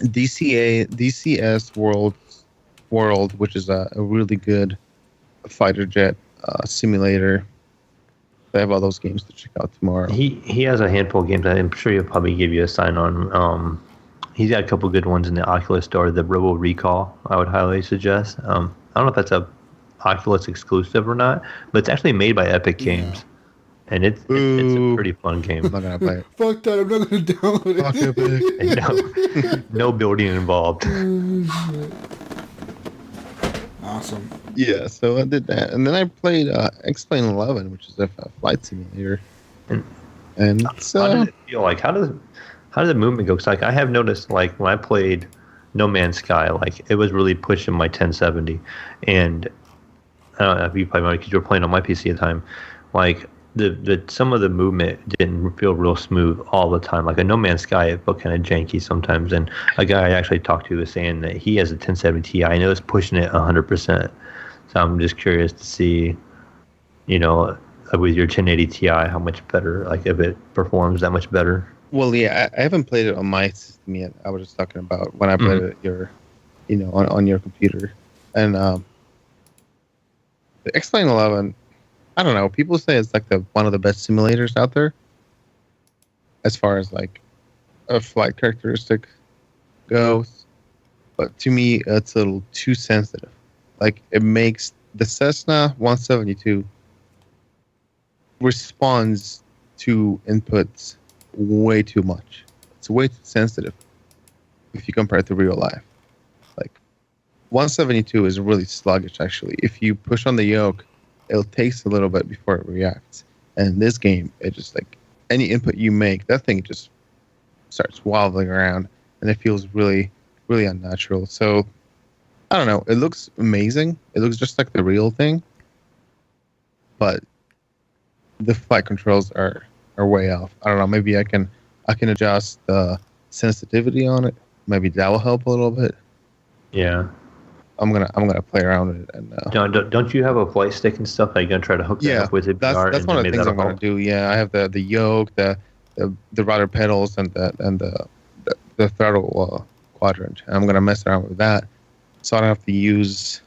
DCS World, which is a really good fighter jet simulator. I have all those games to check out tomorrow. He has a handful of games. I'm sure he'll probably give you a sign on. He's got a couple good ones in the Oculus Store. The Rebel Recall, I would highly suggest. I don't know if that's a Oculus exclusive or not, but it's actually made by Epic Games, and it's a pretty fun game. I'm not gonna play it. Fuck that! I'm not gonna download it. Fuck Epic. No building involved. Awesome. Yeah, so I did that, and then I played X-Plane 11, which is a flight simulator. And how did it feel like? How does the movement go? 'Cause like I have noticed, like when I played No Man's Sky, like it was really pushing my 1070, and I don't know if you probably remember because you were playing on my PC at the time. Like the some of the movement didn't feel real smooth all the time. Like a No Man's Sky, it felt kind of janky sometimes. And a guy I actually talked to was saying that he has a 1070 Ti. I know it's pushing it 100%. So I'm just curious to see, with your 1080 Ti, how much better, like if it performs that much better. Well, yeah, I haven't played it on my system yet. I was just talking about when I played it on your computer. And the X-Plane 11, I don't know. People say it's like one of the best simulators out there, as far as like a flight characteristic goes. But to me, it's a little too sensitive. Like it makes the Cessna 172 responds to inputs way too much. It's way too sensitive if you compare it to real life. Like 172 is really sluggish actually. If you push on the yoke, it takes a little bit before it reacts. And in this game, it just like any input you make, that thing just starts wobbling around, and it feels really, really unnatural. So I don't know. It looks amazing. It looks just like the real thing, but the flight controls are way off. I don't know. Maybe I can adjust the sensitivity on it. Maybe that will help a little bit. Yeah. I'm gonna play around with it. And don't you have a flight stick and stuff? Are you gonna try to hook that up with it? That's one of the things I'm gonna do. Yeah, I have the yoke, the rudder pedals, and the throttle quadrant. And I'm gonna mess around with that, so I don't have to use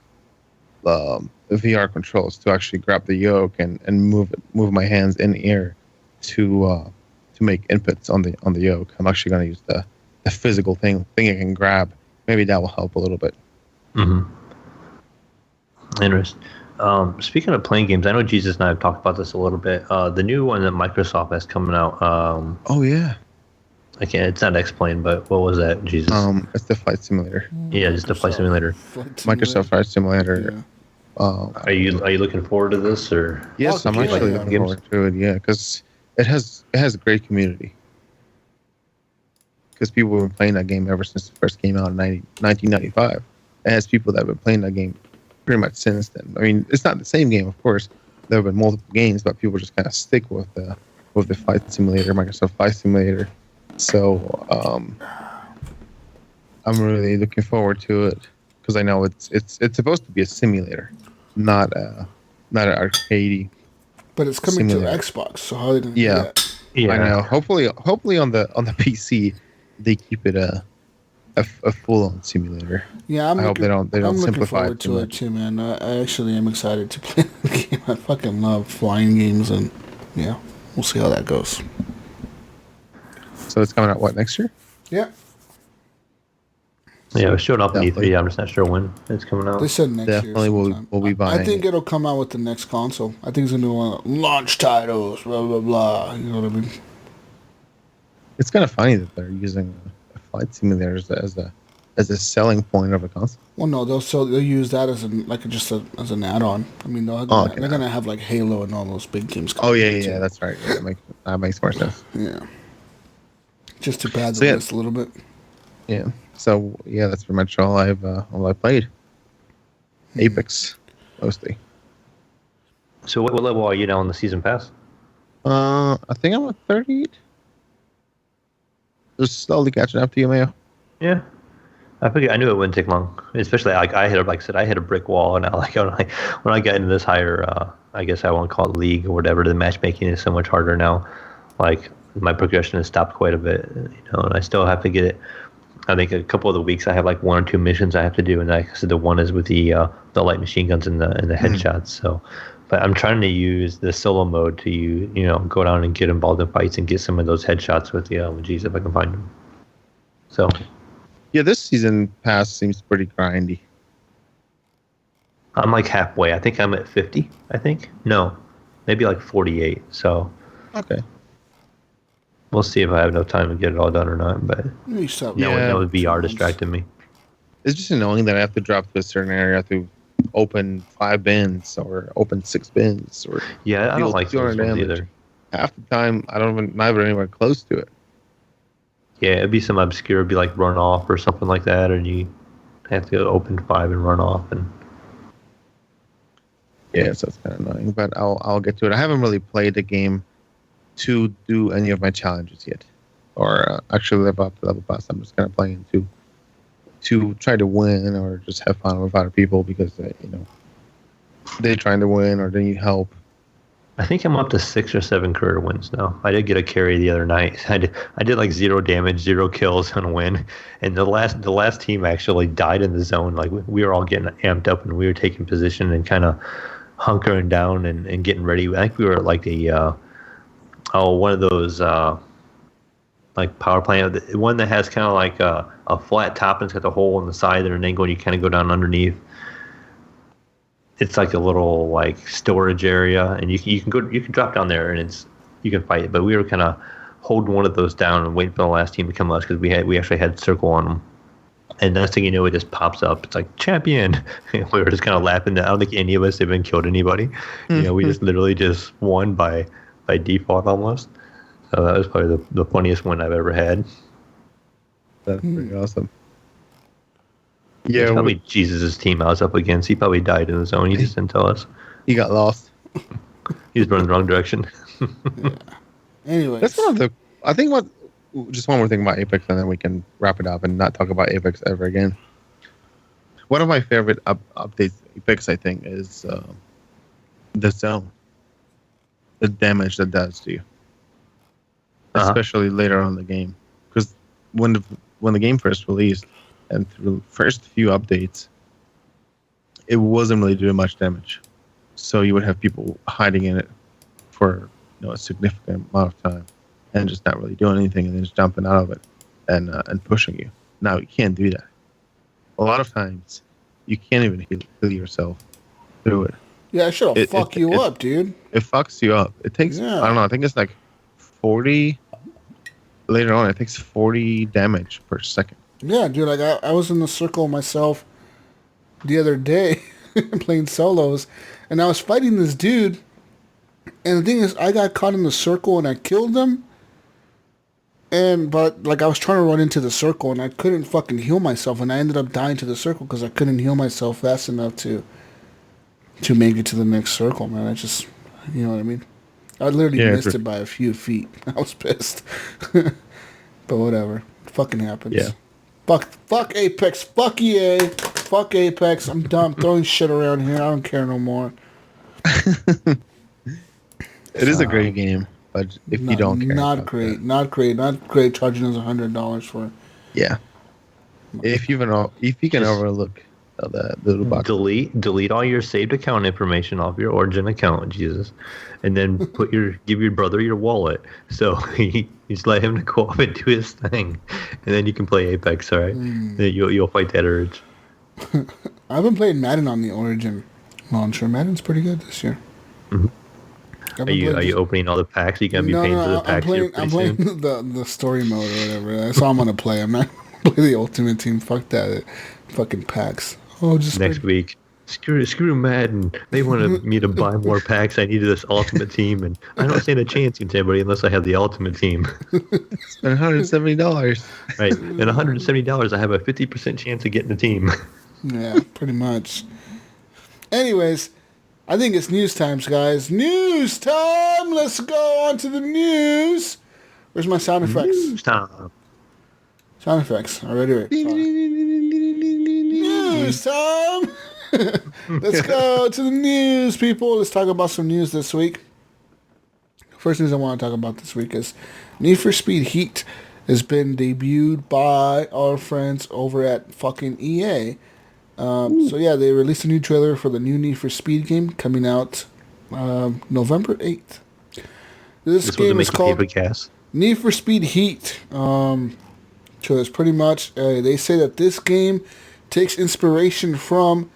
the VR controls to actually grab the yoke and move my hands in the air to make inputs on the yoke. I'm actually gonna use the physical thing I can grab. Maybe that will help a little bit. Mm-hmm. Interesting. Speaking of playing games, I know Jesus and I have talked about this a little bit. The new one that Microsoft has coming out. Oh yeah. It's not X-Plane, but what was that, Jesus? It's the flight simulator. Yeah, just the flight simulator. Microsoft Flight Simulator. Yeah. Are you looking forward to this or? Yes, I'm actually looking forward to it. Yeah, because it has a great community. Because people have been playing that game ever since it first came out in 1995. It has people that have been playing that game pretty much since then. I mean, it's not the same game, of course. There have been multiple games, but people just kind of stick with the flight simulator, Microsoft Flight Simulator. So I'm really looking forward to it because I know it's supposed to be a simulator, not an arcade. But it's coming simulator. to Xbox, so how are they going to do that? Yeah, I know. Hopefully on the PC they keep it a full-on simulator. Yeah, I hope they don't I'm simplify looking it too forward much. to it too, man. I actually am excited to play the game. I fucking love flying games, and yeah, we'll see how that goes. So it's coming out next year? Yeah, it was showing up in Definitely. E3. I'm just not sure when it's coming out. they said next Definitely year. we'll be buying I think it. it'll come out with the next console. I think it's gonna be one of the launch titles. Blah blah blah. You know what I mean? It's kind of funny that they're using a flight simulator as a selling point of a console. Well, no, they'll use that as as an add-on. I mean, they're gonna have like Halo and all those big games. Oh yeah, coming yeah, that's right. Yeah, that makes more sense. Yeah. Just to pad the So, yeah. list a little bit. Yeah. So yeah, that's pretty much all I've played. Apex, mostly. So what level are you now on the season pass? I think I'm at 38. Just slowly catching up to you, Mayo. Yeah, I knew it wouldn't take long. Especially I hit a brick wall, and when I got into this higher, I guess I won't call it league or whatever. The matchmaking is so much harder now. Like my progression has stopped quite a bit, and I still have to get it. I think a couple of the weeks I have like 1 or 2 missions I have to do, and like I said, the one is with the light machine guns and the headshots. So, but I'm trying to use the solo mode to go down and get involved in fights and get some of those headshots with the G's if I can find them. So, Yeah, this season pass seems pretty grindy. I'm like halfway. I think I'm at 50. I think maybe like 48. So Okay. we'll see if I have enough time to get it all done or not. But You stop. Yeah. that was VR distracting me. It's just annoying that I have to drop to a certain area. I have to open 5 bins or open 6 bins or Yeah, I deal don't like those 200 ones damage. either. Half the time I don't even never anywhere close to it. Yeah, it'd be some obscure, it'd be like run off or something like that, and you have to go open 5 and run off. And Yeah, so it's kind of annoying, but I'll get to it. I haven't really played the game to do any of my challenges yet, or actually live up to level pass. I'm just kind of playing to try to win or just have fun with other people because they're trying to win or they need help. I think I'm up to 6 or 7 career wins now. I did get a carry the other night. I did like 0 damage, 0 kills on a win, and the last team actually died in the zone. Like we were all getting amped up and we were taking position and kind of hunkering down and getting ready. I think we were at like one of those like power plant, the one that has kind of like a flat top and it's got the hole in the side and an angle and you kind of go down underneath. It's like a little like storage area, and you can drop down there and you can fight it. But we were kind of holding one of those down and waiting for the last team to come to us because we actually had circle on them. And next thing you know, it just pops up. It's like champion. We were just kind of laughing. I don't think any of us even killed anybody. We just literally just won by default almost. So that was probably the funniest win I've ever had. That's pretty awesome. Yeah, it's probably Jesus' team I was up against. He probably died in the zone. He just didn't tell us. He got lost. He was running the wrong direction. Yeah. Anyway, that's one of the. I think just one more thing about Apex, and then we can wrap it up and not talk about Apex ever again. One of my favorite updates Apex, I think, is the zone. The damage that does to you, especially later on in the game, because when the game first released. And through the first few updates, it wasn't really doing much damage. So you would have people hiding in it for a significant amount of time and just not really doing anything and then just jumping out of it and pushing you. Now, you can't do that. A lot of times, you can't even heal yourself through it. Yeah, it should fuck you up, dude. It fucks you up. It takes, I don't know, I think it's like 40, later on, it takes 40 damage per second. Yeah, dude, like I was in the circle myself the other day playing solos, and I was fighting this dude, and the thing is, I got caught in the circle and I killed him, but like I was trying to run into the circle and I couldn't fucking heal myself, and I ended up dying to the circle because I couldn't heal myself fast enough to make it to the next circle, man. I just, you know what I mean? I literally missed it by a few feet. I was pissed. But whatever. It fucking happens. Yeah. Fuck Apex. Fuck EA. Fuck Apex. I'm done throwing shit around here. I don't care no more. It is a great game, but if you don't care. Not great charging us $100 for it. Yeah. If you can overlook that little box. Delete all your saved account information off your Origin account, Jesus. And then give your brother your wallet. So you just let him go off and do his thing. And then you can play Apex, all right? You'll fight that urge. I've been playing Madden on the Origin launcher. Madden's pretty good this year. Mm-hmm. Are you opening all the packs? You're gonna be paying for the packs. I'm playing the story mode or whatever. That's all I'm gonna play. I'm not gonna play the Ultimate Team. Fuck that. Fucking packs. Oh, just next week. Screw Madden. They wanted me to buy more packs. I needed this Ultimate Team, and I don't stand a chance against anybody unless I have the Ultimate Team. Spend $170. Right, and $170, I have a 50% chance of getting the team. Yeah, pretty much. Anyways, I think it's news times, guys. News time. Let's go on to the news. Where's my sound effects? News time. Sound effects. Already. News time. Let's go to the news, people. Let's talk about some news this week. First news I want to talk about this week is Need for Speed Heat has been debuted by our friends over at fucking EA. So yeah, they released a new trailer for the new Need for Speed game coming out November 8th. This game is called Need for Speed Heat. So it's pretty much, they say that this game takes inspiration from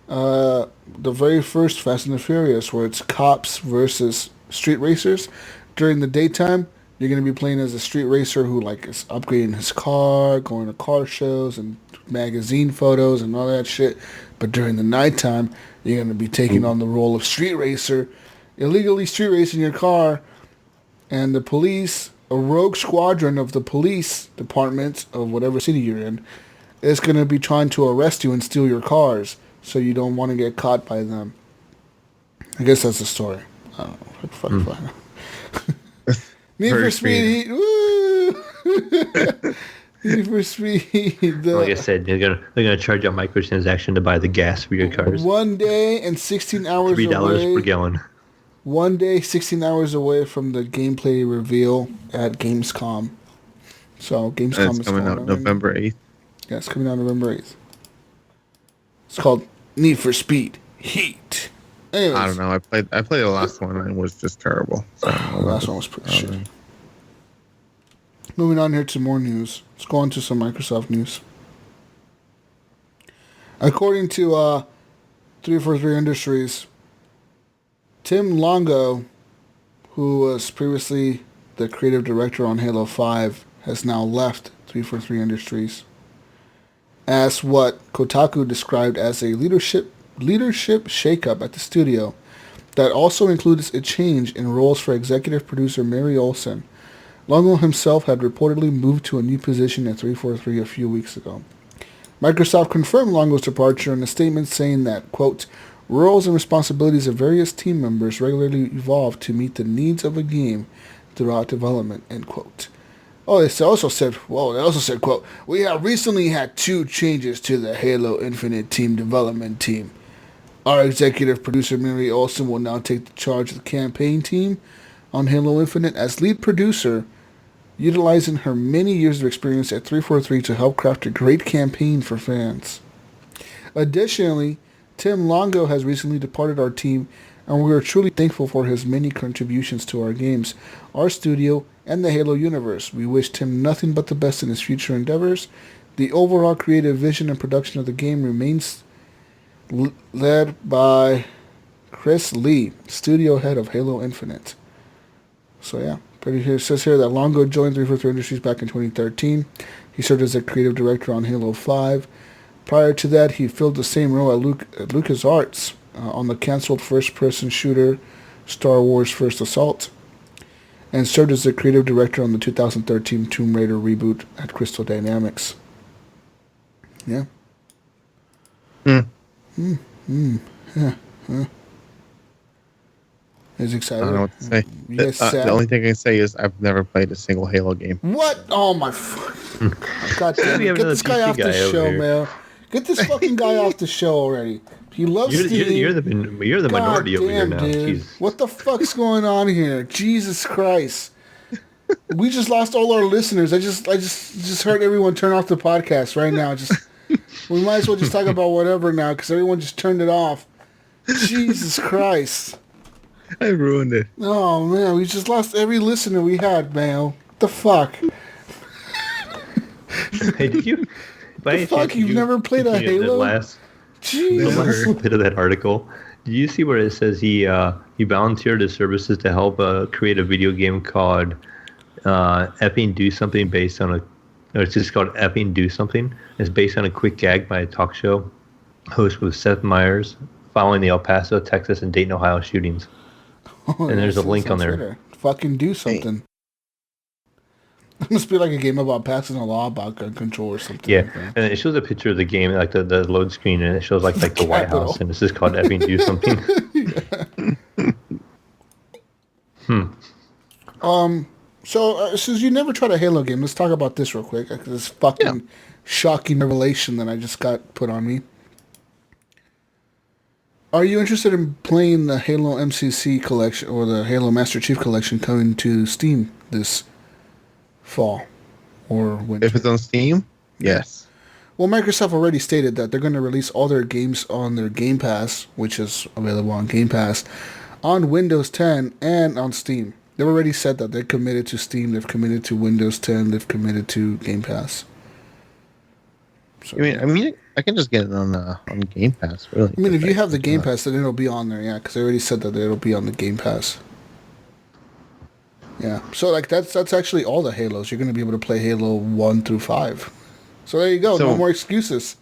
the very first Fast and the Furious, where it's cops versus street racers. During the daytime, you're going to be playing as a street racer who is upgrading his car, going to car shows and magazine photos and all that shit. But during the nighttime, you're going to be taking on the role of street racer, illegally street racing your car, and the police a rogue squadron of the police department of whatever city you're in is going to be trying to arrest you and steal your cars, so you don't want to get caught by them. I guess that's the story. I don't know. Need for Speed Heat. Woo! Need for Speed. Like I said, they're gonna charge you a microtransaction to buy the gas for your cars. 1 day and 16 hours $3 per gallon. 1 day, 16 hours away from the gameplay reveal at Gamescom. So Gamescom is coming out November 8th. Yeah, it's coming out November 8th. It's called Need for Speed Heat. Anyways, I don't know. I played the last one and it was just terrible. So, the last one was pretty shit. Moving on here to more news. Let's go on to some Microsoft news. According to 343 Industries, Tim Longo, who was previously the creative director on Halo 5, has now left 343 Industries as what Kotaku described as a leadership shakeup at the studio that also includes a change in roles for executive producer Mary Olsen. Longo himself had reportedly moved to a new position at 343 a few weeks ago. Microsoft confirmed Longo's departure in a statement saying that, quote, roles and responsibilities of various team members regularly evolve to meet the needs of a game throughout development, end quote. Oh, they also said, quote, we have recently had 2 changes to the Halo Infinite team development team. Our executive producer, Mary Olsen, will now take the charge of the campaign team on Halo Infinite as lead producer, utilizing her many years of experience at 343 to help craft a great campaign for fans. Additionally, Tim Longo has recently departed our team, and we are truly thankful for his many contributions to our games, our studio, and the Halo universe. We wish Tim nothing but the best in his future endeavors. The overall creative vision and production of the game remains led by Chris Lee, studio head of Halo Infinite. So yeah, it says here that Longo joined 343 Industries back in 2013. He served as a creative director on Halo 5. Prior to that, he filled the same role at LucasArts on the canceled first-person shooter Star Wars First Assault, and served as the creative director on the 2013 Tomb Raider reboot at Crystal Dynamics. Yeah. Yeah. He's excited. I don't know what to say. The only thing I can say is I've never played a single Halo game. What? Oh my! God damn it! Get this guy off the show, man. Get this fucking guy off the show already. He loves Steam. You're the minority over here now. Dude. What the fuck's going on here? Jesus Christ! We just lost all our listeners. I just heard everyone turn off the podcast right now. We might as well just talk about whatever now because everyone just turned it off. Jesus Christ! I ruined it. Oh man, we just lost every listener we had, man. What the fuck? Hey, did you? The fuck? You've never played a Halo? The last bit of that article. Did you see where it says he volunteered his services to help create a video game called Epping Do Something based on it's just called Epping Do Something. It's based on a quick gag by a talk show host with Seth Meyers following the El Paso, Texas, and Dayton, Ohio shootings. Oh, and there's a link on there. Twitter. Fucking do something. Hey. It must be like a game about passing a law about gun control or something. Yeah, like that. And it shows a picture of the game, like the load screen, and it shows like the White House, and this is called Epping Do Something. So since you never tried a Halo game, let's talk about this real quick. This fucking shocking revelation that I just got put on me. Are you interested in playing the Halo MCC collection or the Halo Master Chief collection coming to Steam this fall or winter? If it's on Steam, yes. Well, Microsoft already stated that they're going to release all their games on their Game Pass, which is available on Game Pass, on Windows 10 and on Steam. They've already said that they're committed to Steam, they've committed to Windows 10, they've committed to Game Pass. So, I mean, I can just get it on Game Pass, really. I mean, if you have the Game Pass, then it'll be on there, yeah, because they already said that it'll be on the Game Pass. Yeah, so like that's actually all the Halos. You're going to be able to play Halo 1 through 5. So there you go, no more excuses.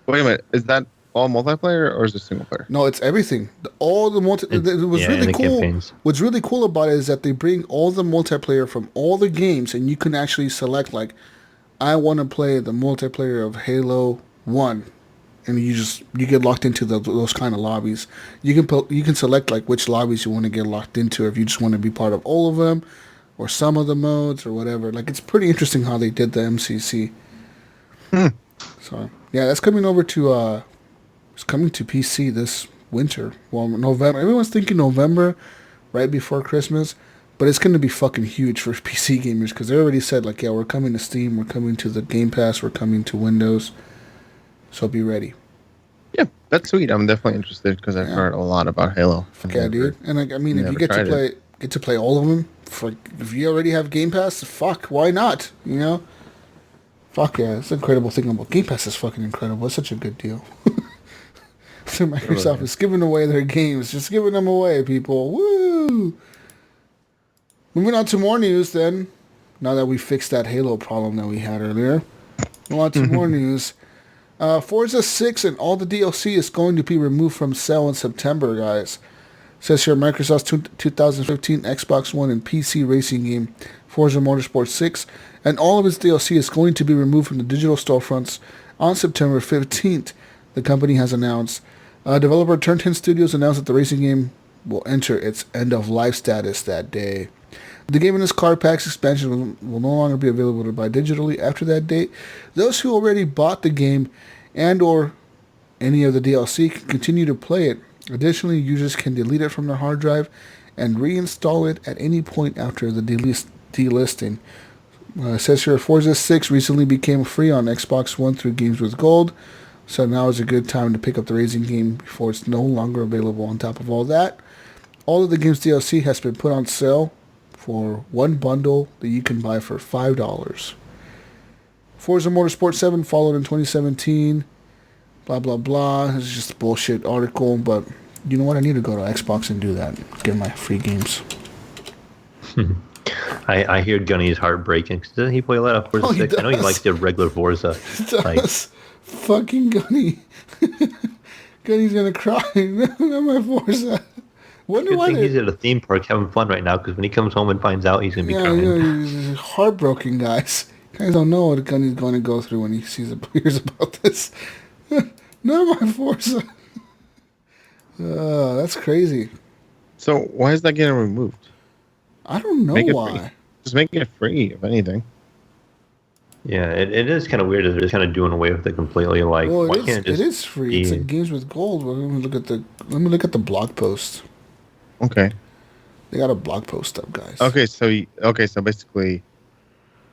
Wait a minute, is that all multiplayer or is it single player? No, it's everything. All the it was yeah, really and the cool. campaigns. What's really cool about it is that they bring all the multiplayer from all the games, and you can actually select like, I want to play the multiplayer of Halo 1, and you get locked into those kind of lobbies. You can select like which lobbies you want to get locked into, if you just want to be part of all of them, or some of the modes or whatever. Like, it's pretty interesting how they did the MCC. So yeah, that's coming over to it's coming to PC this winter. Well, November. Everyone's thinking November, right before Christmas. But it's going to be fucking huge for PC gamers because they already said, like, yeah, we're coming to Steam, we're coming to the Game Pass, we're coming to Windows. So be ready. Yeah, that's sweet. I'm definitely interested because I've heard a lot about Halo. Yeah, dude. And I mean, if you get to play all of them, if you already have Game Pass, fuck, why not? You know? Fuck yeah, it's an incredible thing about Game Pass is fucking incredible. It's such a good deal. So Microsoft is giving away their games, just giving them away, people. Woo! Moving on to more news then. Now that we fixed that Halo problem that we had earlier. Move on to more news. Forza 6 and all the DLC is going to be removed from sale in September, guys. It says here Microsoft's 2015 Xbox One and PC racing game Forza Motorsport 6 and all of its DLC is going to be removed from the digital storefronts on September 15th, the company has announced. Developer Turn 10 Studios announced that the racing game will enter its end-of-life status that day. The game and its card packs expansion will no longer be available to buy digitally after that date. Those who already bought the game and or any of the DLC can continue to play it. Additionally, users can delete it from their hard drive and reinstall it at any point after the delisting. It says here, Forza 6 recently became free on Xbox One through Games with Gold, so now is a good time to pick up the racing game before it's no longer available. On top of all that, all of the game's DLC has been put on sale for one bundle that you can buy for $5. Forza Motorsport 7 followed in 2017. Blah, blah, blah. It's just a bullshit article, but you know what? I need to go to Xbox and do that. Get my free games. I hear Gunny's heartbreaking. Doesn't he play a lot of Forza 6? I know he likes the regular Forza. Fucking Gunny. Gunny's gonna cry. Not my Forza. Good thing he's at a theme park having fun right now, because when he comes home and finds out, he's going to be crying. He's heartbroken, guys. You guys don't know what Gunny's going to go through when he hears about this. Not my Forza. That's crazy. So why is that getting removed? I don't know why. Free. Just make it free, if anything. Yeah, it is kind of weird that they're just kind of doing away with it completely. Like, well, why can't it just it is free. It's like Games with Gold. Well, let me look at the blog post. Okay. They got a blog post up, guys. Okay, so basically,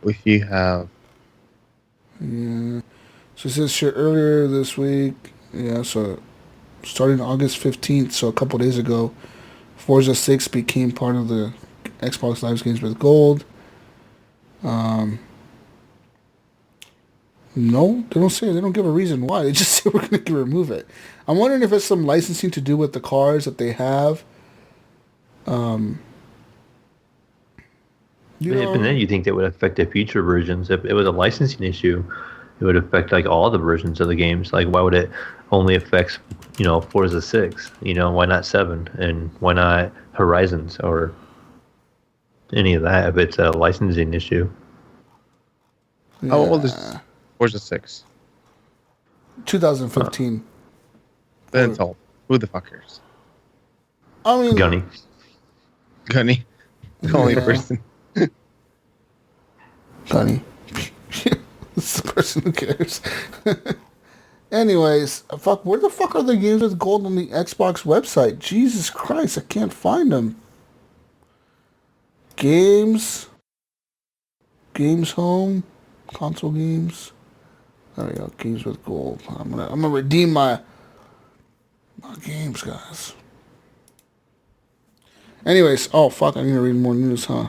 if you have... Yeah. So it says here earlier this week, so starting August 15th, so a couple days ago, Forza 6 became part of the Xbox Live Games with Gold. No, they don't say. They don't give a reason why. They just say we're going to remove it. I'm wondering if it's some licensing to do with the cars that they have. And then you think that would affect the future versions. If it was a licensing issue, it would affect like all the versions of the games. Like, why would it only affect, Forza 6? Why not 7? And why not Horizons or any of that if it's a licensing issue? Yeah. How old is Forza 6? 2015. Then it's old. Who the fuck cares? I mean, Gunny. The only person. Gunny. This is the person who cares. Anyways, where the fuck are the games with gold on the Xbox website? Jesus Christ, I can't find them. Games home, console games. There we go, games with gold. I'm gonna redeem my games, guys. Anyways, oh fuck, I need to read more news, huh?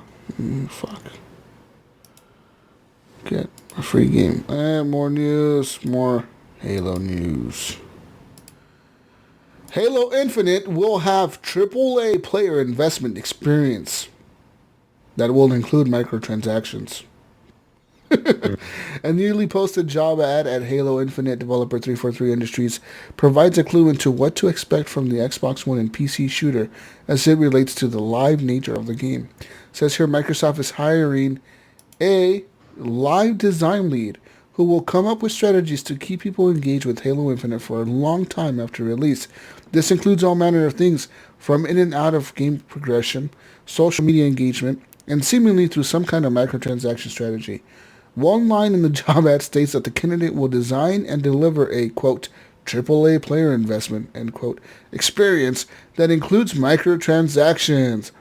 Fuck. Get a free game. More news, more Halo news. Halo Infinite will have AAA player investment experience that will include microtransactions. A newly posted job ad at Halo Infinite developer 343 Industries provides a clue into what to expect from the Xbox One and PC shooter as it relates to the live nature of the game. It says here Microsoft is hiring a live design lead who will come up with strategies to keep people engaged with Halo Infinite for a long time after release. This includes all manner of things, from in and out of game progression, social media engagement, and seemingly through some kind of microtransaction strategy. One line in the job ad states that the candidate will design and deliver a, quote, AAA player investment, end quote, experience that includes microtransactions.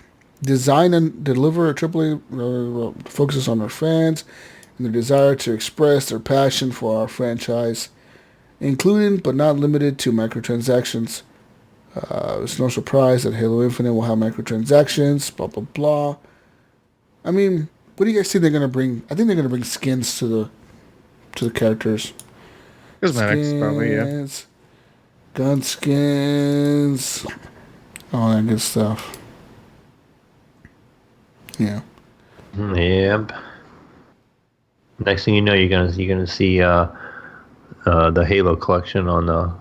Design and deliver a AAA focuses on our fans and their desire to express their passion for our franchise, including but not limited to microtransactions. It's no surprise that Halo Infinite will have microtransactions, blah, blah, blah. I mean, what do you guys think they're going to bring? I think they're going to bring skins to the characters. Cosmetics, probably, yeah. Gun skins, all that good stuff. Yeah. Yep. Next thing you know, you're gonna see the Halo collection on the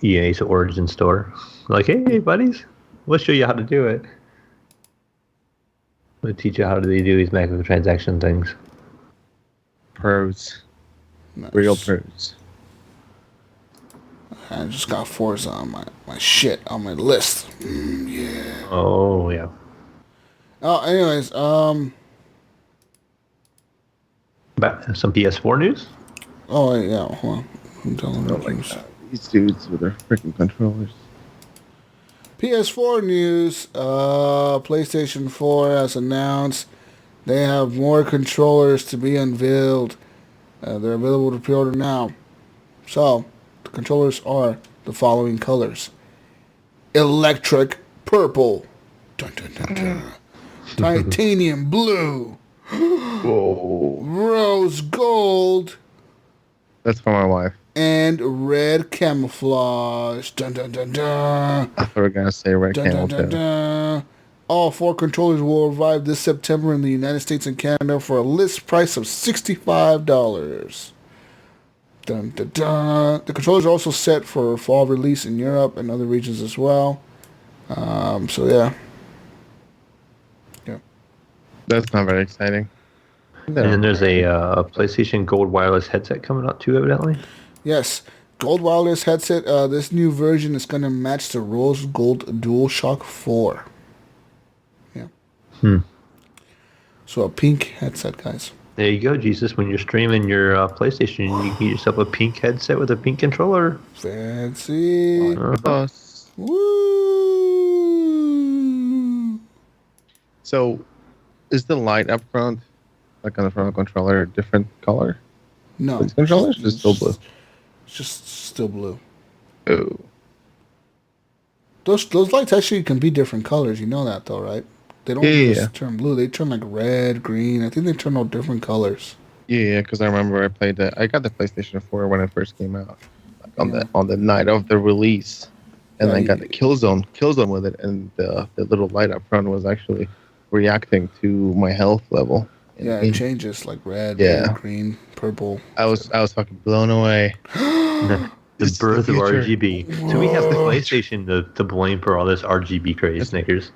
EA's Origin store. Like, hey, buddies, we'll show you how to do it. We'll teach you how to do these microtransaction things. Pros. Nice. Real pros. I just got Forza on my shit on my list. Yeah. Oh yeah. Oh, anyways, Back some PS4 news. Oh yeah, hold on. I'm telling you. These dudes with their freaking controllers. PS4 news. PlayStation 4 has announced they have more controllers to be unveiled. They're available to pre-order now. So, the controllers are the following colors: electric purple, dun, dun, dun, dun. Titanium blue, Whoa. rose gold, That's for my wife. and red camouflage. Dun, dun, dun, dun. I thought we were going to say red Dun, camel dun, dun, too. dun. All 4 controllers will arrive this September in the United States and Canada for a list price of $65. Dun, dun, dun. The controllers are also set for fall release in Europe and other regions as well. So yeah. That's not very exciting. And then there's a PlayStation Gold wireless headset coming out too, evidently. Yes. Gold wireless headset. This new version is going to match the rose gold DualShock 4. Yeah. So a pink headset, guys. There you go, Jesus. When you're streaming your PlayStation, you can get yourself a pink headset with a pink controller. Fancy. Us. Woo! So, is the light up front, like on the front of the controller, a different color? No. These controllers just still blue. It's just still blue. Oh. Those lights actually can be different colors. You know that, though, right? They don't just turn blue. They turn like red, green. I think they turn all different colors. Yeah, because I remember I got the PlayStation 4 when it first came out, like on the night of the release, and I got the Killzone with it, and the little light up front was actually reacting to my health level. Yeah, it changes like red, green, purple. I was fucking blown away. The birth of RGB. Whoa. So we have the PlayStation to blame for all this RGB craze, Snickers.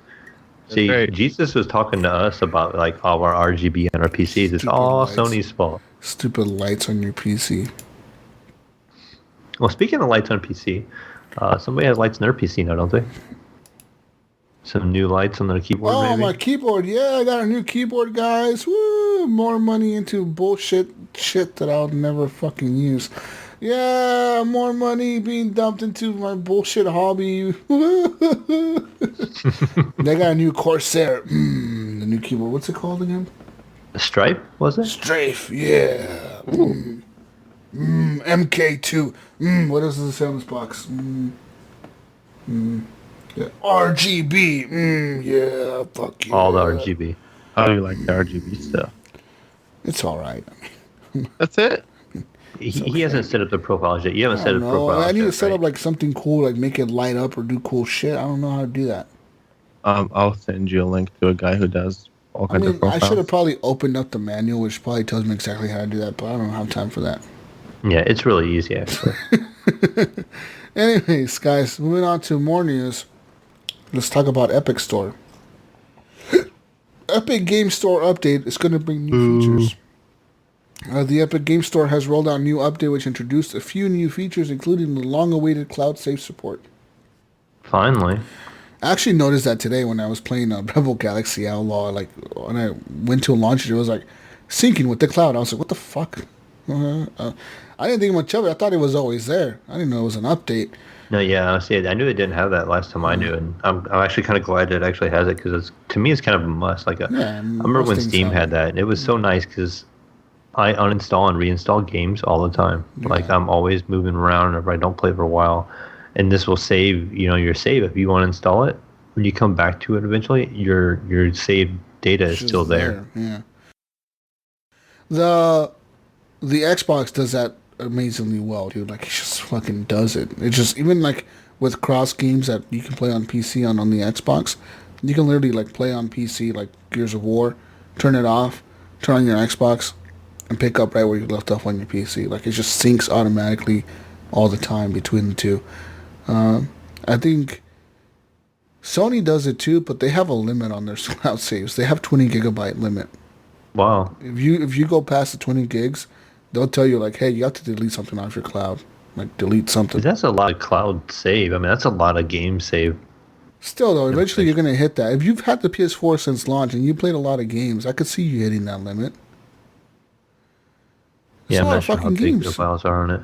See, right. Jesus was talking to us about like all our RGB on our PCs. It's all Sony's fault. Stupid lights on your PC. Well, speaking of lights on PC, somebody has lights on their PC now, don't they? Some new lights on their keyboard, maybe? My keyboard. Yeah, I got a new keyboard, guys. Woo! More money into bullshit shit that I'll never fucking use. Yeah, more money being dumped into my bullshit hobby. They got a new Corsair. The new keyboard. What's it called again? A Stripe, was it? Strafe, yeah. MK2. What else does it say on this box? Yeah. RGB. Yeah, fuck you. All the RGB. How do you like the RGB stuff? It's alright. That's it? He hasn't set up the profiles yet. You haven't set up profiles. I need to set up like something cool, like make it light up or do cool shit. I don't know how to do that. I'll send you a link to a guy who does all I kinds of mean, I should profiles. have probably opened up the manual, which probably tells me exactly how to do that, but I don't have time for that. Yeah, it's really easy actually. Anyways, guys, moving on to more news. Let's talk about Epic Store. Epic Game Store update is going to bring new features. The Epic Game Store has rolled out a new update which introduced a few new features, including the long-awaited cloud save support. Finally. I actually noticed that today when I was playing Rebel Galaxy Outlaw. Like, when I went to launch it, it was like syncing with the cloud. I was like, what the fuck? I didn't think much of it. I thought it was always there. I didn't know it was an update. No, yeah, honestly, I knew they didn't have that last time I knew, and I'm actually kind of glad it actually has it because to me it's kind of a must. I remember when Steam had that, and it was so nice because I uninstall and reinstall games all the time. Yeah. Like I'm always moving around if I don't play for a while, and this will save your save if you want to install it. When you come back to it eventually, your saved data is still there. Yeah. The Xbox does that amazingly well, dude. Like, it just fucking does it. It just, even like with cross games that you can play on PC on the Xbox, you can literally like play on PC like Gears of War, turn it off, turn on your Xbox, and pick up right where you left off on your PC. Like, it just syncs automatically all the time between the two. I think Sony does it too, but they have a limit on their cloud saves. They have 20 gigabyte limit. Wow. If you go past the 20 gigs, they'll tell you like, hey, you have to delete something off your cloud. Like, delete something. That's a lot of cloud save. I mean, that's a lot of game save. Still though, eventually you're gonna hit that. If you've had the PS4 since launch and you played a lot of games, I could see you hitting that limit. Yeah, a lot I'm of not sure how fucking big games. the files are on it.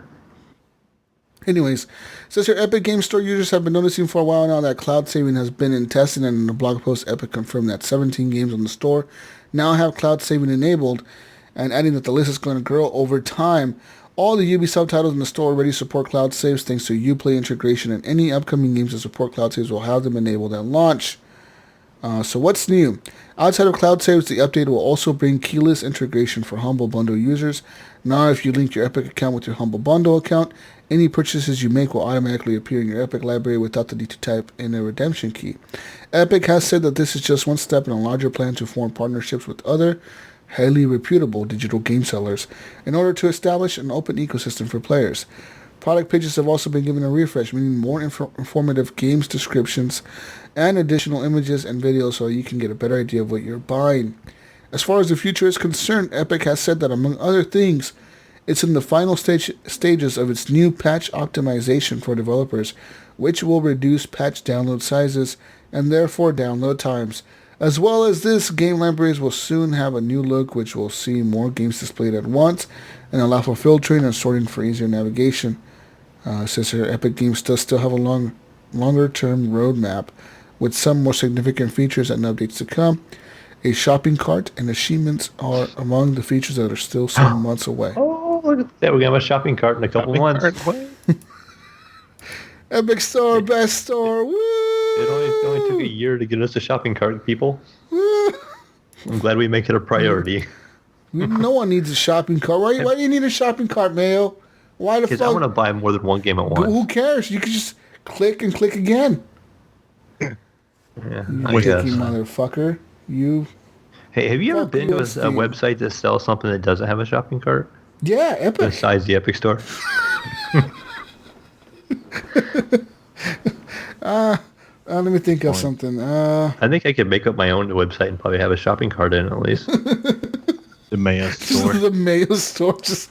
Anyways, it says here Epic Game Store users have been noticing for a while now that cloud saving has been in testing, and in the blog post, Epic confirmed that 17 games on the store now have cloud saving enabled, and adding that the list is going to grow over time. All the Ubisoft titles in the store already support cloud saves thanks to Uplay integration, and any upcoming games that support cloud saves will have them enabled at launch. So what's new? Outside of cloud saves, the update will also bring keyless integration for Humble Bundle users. Now, if you link your Epic account with your Humble Bundle account, any purchases you make will automatically appear in your Epic library without the need to type in a redemption key. Epic has said that this is just one step in a larger plan to form partnerships with other highly reputable digital game sellers in order to establish an open ecosystem for players. Product pages have also been given a refresh, meaning more informative games descriptions and additional images and videos so you can get a better idea of what you're buying. As far as the future is concerned, Epic has said that, among other things, it's in the final stages of its new patch optimization for developers, which will reduce patch download sizes and therefore download times. As well as this, game libraries will soon have a new look, which will see more games displayed at once and allow for filtering and sorting for easier navigation. Says here, Epic Games does still have a longer-term roadmap with some more significant features and updates to come. A shopping cart and achievements are among the features that are still some months away. Oh, look at that. We're going to have a shopping cart in a couple months. Epic Store, best store. Woo! It only took a year to get us a shopping cart, people. Woo! I'm glad we make it a priority. No one needs a shopping cart. Why do you need a shopping cart, Mayo? Why the fuck? Because I want to buy more than one game at once. Who cares? You can just click and click again. Yeah, You I clicky guess. motherfucker. You. Hey, have you ever Fuck been to a USD. website that sells something that doesn't have a shopping cart Yeah, Epic. besides the Epic Store? Let me think of something. I think I could make up my own website and probably have a shopping cart in at least. The Mayo store. The Mayo store, just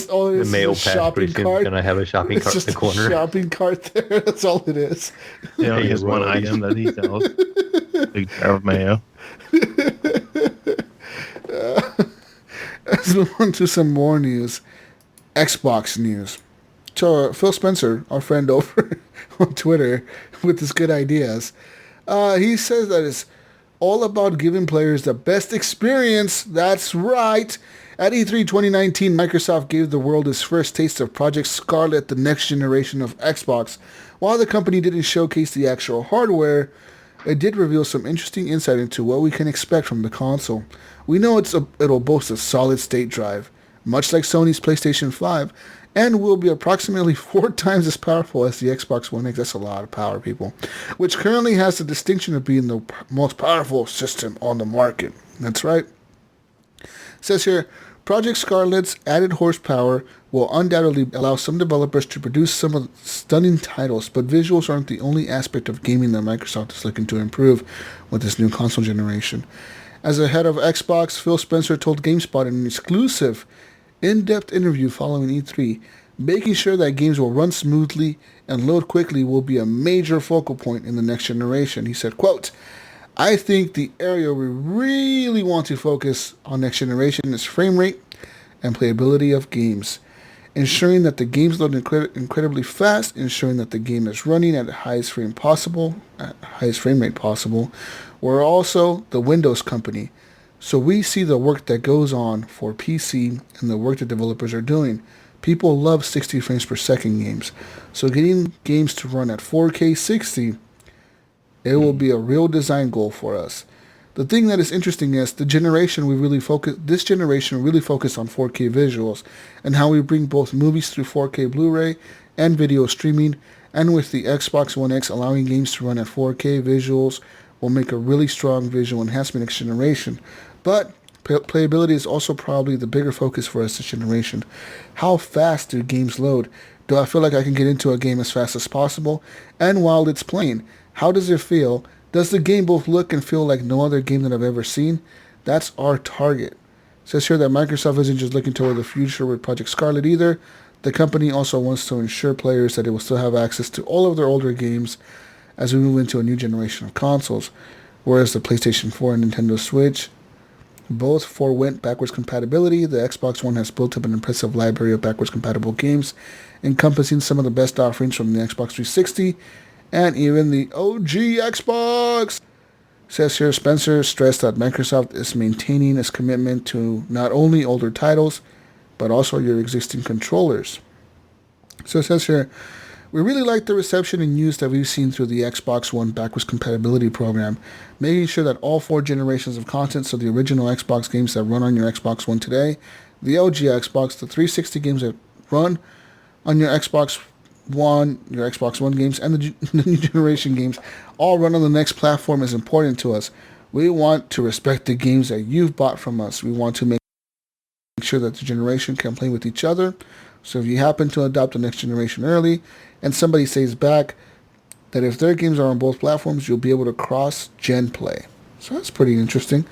all it The is Mayo is a Pass shopping pretty soon cart. going to have a shopping It's cart in just the corner. a shopping cart there. That's all it is. Yeah, he has one royalties. item that he sells. Big jar of mayo. Let's move on to some more news. Xbox news. So Phil Spencer, our friend over on Twitter, with his good ideas, he says that it's all about giving players the best experience. That's right. At E3 2019, Microsoft gave the world its first taste of Project Scarlet, the next generation of Xbox. While the company didn't showcase the actual hardware, it did reveal some interesting insight into what we can expect from the console. We know it'll boast a solid-state drive. Much like Sony's PlayStation 5, and will be approximately 4 times as powerful as the Xbox One X. That's a lot of power, people. Which currently has the distinction of being the most powerful system on the market. That's right. It says here, Project Scarlet's added horsepower will undoubtedly allow some developers to produce some of the stunning titles, but visuals aren't the only aspect of gaming that Microsoft is looking to improve with this new console generation. As the head of Xbox, Phil Spencer told GameSpot in an exclusive, in-depth interview following E3, making sure that games will run smoothly and load quickly will be a major focal point in the next generation. He said, quote, I think the area we really want to focus on next generation is frame rate and playability of games. Ensuring that the games load incredibly fast, ensuring that the game is running at the highest frame rate possible. We're also the Windows company, so we see the work that goes on for PC and the work that developers are doing. People love 60 frames per second games, so getting games to run at 4K 60, it will be a real design goal for us. The thing that is interesting is this generation really focused on 4K visuals and how we bring both movies through 4K Blu-ray and video streaming, and with the Xbox One X allowing games to run at 4K visuals will make a really strong visual enhancement next generation. But playability is also probably the bigger focus for us this generation. How fast do games load? Do I feel like I can get into a game as fast as possible? And while it's playing, how does it feel? Does the game both look and feel like no other game that I've ever seen? That's our target. It says here that Microsoft isn't just looking toward the future with Project Scarlet either. The company also wants to ensure players that it will still have access to all of their older games as we move into a new generation of consoles. Whereas the PlayStation 4 and Nintendo Switch both forewent backwards compatibility, the Xbox One has built up an impressive library of backwards compatible games, encompassing some of the best offerings from the Xbox 360 and even the OG Xbox. Says here, Spencer stressed that Microsoft is maintaining its commitment to not only older titles, but also your existing controllers. So it says here, we really like the reception and use that we've seen through the Xbox One backwards compatibility program, making sure that all 4 generations of content, so the original Xbox games that run on your Xbox One today, the OG Xbox, the 360 games that run on your Xbox One games, and the new generation games all run on the next platform is important to us. We want to respect the games that you've bought from us. We want to make sure that the generation can play with each other. So if you happen to adopt the next generation early and somebody says back that if their games are on both platforms, you'll be able to cross-gen play. So that's pretty interesting.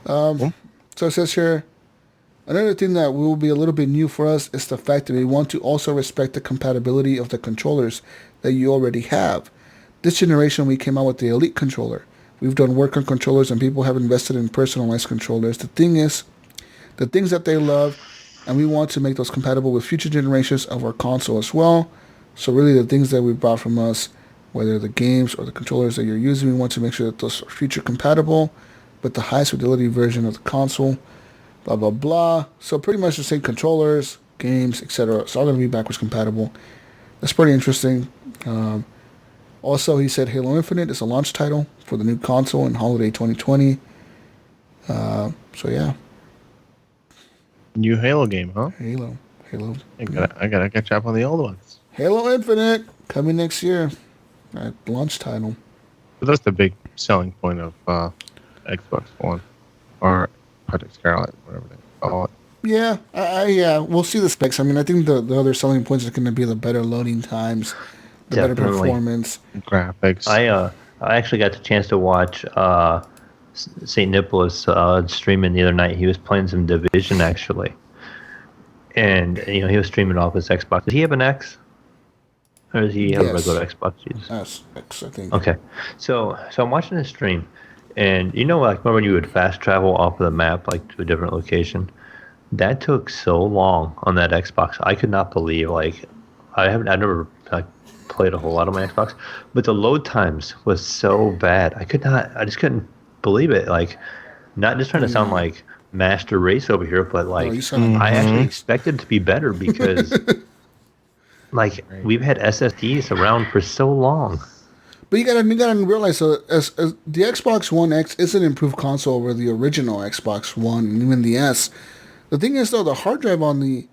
So it says here, another thing that will be a little bit new for us is the fact that we want to also respect the compatibility of the controllers that you already have. This generation, we came out with the Elite controller. We've done work on controllers and people have invested in personalized controllers. The thing is, the things that they love, and we want to make those compatible with future generations of our console as well. So really the things that we brought from us, whether the games or the controllers that you're using, we want to make sure that those are future compatible with the highest fidelity version of the console. Blah, blah, blah. So pretty much the same controllers, games, etc. It's all going to be backwards compatible. That's pretty interesting. Also, he said Halo Infinite is a launch title for the new console in holiday 2020. So yeah. New Halo game, huh? Halo. I gotta catch up on the old ones. Halo Infinite coming next year. Launch title. But that's the big selling point of Xbox One or Project Scarlet, whatever they call it. Yeah, yeah. We'll see the specs. I mean, I think the other selling points are going to be the better loading times, the better performance, graphics. I actually got the chance to watch St. Nicholas streaming the other night. He was playing some Division actually, and he was streaming off his Xbox. Does he have an X, or does he have a regular Xbox? X, I think. Okay, so I'm watching his stream, and like remember when you would fast travel off of the map like to a different location? That took so long on that Xbox. I could not believe I've never played a whole lot on my Xbox, but the load times was so bad. I just couldn't believe it. Not just trying to sound like Master Race over here, but I actually expected it to be better because we've had SSDs around for so long. But you gotta realize, as the Xbox One X is an improved console over the original Xbox One and even the S. The thing is, though, the hard drive on the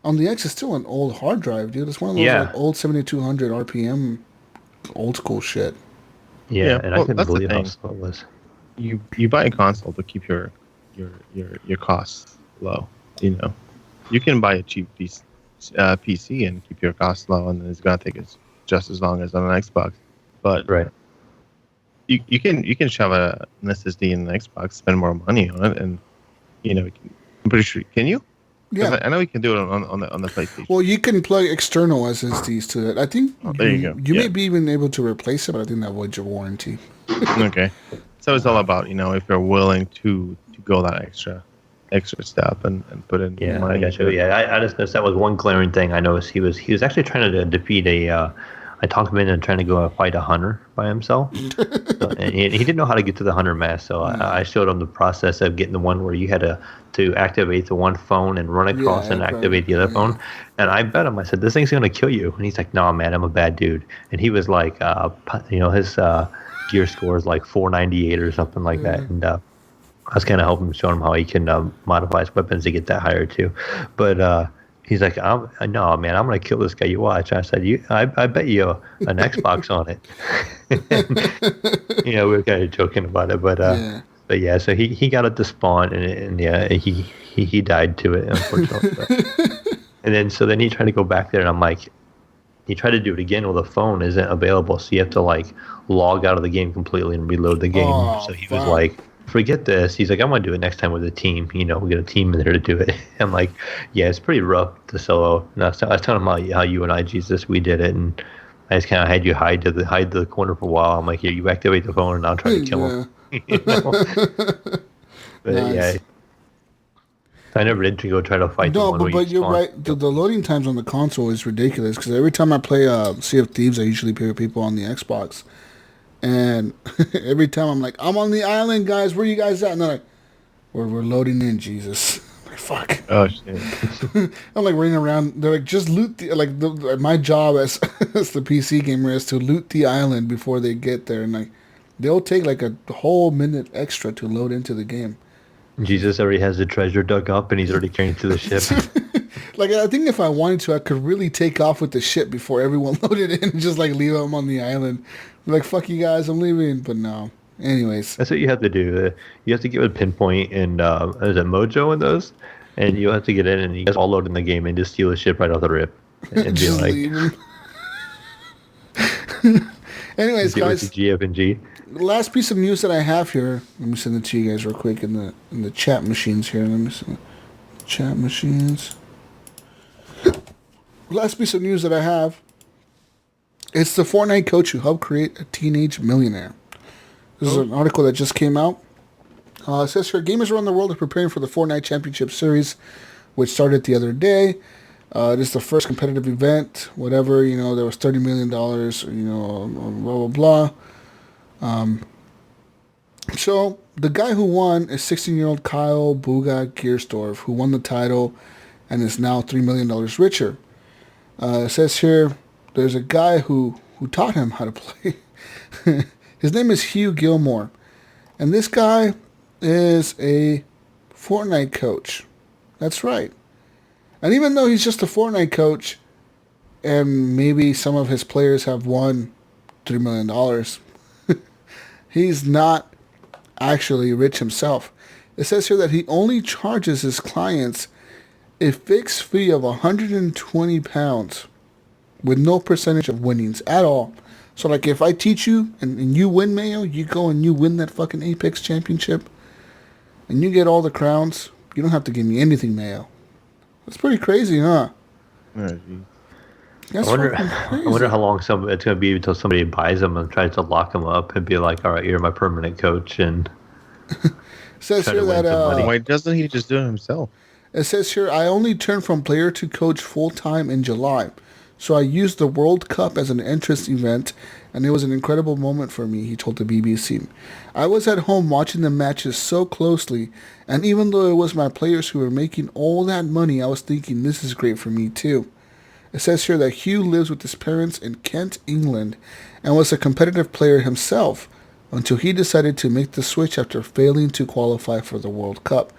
On the X, it's still an old hard drive, dude. It's one of those like old 7200 RPM old school shit. Yeah, and I couldn't that's the believe how thing. slow it was. You buy a console to keep your costs low. You know, you can buy a cheap PC and keep your costs low, and it's gonna take us just as long as on an Xbox. But Right. you can shove an SSD in an Xbox, spend more money on it, and I'm pretty sure. Can you? 'Cause Yeah. I know you can do it on the PlayStation. Well, you can plug external SSDs to it. I think There you go. you may be even able to replace it, but I think that voids your warranty. Okay, so it's all about if you're willing to go that extra step and put in Yeah, money. I got you. Yeah, I just noticed that was one glaring thing I noticed. He was actually trying to defeat a. I talked him into trying to go fight a hunter by himself, and he didn't know how to get to the hunter mask. So I showed him the process of getting the one where you had to activate the one phone and run across and activate the other phone. And I bet him. I said, "This thing's gonna kill you." And he's like, "No, man, I'm a bad dude." And he was like, his gear score is like 498 or something like that. And I was kind of helping showing him how he can modify his weapons to get that higher too. But he's like, "No, man, I'm gonna kill this guy. You watch." I said, I bet you an Xbox on it." We were kind of joking about it, but yeah. So he got it to spawn, and yeah, he died to it, unfortunately. And then he tried to go back there, and I'm like, he tried to do it again. Well, the phone isn't available, so you have to like log out of the game completely and reload the game. So he was like, "Forget this." He's like, "I'm gonna do it next time with a team. We get a team in there to do it." I'm like, "Yeah, it's pretty rough to solo." And I was telling him how you and I, Jesus, we did it, and I just kind of had you hide to the corner for a while. I'm like, "Here, you activate the phone, and I'll try to kill him." But Nice. yeah, I never did to go try to fight. No, the one but you're spawn. right. The loading times on the console is ridiculous because every time I play Sea of Thieves, I usually play with people on the Xbox. And every time I'm like, "I'm on the island, guys. Where you guys at?" And they're like, we're loading in, Jesus. I'm like, fuck. Oh shit! I'm like running around. They're like, just loot my job as as the PC gamer is to loot the island before they get there, and like they'll take like a whole minute extra to load into the game. Jesus already has the treasure dug up, and he's already carrying to the ship. Like, I think if I wanted to, I could really take off with the ship before everyone loaded in and just like leave them on the island. Like, fuck you guys, I'm leaving. But no. Anyways. That's what you have to do. You have to get with Pinpoint and is it Mojo in those? And you have to get in and you guys all load in the game and just steal the ship right off the rip. And be Just like, leave 'em. Anyways, deal with guys, the GF&G. last piece of news that I have here. Let me send it to you guys real quick in the chat machines here. Let me see. Chat machines. Last piece of news that I have. It's the Fortnite coach who helped create a teenage millionaire. This is an article that just came out. It says here, gamers around the world are preparing for the Fortnite Championship Series, which started the other day. This is the first competitive event, whatever, there was $30 million, blah, blah, blah. So the guy who won is 16-year-old Kyle Buga Gearsdorf, who won the title and is now $3 million richer. It says here, there's a guy who taught him how to play. His name is Hugh Gilmore. And this guy is a Fortnite coach. That's right. And even though he's just a Fortnite coach, and maybe some of his players have won $3 million, he's not actually rich himself. It says here that he only charges his clients a fixed fee of £120 with no percentage of winnings at all. So, like, if I teach you and you win, Mayo, you go and you win that fucking Apex Championship, and you get all the crowns, you don't have to give me anything, Mayo. That's pretty crazy, huh? Oh, That's I wonder crazy. how long it's going to be until somebody buys them and tries to lock them up and be like, "All right, you're my permanent coach." And Says try to here win that some money. why doesn't he just do it himself? it says here, I only turned from player to coach full time in July. So I used the World Cup as an entrance event, and it was an incredible moment for me, he told the BBC. I was at home watching the matches so closely, and even though it was my players who were making all that money, I was thinking this is great for me too. It says here that Hugh lives with his parents in Kent, England, and was a competitive player himself until he decided to make the switch after failing to qualify for the World Cup.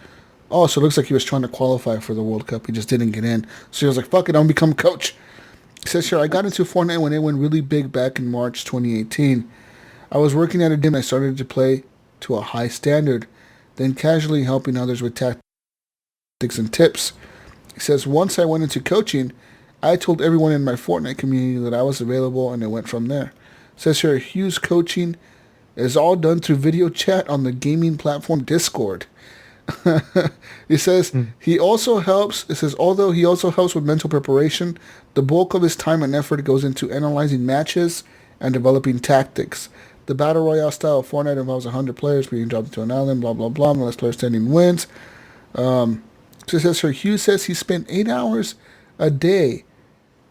Oh, so it looks like he was trying to qualify for the World Cup. He just didn't get in. So he was like, fuck it, I'm going to become coach. He says here, I got into Fortnite when it went really big back in March 2018. I was working at a gym. I started to play to a high standard, then casually helping others with tactics and tips. He says, once I went into coaching, I told everyone in my Fortnite community that I was available, and it went from there. It says here, Hugh's coaching is all done through video chat on the gaming platform Discord. He says he also helps. It says although he also helps with mental preparation, the bulk of his time and effort goes into analyzing matches and developing tactics. The battle royale style of Fortnite involves 100 players being dropped into an island. Blah blah blah. The last player standing wins. So it says here Hugh says he spent 8 hours a day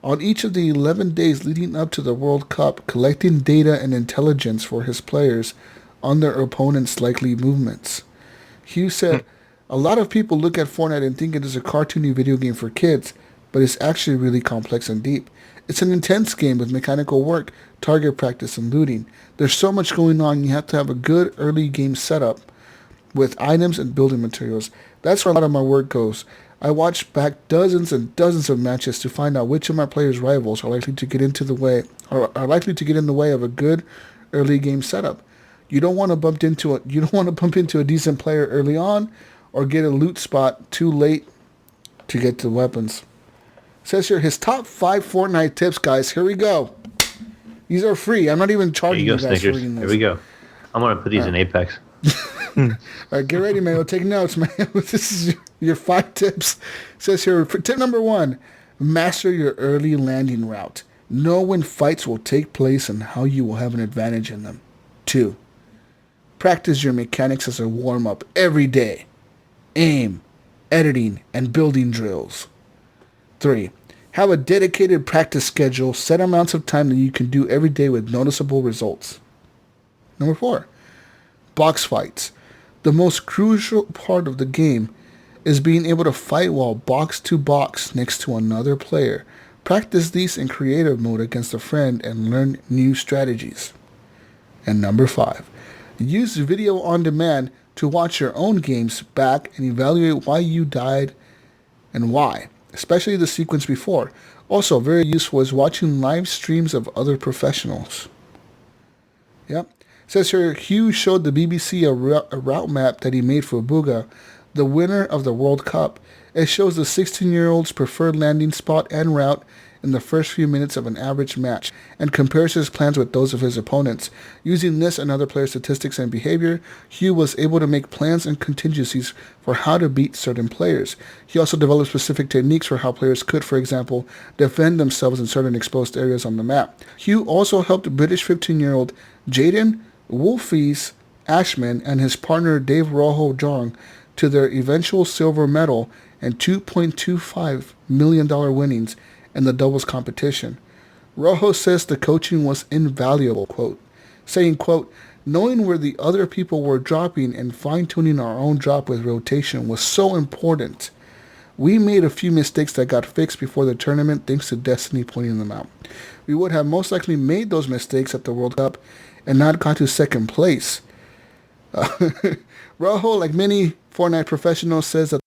on each of the 11 days leading up to the World Cup, collecting data and intelligence for his players on their opponents' likely movements. Hugh said, a lot of people look at Fortnite and think it is a cartoony video game for kids, but it's actually really complex and deep. It's an intense game with mechanical work, target practice, and looting. There's so much going on, you have to have a good early game setup with items and building materials. That's where a lot of my work goes. I watch back dozens and dozens of matches to find out which of my players' rivals are likely to get in the way of a good early game setup. You don't want to bump into a decent player early on, or get a loot spot too late to get to weapons. It says here his top 5 Fortnite tips, guys. Here we go. These are free. I'm not even charging you guys for reading this. Here we go. I'm gonna put these in Apex. All right, get ready, Mayo. Take notes, man. This is your 5 tips. It says here, tip number 1, master your early landing route. Know when fights will take place and how you will have an advantage in them. 2, practice your mechanics as a warm-up every day. Aim, editing, and building drills. 3, have a dedicated practice schedule, set amounts of time that you can do every day with noticeable results. Number 4, box fights. The most crucial part of the game is being able to fight while box to box next to another player. Practice these in creative mode against a friend and learn new strategies. And number 5, use video on demand to watch your own games back and evaluate why you died and why, especially the sequence before. Also, very useful is watching live streams of other professionals. Yep. It says here, Hugh showed the BBC a route map that he made for Booga, the winner of the World Cup. It shows the 16-year-old's preferred landing spot and route in the first few minutes of an average match, and compares his plans with those of his opponents. Using this and other player statistics and behavior, Hugh was able to make plans and contingencies for how to beat certain players. He also developed specific techniques for how players could, for example, defend themselves in certain exposed areas on the map. Hugh also helped British 15-year-old Jaden Wolfies Ashman and his partner Dave Rojo Jong to their eventual silver medal and $2.25 million winnings in the doubles competition. Rojo says the coaching was invaluable, quote, saying, quote, knowing where the other people were dropping and fine-tuning our own drop with rotation was so important. We made a few mistakes that got fixed before the tournament thanks to Destiny pointing them out. We would have most likely made those mistakes at the World Cup and not got to second place. Rojo, like many Fortnite professionals, says that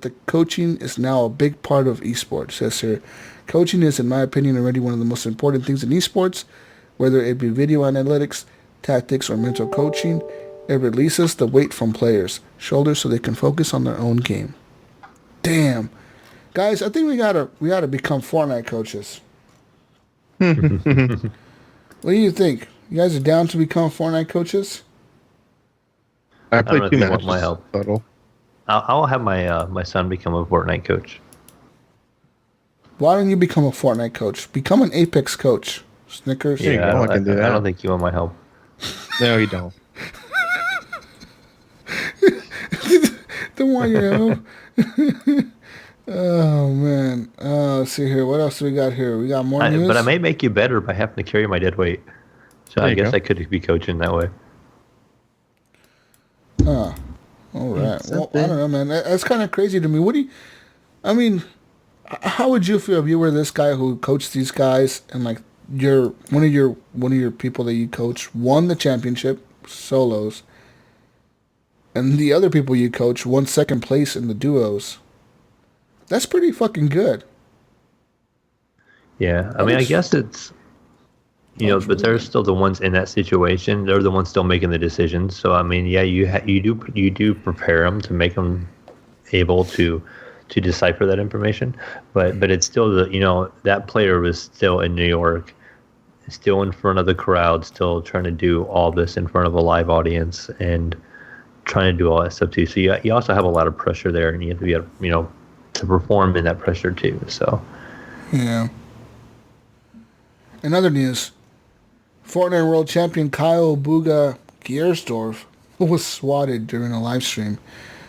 the coaching is now a big part of esports. Says here, coaching is, in my opinion, already one of the most important things in esports, whether it be video analytics, tactics, or mental coaching. It releases the weight from players' shoulders so they can focus on their own game. Damn, guys, I think we gotta become Fortnite coaches. What do you think? You guys are down to become Fortnite coaches? I I played don't 2 know if you matches want my help. total. I'll have my son become a Fortnite coach. Why don't you become a Fortnite coach? Become an Apex coach. Snickers. There you go, I can do that. I don't think you want my help. No, you don't. Don't want your help. Oh, man. Let's see here. What else do we got here? We got more news? But I may make you better by having to carry my dead weight. So There I you guess go. I could be coaching that way. All right. Well, I don't know, man. That's kind of crazy to me. How would you feel if you were this guy who coached these guys and like one of your people that you coach won the championship solos, and the other people you coach won second place in the duos. That's pretty fucking good. Yeah, I mean, I guess it's, but they're still the ones in that situation. They're the ones still making the decisions. So I mean, yeah, you do prepare them to make them able to decipher that information, but it's still that player was still in New York, still in front of the crowd, still trying to do all this in front of a live audience and trying to do all that stuff too. So you also have a lot of pressure there, and you have to be to perform in that pressure too. So yeah. In other news, Fortnite World Champion Kyle Booga Giersdorf was swatted during a live stream.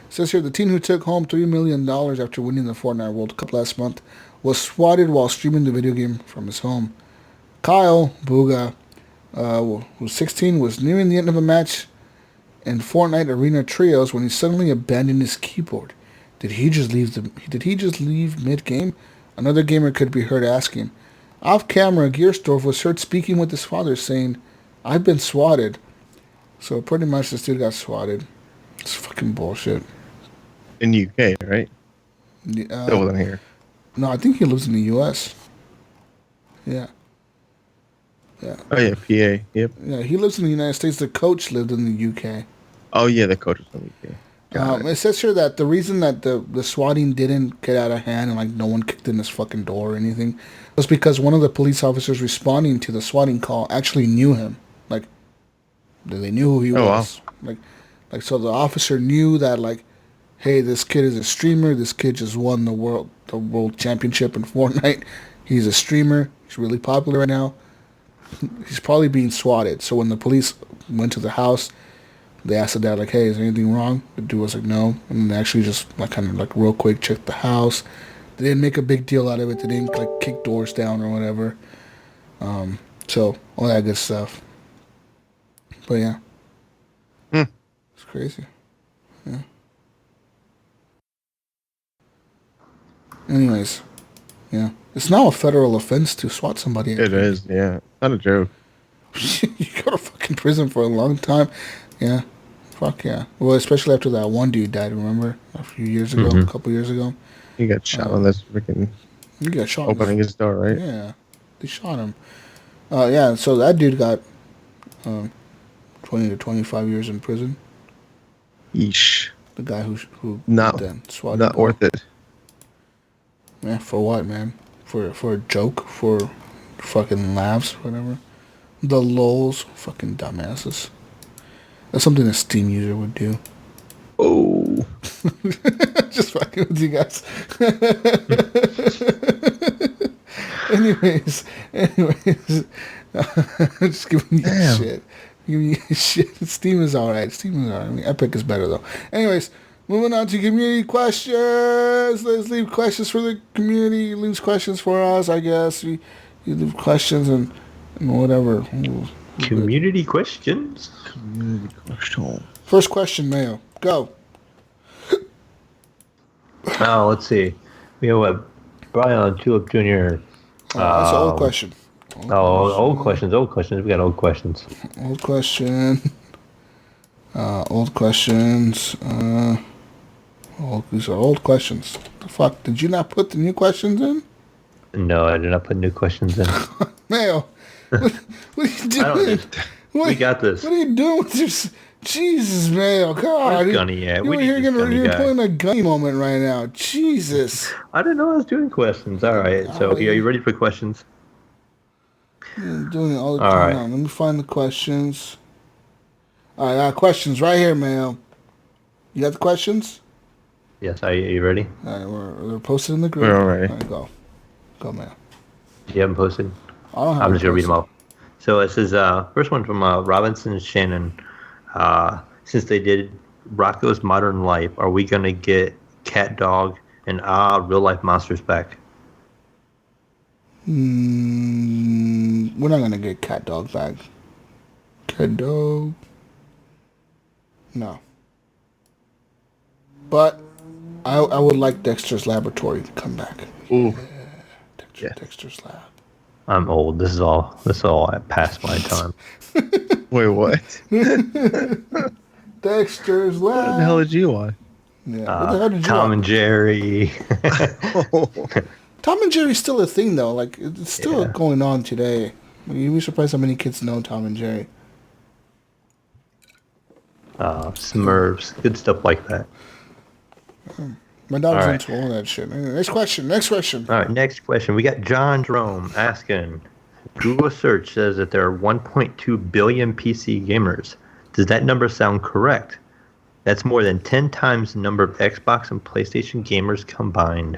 It says here the teen who took home $3 million after winning the Fortnite World Cup last month was swatted while streaming the video game from his home. Kyle Booga, who's 16, was nearing the end of a match in Fortnite Arena Trios when he suddenly abandoned his keyboard. Did he just leave mid-game? Another gamer could be heard asking. Off camera, Giersdorf was heard speaking with his father, saying, "I've been swatted." So pretty much this dude got swatted. It's fucking bullshit. In UK, right? Still wasn't here. No, I think he lives in the US. Yeah. Yeah. Oh yeah, PA. Yep. Yeah, he lives in the United States. The coach lived in the UK. Oh yeah, the coach was in the UK. It says here that the reason that the swatting didn't get out of hand and like no one kicked in his fucking door or anything was because one of the police officers responding to the swatting call actually knew him. Like, they knew who he was. Wow. Like so the officer knew that like, hey, this kid is a streamer. This kid just won the world championship in Fortnite. He's a streamer. He's really popular right now. He's probably being swatted. So when the police went to the house, they asked the dad, like, hey, is there anything wrong? The dude was like, no. And they actually just, like, kind of, like, real quick checked the house. They didn't make a big deal out of it. They didn't, like, kick doors down or whatever. So, all that good stuff. But, yeah. It's crazy. Yeah. Anyways. Yeah. It's now a federal offense to swat somebody. It is, yeah. Not a joke. You go to fucking prison for a long time. Yeah. Fuck yeah. Well, especially after that one dude died, remember? A few years ago, a couple years ago. He got shot on this freaking... He got shot. Opening his door, right? Yeah. They shot him. Yeah, so that dude got 20 to 25 years in prison. Yeesh. The guy who not worth it. Yeah, for what, man? For a joke? For fucking laughs? Whatever? The lols? Fucking dumbasses. That's something a Steam user would do. Oh. Just fucking with you guys. Anyways. Just giving you shit. Giving you shit. Steam is alright. I mean, Epic is better, though. Anyways, moving on to community questions. Let's leave questions for the community. Leaves questions for us, I guess. You leave questions and whatever. Community questions? Community question. First question, Mayo. Go. Oh, let's see. We have Brian Tulip Jr. That's an old question. Old questions. We got old questions. Old question. Old questions. These are old questions. The fuck? Did you not put the new questions in? No, I did not put new questions in. Mayo. What are you doing? We got this. What are you doing with your... Jesus, Mayo. God. Where's Gunny at? You're playing a Gunny moment right now. Jesus. I didn't know I was doing questions. All right. So, are you ready for questions? I'm doing it all the time. Right. Let me find the questions. All right, I got questions right here, Mayo. You got the questions? Yes. Are you ready? All right, they're posted in the group. We're all ready. All right, go. Go, Mayo. You haven't posted? I don't have I'm just going to read them off. So it says, first one from Robinson Shannon. Since they did Rocco's Modern Life, are we going to get Cat Dog and Real Life Monsters back? We're not going to get Cat Dog back. Cat Dog. No. But I would like Dexter's Laboratory to come back. Ooh. Yeah, Dexter's Lab. I'm old. This is all past my time. Wait, what? Dexter's What Lab. the hell did you watch? Yeah. What the hell did you Tom watch? and Jerry. Tom and Jerry's still a thing, though. Like, it's still Yeah. going on today. You'd be surprised how many kids know Tom and Jerry. Smurfs, good stuff like that. My daughter's All right. into all that shit. Anyway, next question. All right, next question. We got John Jerome asking, Google search says that there are 1.2 billion PC gamers. Does that number sound correct? That's more than 10 times the number of Xbox and PlayStation gamers combined.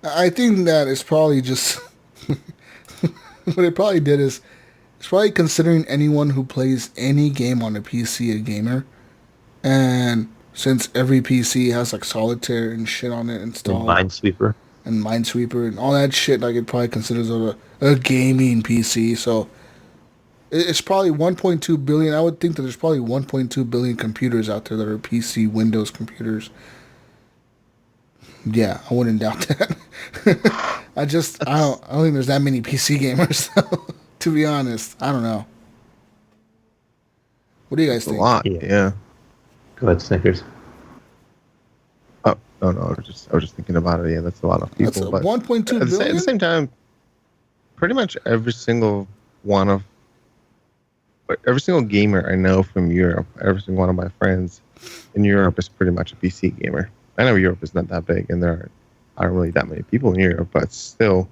I think that it's probably just... what it probably did is... It's probably considering anyone who plays any game on a PC a gamer. And since every PC has like solitaire and shit on it installed, Minesweeper. and Minesweeper and all that shit, like it probably considers it a gaming PC. So it's probably 1.2 billion. I would think that there's probably 1.2 billion computers out there that are PC Windows computers. Yeah, I wouldn't doubt that. I don't think there's that many PC gamers though, to be honest. I don't know. What do you guys A think? lot. Yeah. Yeah. Go ahead, Snickers. Oh no, I was just thinking about it. Yeah, that's a lot of people. That's a but 1.2 at the billion? same time, pretty much every single gamer I know from Europe, every single one of my friends in Europe is pretty much a PC gamer. I know Europe is not that big, and there aren't really that many people in Europe, but still,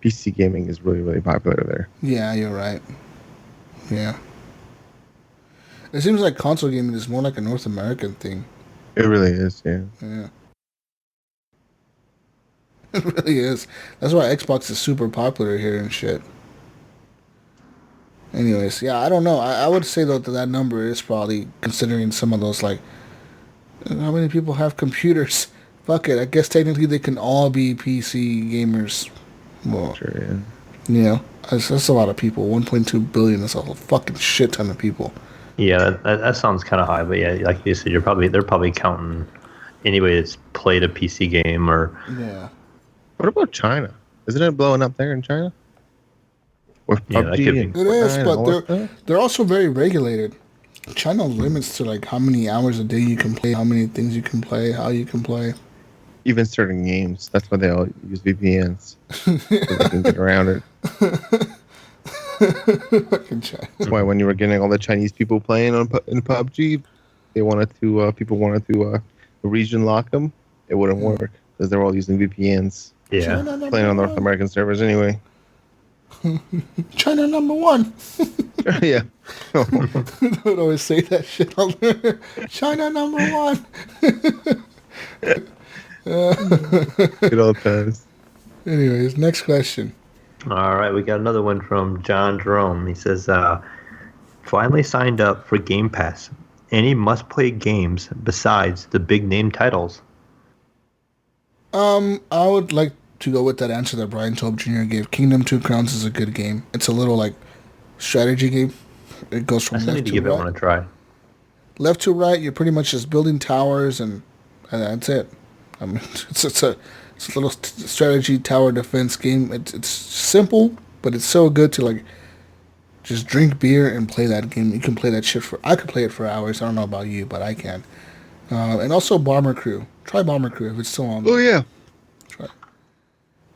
PC gaming is really, really popular there. Yeah, you're right. Yeah. It seems like console gaming is more like a North American thing. It really is, yeah. Yeah. It really is. That's why Xbox is super popular here and shit. Anyways, yeah, I don't know. I would say, though, that number is probably considering some of those, like, how many people have computers? Fuck it. I guess technically they can all be PC gamers. Well, Sure, yeah. you know, that's a lot of people. 1.2 billion is a whole fucking shit ton of people. Yeah, that sounds kind of high, but yeah, like you said, they're probably counting anybody that's played a PC game or Yeah. What about China? Isn't it blowing up there in China? With Yeah, that PUBG could be. and It is, Fortnite and but all that stuff? they're also very regulated. China limits to like how many hours a day you can play, how many things you can play, how you can play. Even certain games. That's why they all use VPNs. So they can get around it. Fucking China. That's why when you were getting all the Chinese people playing in PUBG, people wanted to region lock them. It wouldn't work because they're all using VPNs. yeah. China number Playing on North one. American servers anyway. China number one. Yeah. I would always say that shit out there. China number one. Good old times. Anyways, next question. All right, we got another one from John Jerome. He says, finally signed up for Game Pass. Any must-play games besides the big-name titles? I would like to go with that answer that Brian Tobe Jr. gave. Kingdom 2 Crowns is a good game. It's a little like strategy game. It goes I from still need left to to give that right. one a try. Left to right, you're pretty much just building towers, and that's it. I mean, it's a little strategy tower defense game. It's simple, but it's so good to like just drink beer and play that game. You can play that shit I could play it for hours. I don't know about you, but I can. And also Bomber Crew. Try Bomber Crew if it's still on. Oh yeah. Try it.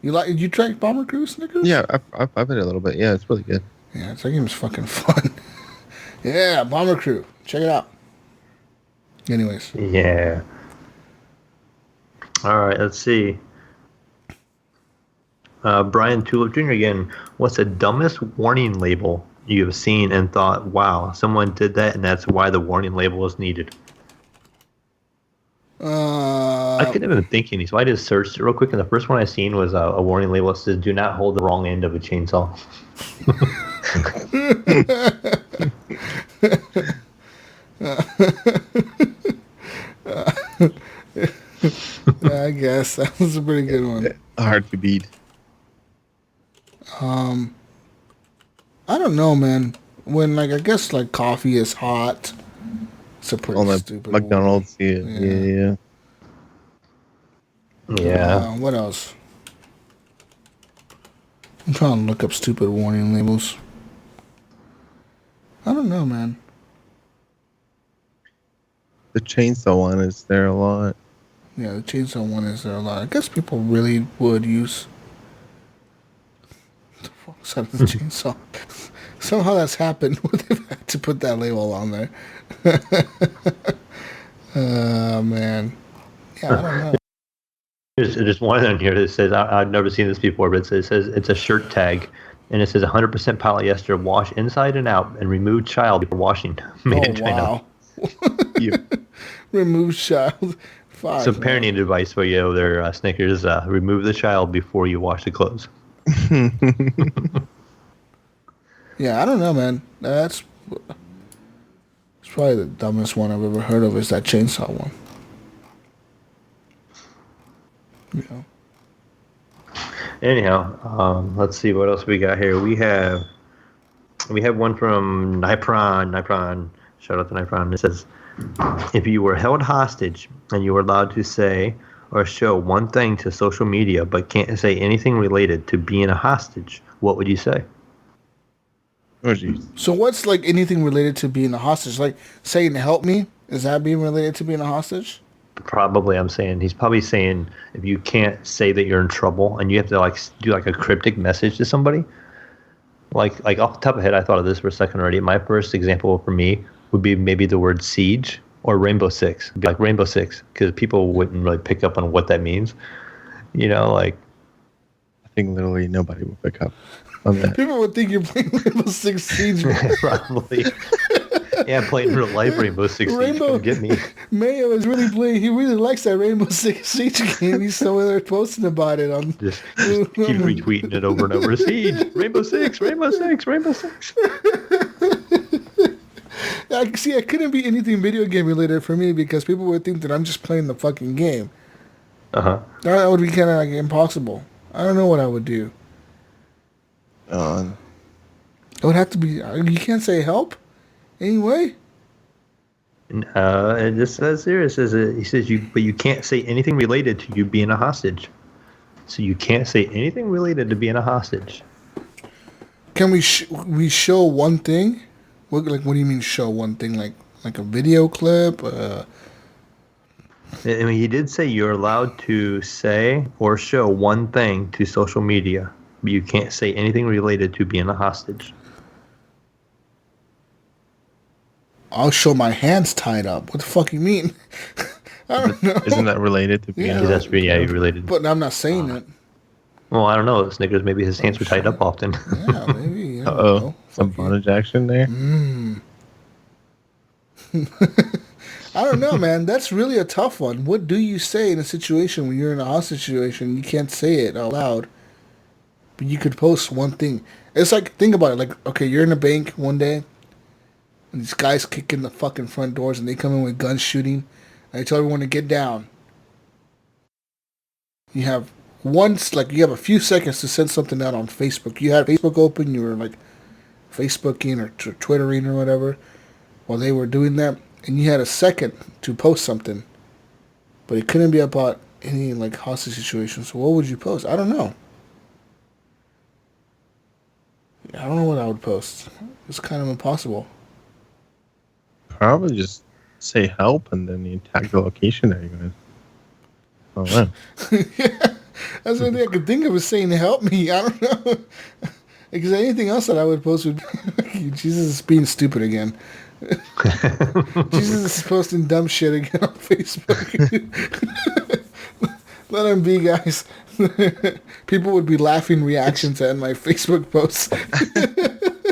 You tried Bomber Crew, Snickers? Yeah, I've played it a little bit. Yeah, it's really good. Yeah, that game is fucking fun. Yeah, Bomber Crew. Check it out. Anyways. Yeah. All right, let's see. Brian Tulip Jr. again. What's the dumbest warning label you have seen and thought, wow, someone did that and that's why the warning label is needed? I couldn't even think any, so I just searched it real quick, and the first one I seen was a warning label that says, do not hold the wrong end of a chainsaw. Yeah, I guess that was a pretty good one. Hard to beat. I don't know, man. When I guess coffee is hot, it's a pretty All that stupid McDonald's. Yeah, Yeah. yeah. Yeah. What else? I'm trying to look up stupid warning labels. I don't know, man. The chainsaw one is there a lot. Yeah, the chainsaw one is there a lot. I guess people really would use the wrong side of the chainsaw. Somehow that's happened. They've had to put that label on there. Man. Yeah, I don't know. There's one on here that says, I've never seen this before, but it says it's a shirt tag, and it says 100% polyester, wash inside and out, and remove child before washing. Made in China. Wow. Remove child. Some parenting advice for you there, Snickers. Remove the child before you wash the clothes. Yeah, I don't know, man. It's probably the dumbest one I've ever heard of is that chainsaw one. Yeah. Anyhow, let's see what else we got here. We have one from Nipron. Shout out to Nipron. It says, if you were held hostage and you were allowed to say or show one thing to social media but can't say anything related to being a hostage, what would you say? Oh, jeez. So what's like anything related to being a hostage? Like saying help me? Is that being related to being a hostage? Probably, he's probably saying if you can't say that you're in trouble and you have to like do like a cryptic message to somebody. Like off the top of my head, I thought of this for a second already. My first example for me would be maybe the word siege or Rainbow Six. It'd be like Rainbow Six, because people wouldn't really pick up on what that means. You know, like I think literally nobody will pick up on that. People would think you're playing Rainbow Six Siege. Probably. Yeah, I'm playing real life Rainbow Six Siege. Come get me. Mayo is really playing. He really likes that Rainbow Six Siege game. He's somewhere there posting about it on. Just keep retweeting it over and over. Siege, Rainbow Six, Rainbow Six, Rainbow Six. See, it couldn't be anything video game related for me because people would think that I'm just playing the fucking game. That would be kind of like impossible. I don't know what I would do. It would have to be. You can't say help. Anyway. It just says here. It says but you can't say anything related to you being a hostage. So you can't say anything related to being a hostage. Can we show one thing? What do you mean show one thing? Like a video clip? I mean, he did say you're allowed to say or show one thing to social media, but you can't say anything related to being a hostage. I'll show my hands tied up. What the fuck you mean? I don't know. Isn't that related to being? Yeah, that's related. But I'm not saying it. Well, I don't know. Snickers, maybe his hands were tied up often. Yeah, maybe. Some bondage action there. I don't know, man. That's really a tough one. What do you say in a situation when you're in a hostage situation? You can't say it out loud, but you could post one thing. It's like, think about it. Like, okay, you're in a bank one day, and these guys kick in the fucking front doors, and they come in with guns shooting, and they tell everyone to get down. You have a few seconds to send something out on Facebook. You had Facebook open, you were like Facebooking or Twittering or whatever while they were doing that, and you had a second to post something, but it couldn't be about any like hostage situation. So what would you post? I don't know. I don't know what I would post. It's kind of impossible. Probably just say help and then you tag the location that you're going to. Oh, wow. Yeah, that's the only thing I could think of is saying help me. I don't know. Because anything else that I would post would be, Jesus is being stupid again. Jesus is posting dumb shit again on Facebook. Let him be, guys. People would be laughing reactions at my Facebook posts.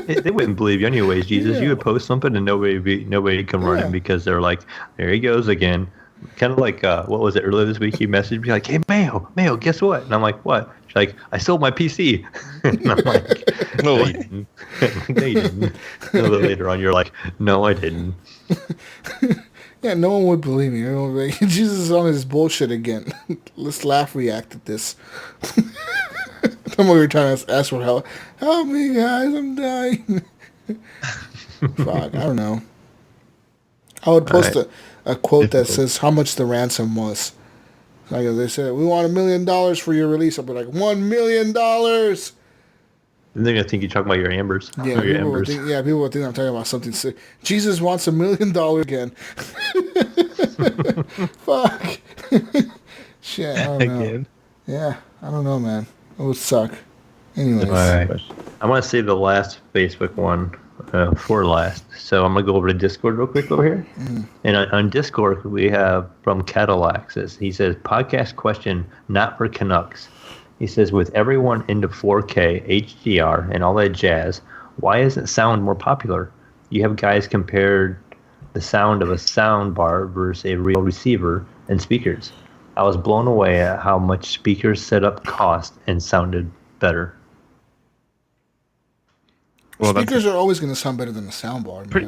They wouldn't believe you anyways, Jesus. Yeah. You would post something and nobody would come running because they're like, there he goes again. Kind of like, what was it, earlier this week? He messaged me like, hey, Mayo, guess what? And I'm like, what? She's like, I sold my PC. And I'm like, no, you didn't. No, you didn't. A little bit later on, you're like, no, I didn't. Yeah, no one would believe me. Like, Jesus is on his bullshit again. Let's laugh react at this. Someone were trying to ask for help. Help me, guys, I'm dying. Fuck, I don't know. I would post a quote that says how much the ransom was. Like they said, we want $1 million for your release. I'll be like, $1 million. And they're gonna think you're talking about your ambers. Yeah, Or your people will embers. think. Yeah, people will think I'm talking about something sick. Jesus wants $1 million again. Fuck. Shit, I don't know. Again. Yeah, I don't know, man. It would suck. Anyways, All right. I want to save the last Facebook one for last. So I'm going to go over to Discord real quick over here. And on Discord, we have from Cadillac. He says, podcast question, not for Canucks. He says, with everyone into 4K, HDR, and all that jazz, why isn't sound more popular? You have guys compared the sound of a sound bar versus a real receiver and speakers. I was blown away at how much speakers setup cost and sounded better. Well, speakers are always going to sound better than a soundbar. Pretty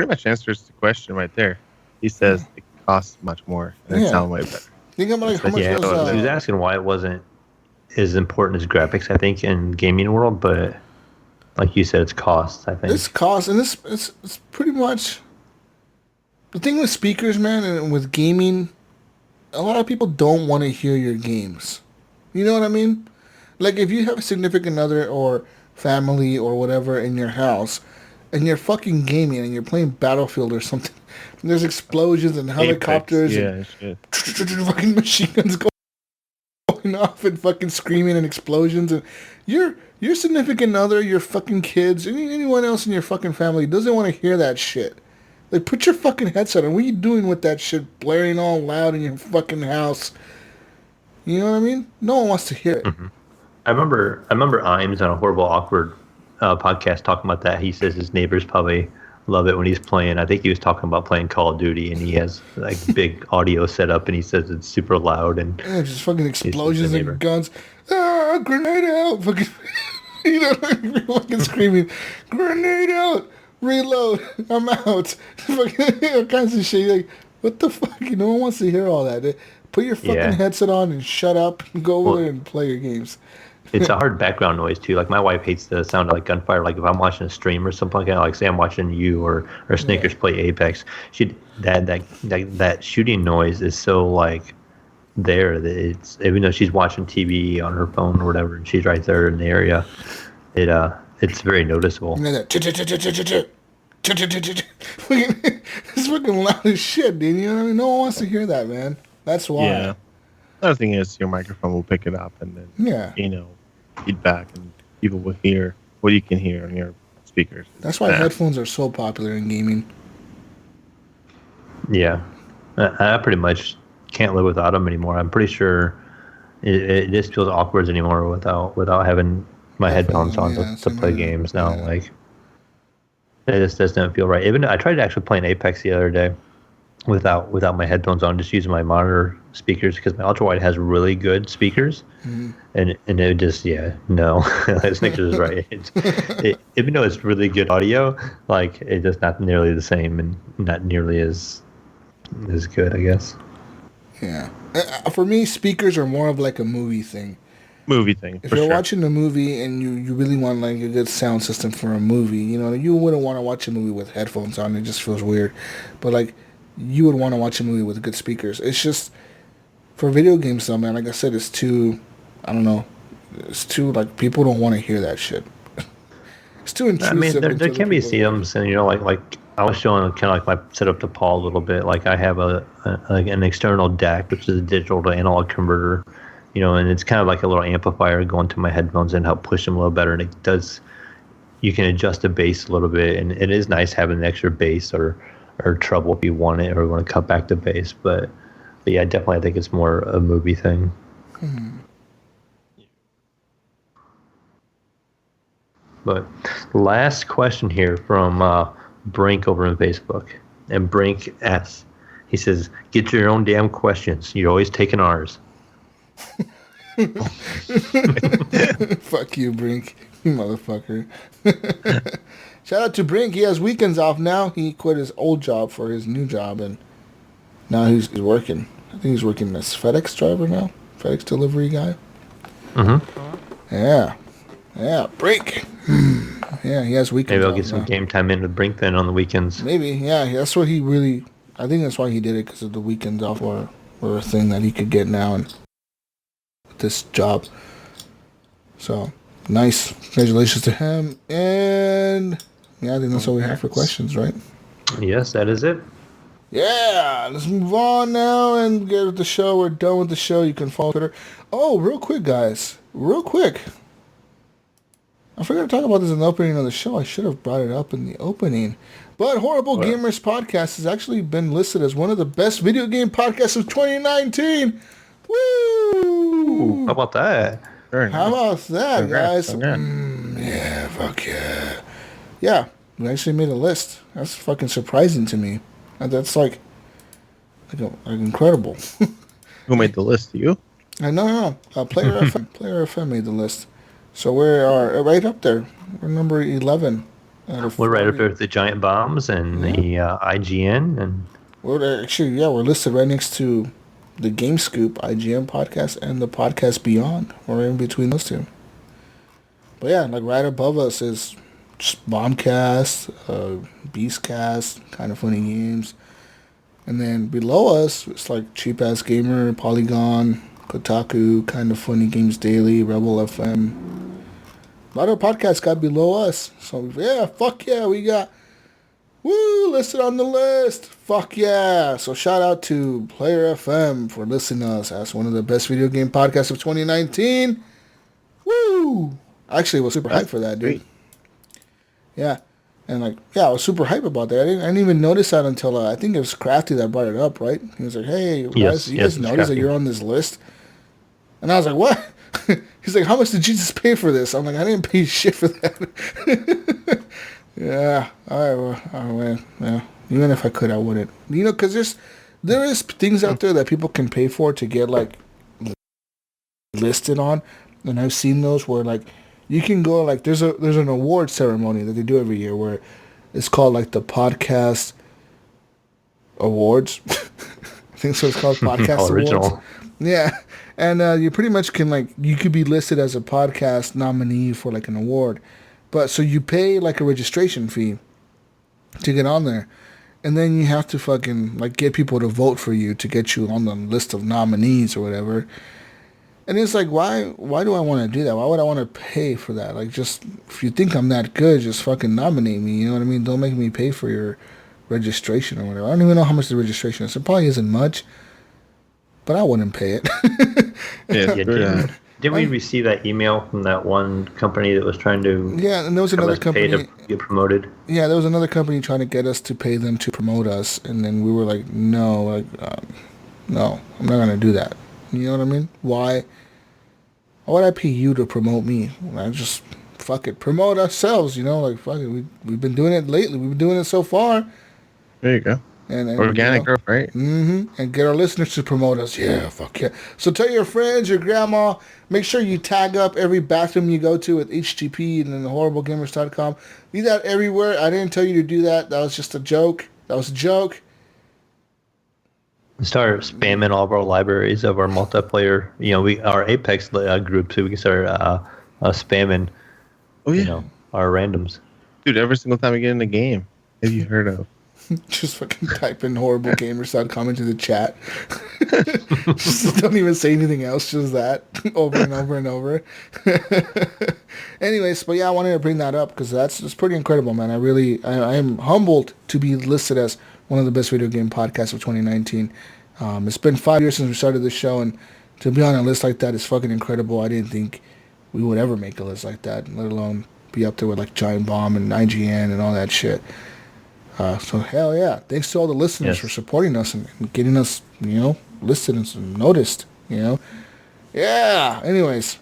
much answers the question right there. He says it costs much more and it sounds way better. Think about like how much He was asking why it wasn't as important as graphics, I think, in gaming world, but like you said, it's cost, I think. It's cost, and it's pretty much the thing with speakers, man, and with gaming. A lot of people don't want to hear your games. You know what I mean? Like if you have a significant other or family or whatever in your house, and you're fucking gaming and you're playing Battlefield or something, and there's explosions and helicopters and fucking machine guns going off and fucking screaming and explosions, and your significant other, your fucking kids, anyone else in your fucking family doesn't want to hear that shit. Like, put your fucking headset on. What are you doing with that shit blaring all loud in your fucking house? You know what I mean? No one wants to hear it. Mm-hmm. I remember Imes on a Horrible Awkward podcast talking about that. He says his neighbors probably love it when he's playing. I think he was talking about playing Call of Duty, and he has like big audio set up, and he says it's super loud and just fucking explosions and guns. Ah, grenade out! Fucking, you know, fucking screaming, grenade out! Reload! I'm out! Fucking all kinds of shit. Like, what the fuck? No one wants to hear all that. Put your fucking headset on and shut up and go over there and play your games. It's a hard background noise too. Like my wife hates the sound of like gunfire. Like if I'm watching a stream or something like that, like say I'm watching you or Snickers play Apex, that shooting noise is so like there that it's, even though she's watching TV on her phone or whatever, and she's right there in the area, it's very noticeable. It's fucking loud as shit, dude. You know what I mean? No one wants to hear that, man. That's why. Yeah. Another thing is your microphone will pick it up and then feedback, and people will hear what you can hear on your speakers. That's why headphones are so popular in gaming. Yeah, I pretty much can't live without them anymore. I'm pretty sure it just feels awkward anymore without having my headphones on to play games now. Yeah. Like it just doesn't feel right. Even I tried actually playing Apex the other day without my headphones on, just using my monitor speakers, because my ultrawide has really good speakers, and it just no. Snickers is right. Even though it's really good audio, like it's just not nearly the same and not nearly as good, I guess. Yeah, for me, speakers are more of like a movie thing. If you're watching a movie and you really want like a good sound system for a movie, you know, you wouldn't want to watch a movie with headphones on. It just feels weird. But like, you would want to watch a movie with good speakers. It's just, for video games though, man, like I said, it's too, I don't know, it's too, like, people don't want to hear that shit. It's too intrusive. I mean, there can be CMs, and, you know, like I was showing kind of like my setup to Paul a little bit. Like I have an external DAC, which is a digital to analog converter, you know, and it's kind of like a little amplifier going to my headphones and help push them a little better. And it does, you can adjust the bass a little bit, and it is nice having an extra bass or treble if you want it, or want to cut back the bass. But yeah, definitely I think it's more a movie thing. Mm-hmm. But last question here from Brink over on Facebook. And Brink asks, he says, get your own damn questions. You're always taking ours. Fuck you, Brink. You motherfucker. Shout out to Brink. He has weekends off now. He quit his old job for his new job, and now he's working. I think he's working as FedEx driver now. FedEx delivery guy. Mm-hmm. Yeah, Brink. Yeah, he has weekends. Maybe I'll get some game time in with Brink then on the weekends. Maybe, yeah. That's what he really, I think that's why he did it, because of the weekends off or a thing that he could get now and with this job. So, Nice. Congratulations to him. And yeah, I think that's all we have for questions, right? Yes, that is it. Yeah, let's move on now and get with the show. We're done with the show. You can follow Twitter. Oh, real quick, guys. Real quick. I forgot to talk about this in the opening of the show. I should have brought it up in the opening. But Horrible Gamers Podcast has actually been listed as one of the best video game podcasts of 2019. Woo! Ooh, how about that? How about that, Congrats. guys? Yeah, fuck yeah. Yeah, we actually made a list. That's fucking surprising to me. And that's like incredible. Who made the list? You? No. Player FM. Player FM made the list. So we are right up there. We're number 11. We're right up there with the Giant Bombs and the IGN. And we're listed right next to the Game Scoop IGN podcast and the Podcast Beyond. We're in between those two. But yeah, like right above us is just Bombcast, Beastcast, Kind of Funny Games. And then below us, it's like Cheap Ass Gamer, Polygon, Kotaku, Kind of Funny Games Daily, Rebel FM. A lot of podcasts got below us. So yeah, fuck yeah, we got listed on the list. Fuck yeah. So shout out to Player FM for listing us as one of the best video game podcasts of 2019. Woo! Actually, I was super hyped for that, dude. Yeah. And I was super hyped about that. I didn't even notice that until I think it was Crafty that brought it up, right? He was like, "Hey, guys, you guys notice that you're on this list?" And I was like, "What?" He's like, "How much did Jesus pay for this?" I'm like, "I didn't pay shit for that." Yeah. All right. Well, yeah. Even if I could, I wouldn't. Because there is things out there that people can pay for to get listed on, and I've seen those where you can go there's an award ceremony that they do every year where it's called the Podcast Awards. I think so. It's called Podcast Awards. Yeah, and you pretty much can you could be listed as a podcast nominee for an award, but so you pay a registration fee to get on there, and then you have to fucking get people to vote for you to get you on the list of nominees or whatever. And it's why do I want to do that? Why would I want to pay for that? Just, if you think I'm that good, just fucking nominate me, you know what I mean? Don't make me pay for your registration or whatever. I don't even know how much the registration is. It probably isn't much, but I wouldn't pay it. Didn't we receive that email from that one company that was trying to... Yeah, and there was another company... pay to get promoted? Yeah, there was another company trying to get us to pay them to promote us, and then we were like, no, no, I'm not going to do that. You know what I mean? Why would I pay you to promote me? I just fuck it, promote ourselves. Fuck it. We've been doing it lately. We've been doing it so far. There you go. And organic growth, right? Mm-hmm. And get our listeners to promote us. Yeah, fuck yeah. So tell your friends, your grandma. Make sure you tag up every bathroom you go to with HGP and then horriblegamers.com. Do that everywhere. I didn't tell you to do that. That was just a joke. That was a joke. Start spamming all of our libraries of our multiplayer. Our Apex group, so we can start spamming. Oh yeah, our randoms. Dude, every single time we get in the game, have you heard of? Just fucking type in horriblegamers.com into the chat. Just don't even say anything else. Just that over and over and over. Anyways, but yeah, I wanted to bring that up because that's pretty incredible, man. I am humbled to be listed as one of the best video game podcasts of 2019. It's been 5 years since we started this show, and to be on a list like that is fucking incredible. I didn't think we would ever make a list like that, let alone be up there with Giant Bomb and IGN and all that shit. So hell yeah. Thanks to all the listeners for supporting us and getting us, listed and noticed, Yeah. Anyways,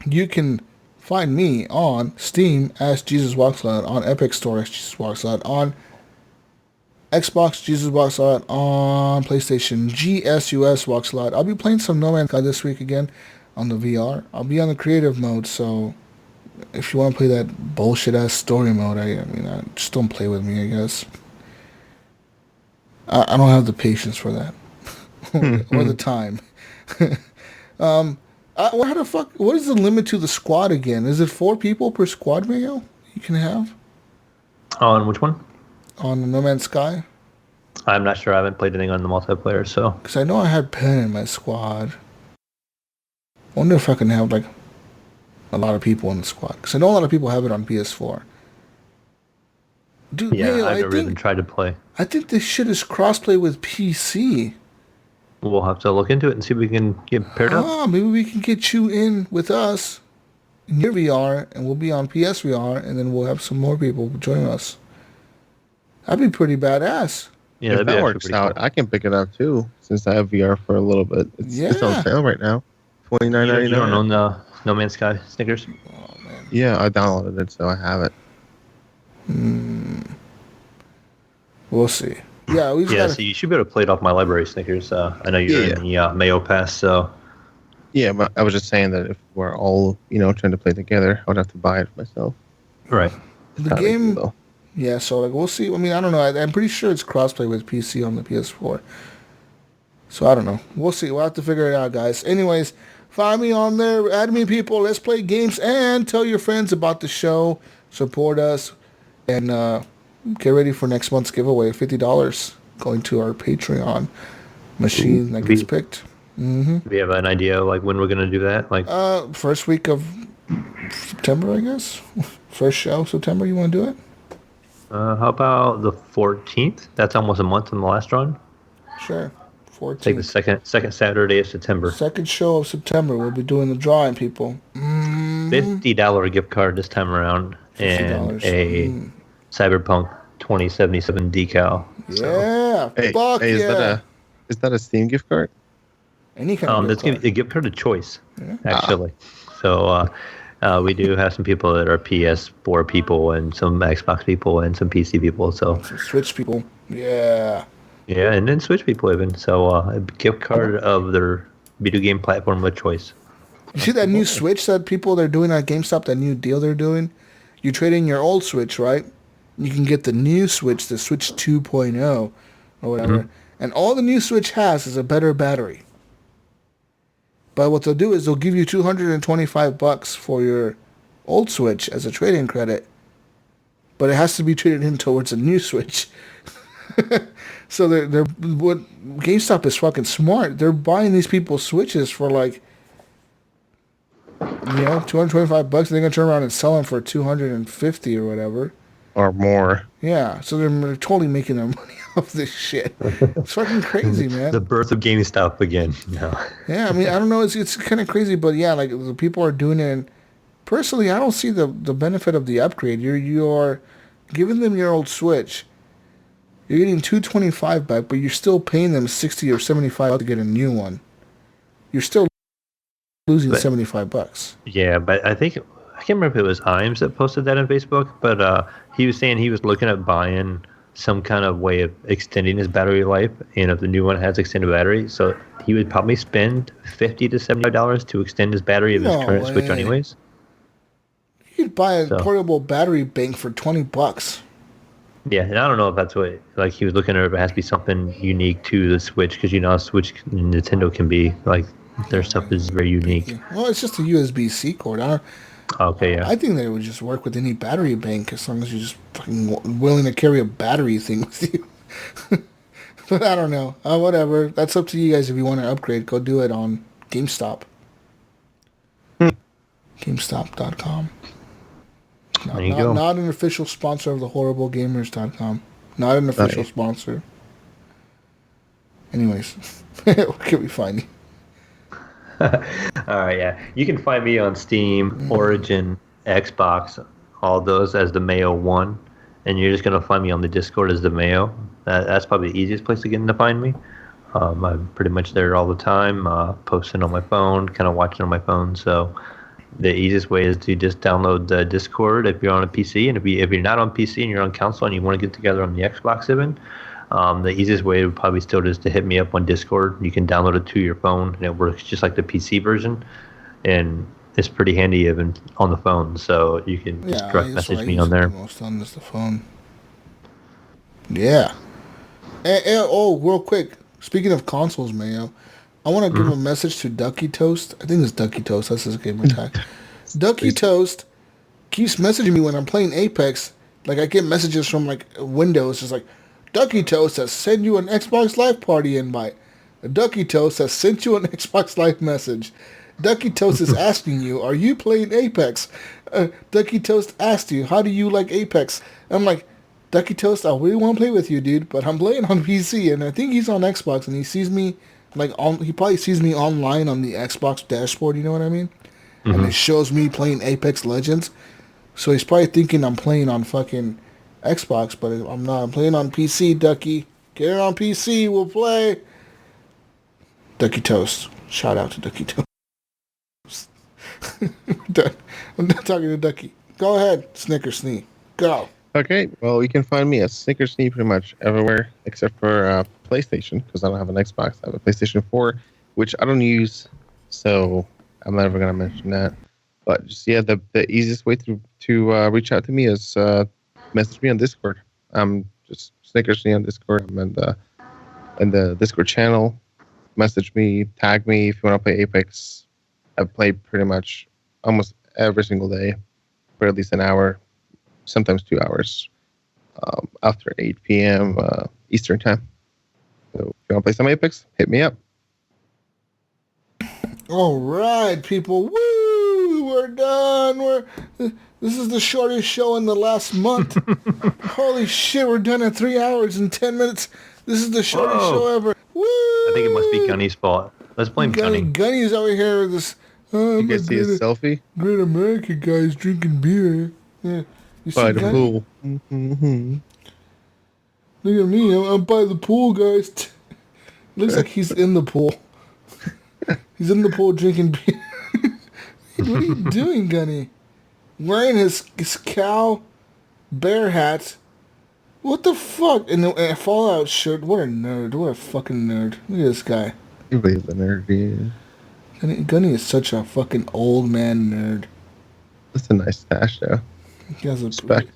you can find me on Steam as Jesus Walks Out, on Epic Store as Jesus Walks Out, on Xbox Jesus Walks Out, on PlayStation GSUS Walks Out. I'll be playing some No Man's Sky this week again on the VR. I'll be on the creative mode, so if you want to play that bullshit ass story mode, I just don't play with me, I guess. I don't have the patience for that. or the time. What is the limit to the squad again? Is it 4 people per squad, Mayo? You can have? On which one? On the No Man's Sky? I'm not sure. I haven't played anything on the multiplayer, so... Because I know I had Penn in my squad. I wonder if I can have, a lot of people in the squad. Because I know a lot of people have it on PS4. Dude, Yeah, Mayo, I've never even tried to play. I think this shit is crossplay with PC. We'll have to look into it and see if we can get paired up. Maybe we can get you in with us in your VR, and we'll be on PSVR, and then we'll have some more people join us. That'd be pretty badass. Yeah, if that'd be that actually works pretty out, cool. I can pick it up too, since I have VR for a little bit. It's on sale right now, $29.99. You don't own the No Man's Sky Snickers? Yeah, I downloaded it, so I have it. We'll see. Yeah, we just Yeah, gotta, so you should be able to play it off my library Snickers. I know you're in the Mayo Pass, so Yeah, but I was just saying that if we're all, trying to play together, I would have to buy it myself. right. the game. Yeah, so like we'll see. I mean, I don't know. I'm pretty sure it's crossplay with PC on the PS4. So I don't know. We'll see. We'll have to figure it out, guys. Anyways, find me on there. Add me, people. Let's play games and tell your friends about the show. Support us and get ready for next month's giveaway. $50 going to our Patreon machine that gets picked. Do we have an idea like when we're gonna do that? Like First week of September, I guess. First show September. You want to do it? how about the 14th? That's almost a month from the last run. Sure. 14th. Take the second Saturday of September. Second show of September. We'll be doing the drawing, people. $50 gift card this time around, and $50. a Cyberpunk 2077 decal. Yeah. Hey, Fuck is yeah. that a Steam gift card? Any kind of That's gift a gift card of choice, actually. So we do have some people that are PS4 people, and some Xbox people, and some PC people. So Some Switch people. Yeah. yeah, and then Switch people even. So a gift card of their video game platform of choice. You see that new Switch that they're doing at GameStop, that new deal they're doing? You trade in your old Switch, right? You can get the new Switch, the Switch 2.0 or whatever. And all the new Switch has is a better battery. But what they'll do is they'll give you $225 for your old Switch as a trade-in credit. But it has to be traded in towards a new Switch. So they're what GameStop is fucking smart. They're buying these people's Switches for like $225. They're gonna turn around and sell them for $250 or whatever. Or more. Yeah, so they're totally making their money off this shit. It's fucking crazy, man. The birth of GameStop again. No. Yeah, I mean, I don't know. It's kind of crazy, but yeah, like the people are doing it. And personally, I don't see the benefit of the upgrade. You're giving them your old Switch. You're getting $225 back, but you're still paying them $60 or $75 to get a new one. You're still losing $75. Yeah, but I can't remember if it was Imes that posted that on Facebook, but he was saying he was looking at buying some kind of way of extending his battery life, and if the new one has extended battery, so he would probably spend $50 to $75 to extend his battery of his current Switch anyways. You could buy a portable battery bank for $20. Yeah, and I don't know if that's what, like, he was looking at, if it has to be something unique to the Switch, because how Switch Nintendo can be, like, their stuff is very unique. Well, it's just a USB-C cord. Okay, yeah. I think that it would just work with any battery bank as long as you're just fucking willing to carry a battery thing with you. But I don't know. Whatever. That's up to you guys. If you want to upgrade, go do it on GameStop. GameStop.com. There you go. Not an official sponsor of the horriblegamers.com. Not an official sponsor. Anyways, where can we find you? All right, yeah. You can find me on Steam, Origin, Xbox, all those as the Mayo 1. And you're just going to find me on the Discord as the Mayo. That's probably the easiest place to get in to find me. I'm pretty much there all the time, posting on my phone, kind of watching on my phone. So the easiest way is to just download the Discord if you're on a PC. And if you're not on PC and you're on console and you want to get together on the Xbox even, the easiest way would probably still just to hit me up on Discord. You can download it to your phone, and it works just like the PC version. And it's pretty handy even on the phone, so you can just direct message me on there. Most on this the phone. Yeah. Real quick. Speaking of consoles, Mayo, I want to give a message to Ducky Toast. I think it's Ducky Toast. That's his gamer tag. Ducky Toast keeps messaging me when I'm playing Apex. Like, I get messages from, like, Windows. It's like, Ducky Toast has sent you an Xbox Live Party invite. Ducky Toast has sent you an Xbox Live message. Ducky Toast is asking you, are you playing Apex? Ducky Toast asked you, how do you like Apex? I'm like, Ducky Toast, I really want to play with you, dude, but I'm playing on PC, and I think he's on Xbox, and he sees me, he probably sees me online on the Xbox dashboard, you know what I mean? Mm-hmm. And it shows me playing Apex Legends, so he's probably thinking I'm playing on fucking Xbox, but I'm not. I'm playing on PC, Ducky. Get it on PC, we'll play. Ducky Toast. Shout out to Ducky Toast. I'm not talking to Ducky. Go ahead, Snickersnee. Go. Okay, well, you can find me at Snickersnee pretty much everywhere except for PlayStation, because I don't have an Xbox. I have a PlayStation 4, which I don't use, so I'm never going to mention that. But just, yeah, the easiest way to reach out to me is message me on Discord. I'm just Snickersnee on Discord. I'm in the Discord channel. Message me, tag me if you want to play Apex. I play pretty much almost every single day for at least an hour, sometimes 2 hours, after 8 p.m. Eastern time. So if you want to play some Apex, hit me up. All right, people. Woo! We're done. This is the shortest show in the last month. Holy shit, we're done at 3 hours and 10 minutes. This is the shortest show ever. Woo! I think it must be Gunny's fault. Let's blame Gunny. Gunny's over here with this. You guys see his selfie? Great America guys drinking beer. Yeah. You by the Gunny? pool. Mm-hmm. Look at me. I'm by the pool, guys. Looks like he's in the pool. He's in the pool drinking beer. What are you doing, Gunny? Wearing his cow bear hat. What the fuck? And a Fallout shirt. What a nerd. What a fucking nerd. Look at this guy. Everybody's a nerd, yeah. Gunny is such a fucking old man nerd. That's a nice stash, though. He has Respect.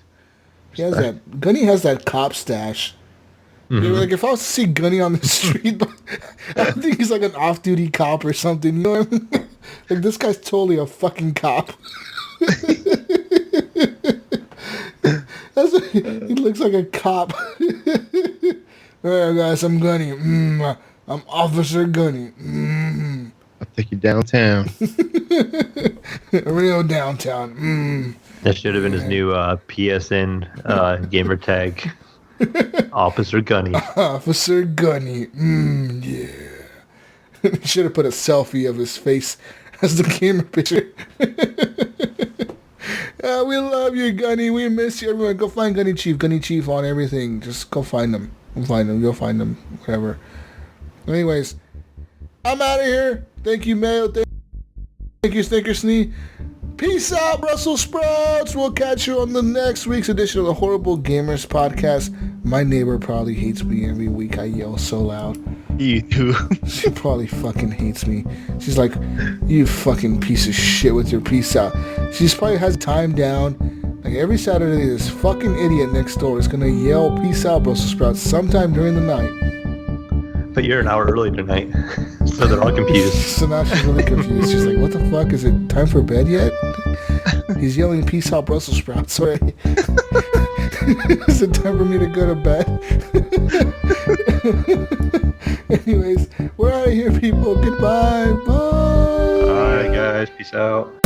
Gunny has that cop stash. Mm-hmm. Like, if I was to see Gunny on the street, I think he's like an off-duty cop or something. You know what I mean? Like, this guy's totally a fucking cop. He looks like a cop. Alright, guys, I'm Gunny. I'm Officer Gunny. I'll take you downtown. Real downtown. That should have been his new PSN gamer tag. Officer Gunny. Officer Gunny. Yeah. He should have put a selfie of his face as the gamer picture. We love you, Gunny. We miss you. Everyone, go find Gunny Chief. Gunny Chief on everything. Just go find him. You'll find him. Whatever. Anyways, I'm out of here. Thank you, Mayo. Thank you, Snickersnee. Peace out, Brussels sprouts. We'll catch you on the next week's edition of the Horrible Gamers Podcast. My neighbor probably hates me every week. I yell so loud. You too. She probably fucking hates me. She's like, you fucking piece of shit with your peace out. She probably has time down. Like every Saturday, this fucking idiot next door is gonna yell peace out, Brussels sprouts, sometime during the night. But you're an hour early tonight, so they're all confused. So now she's really confused. She's like, what the fuck? Is it time for bed yet? He's yelling peace out, Brussels sprouts. Sorry. Is it time for me to go to bed? Anyways, we're out of here, people. Goodbye. Bye. All right, guys. Peace out.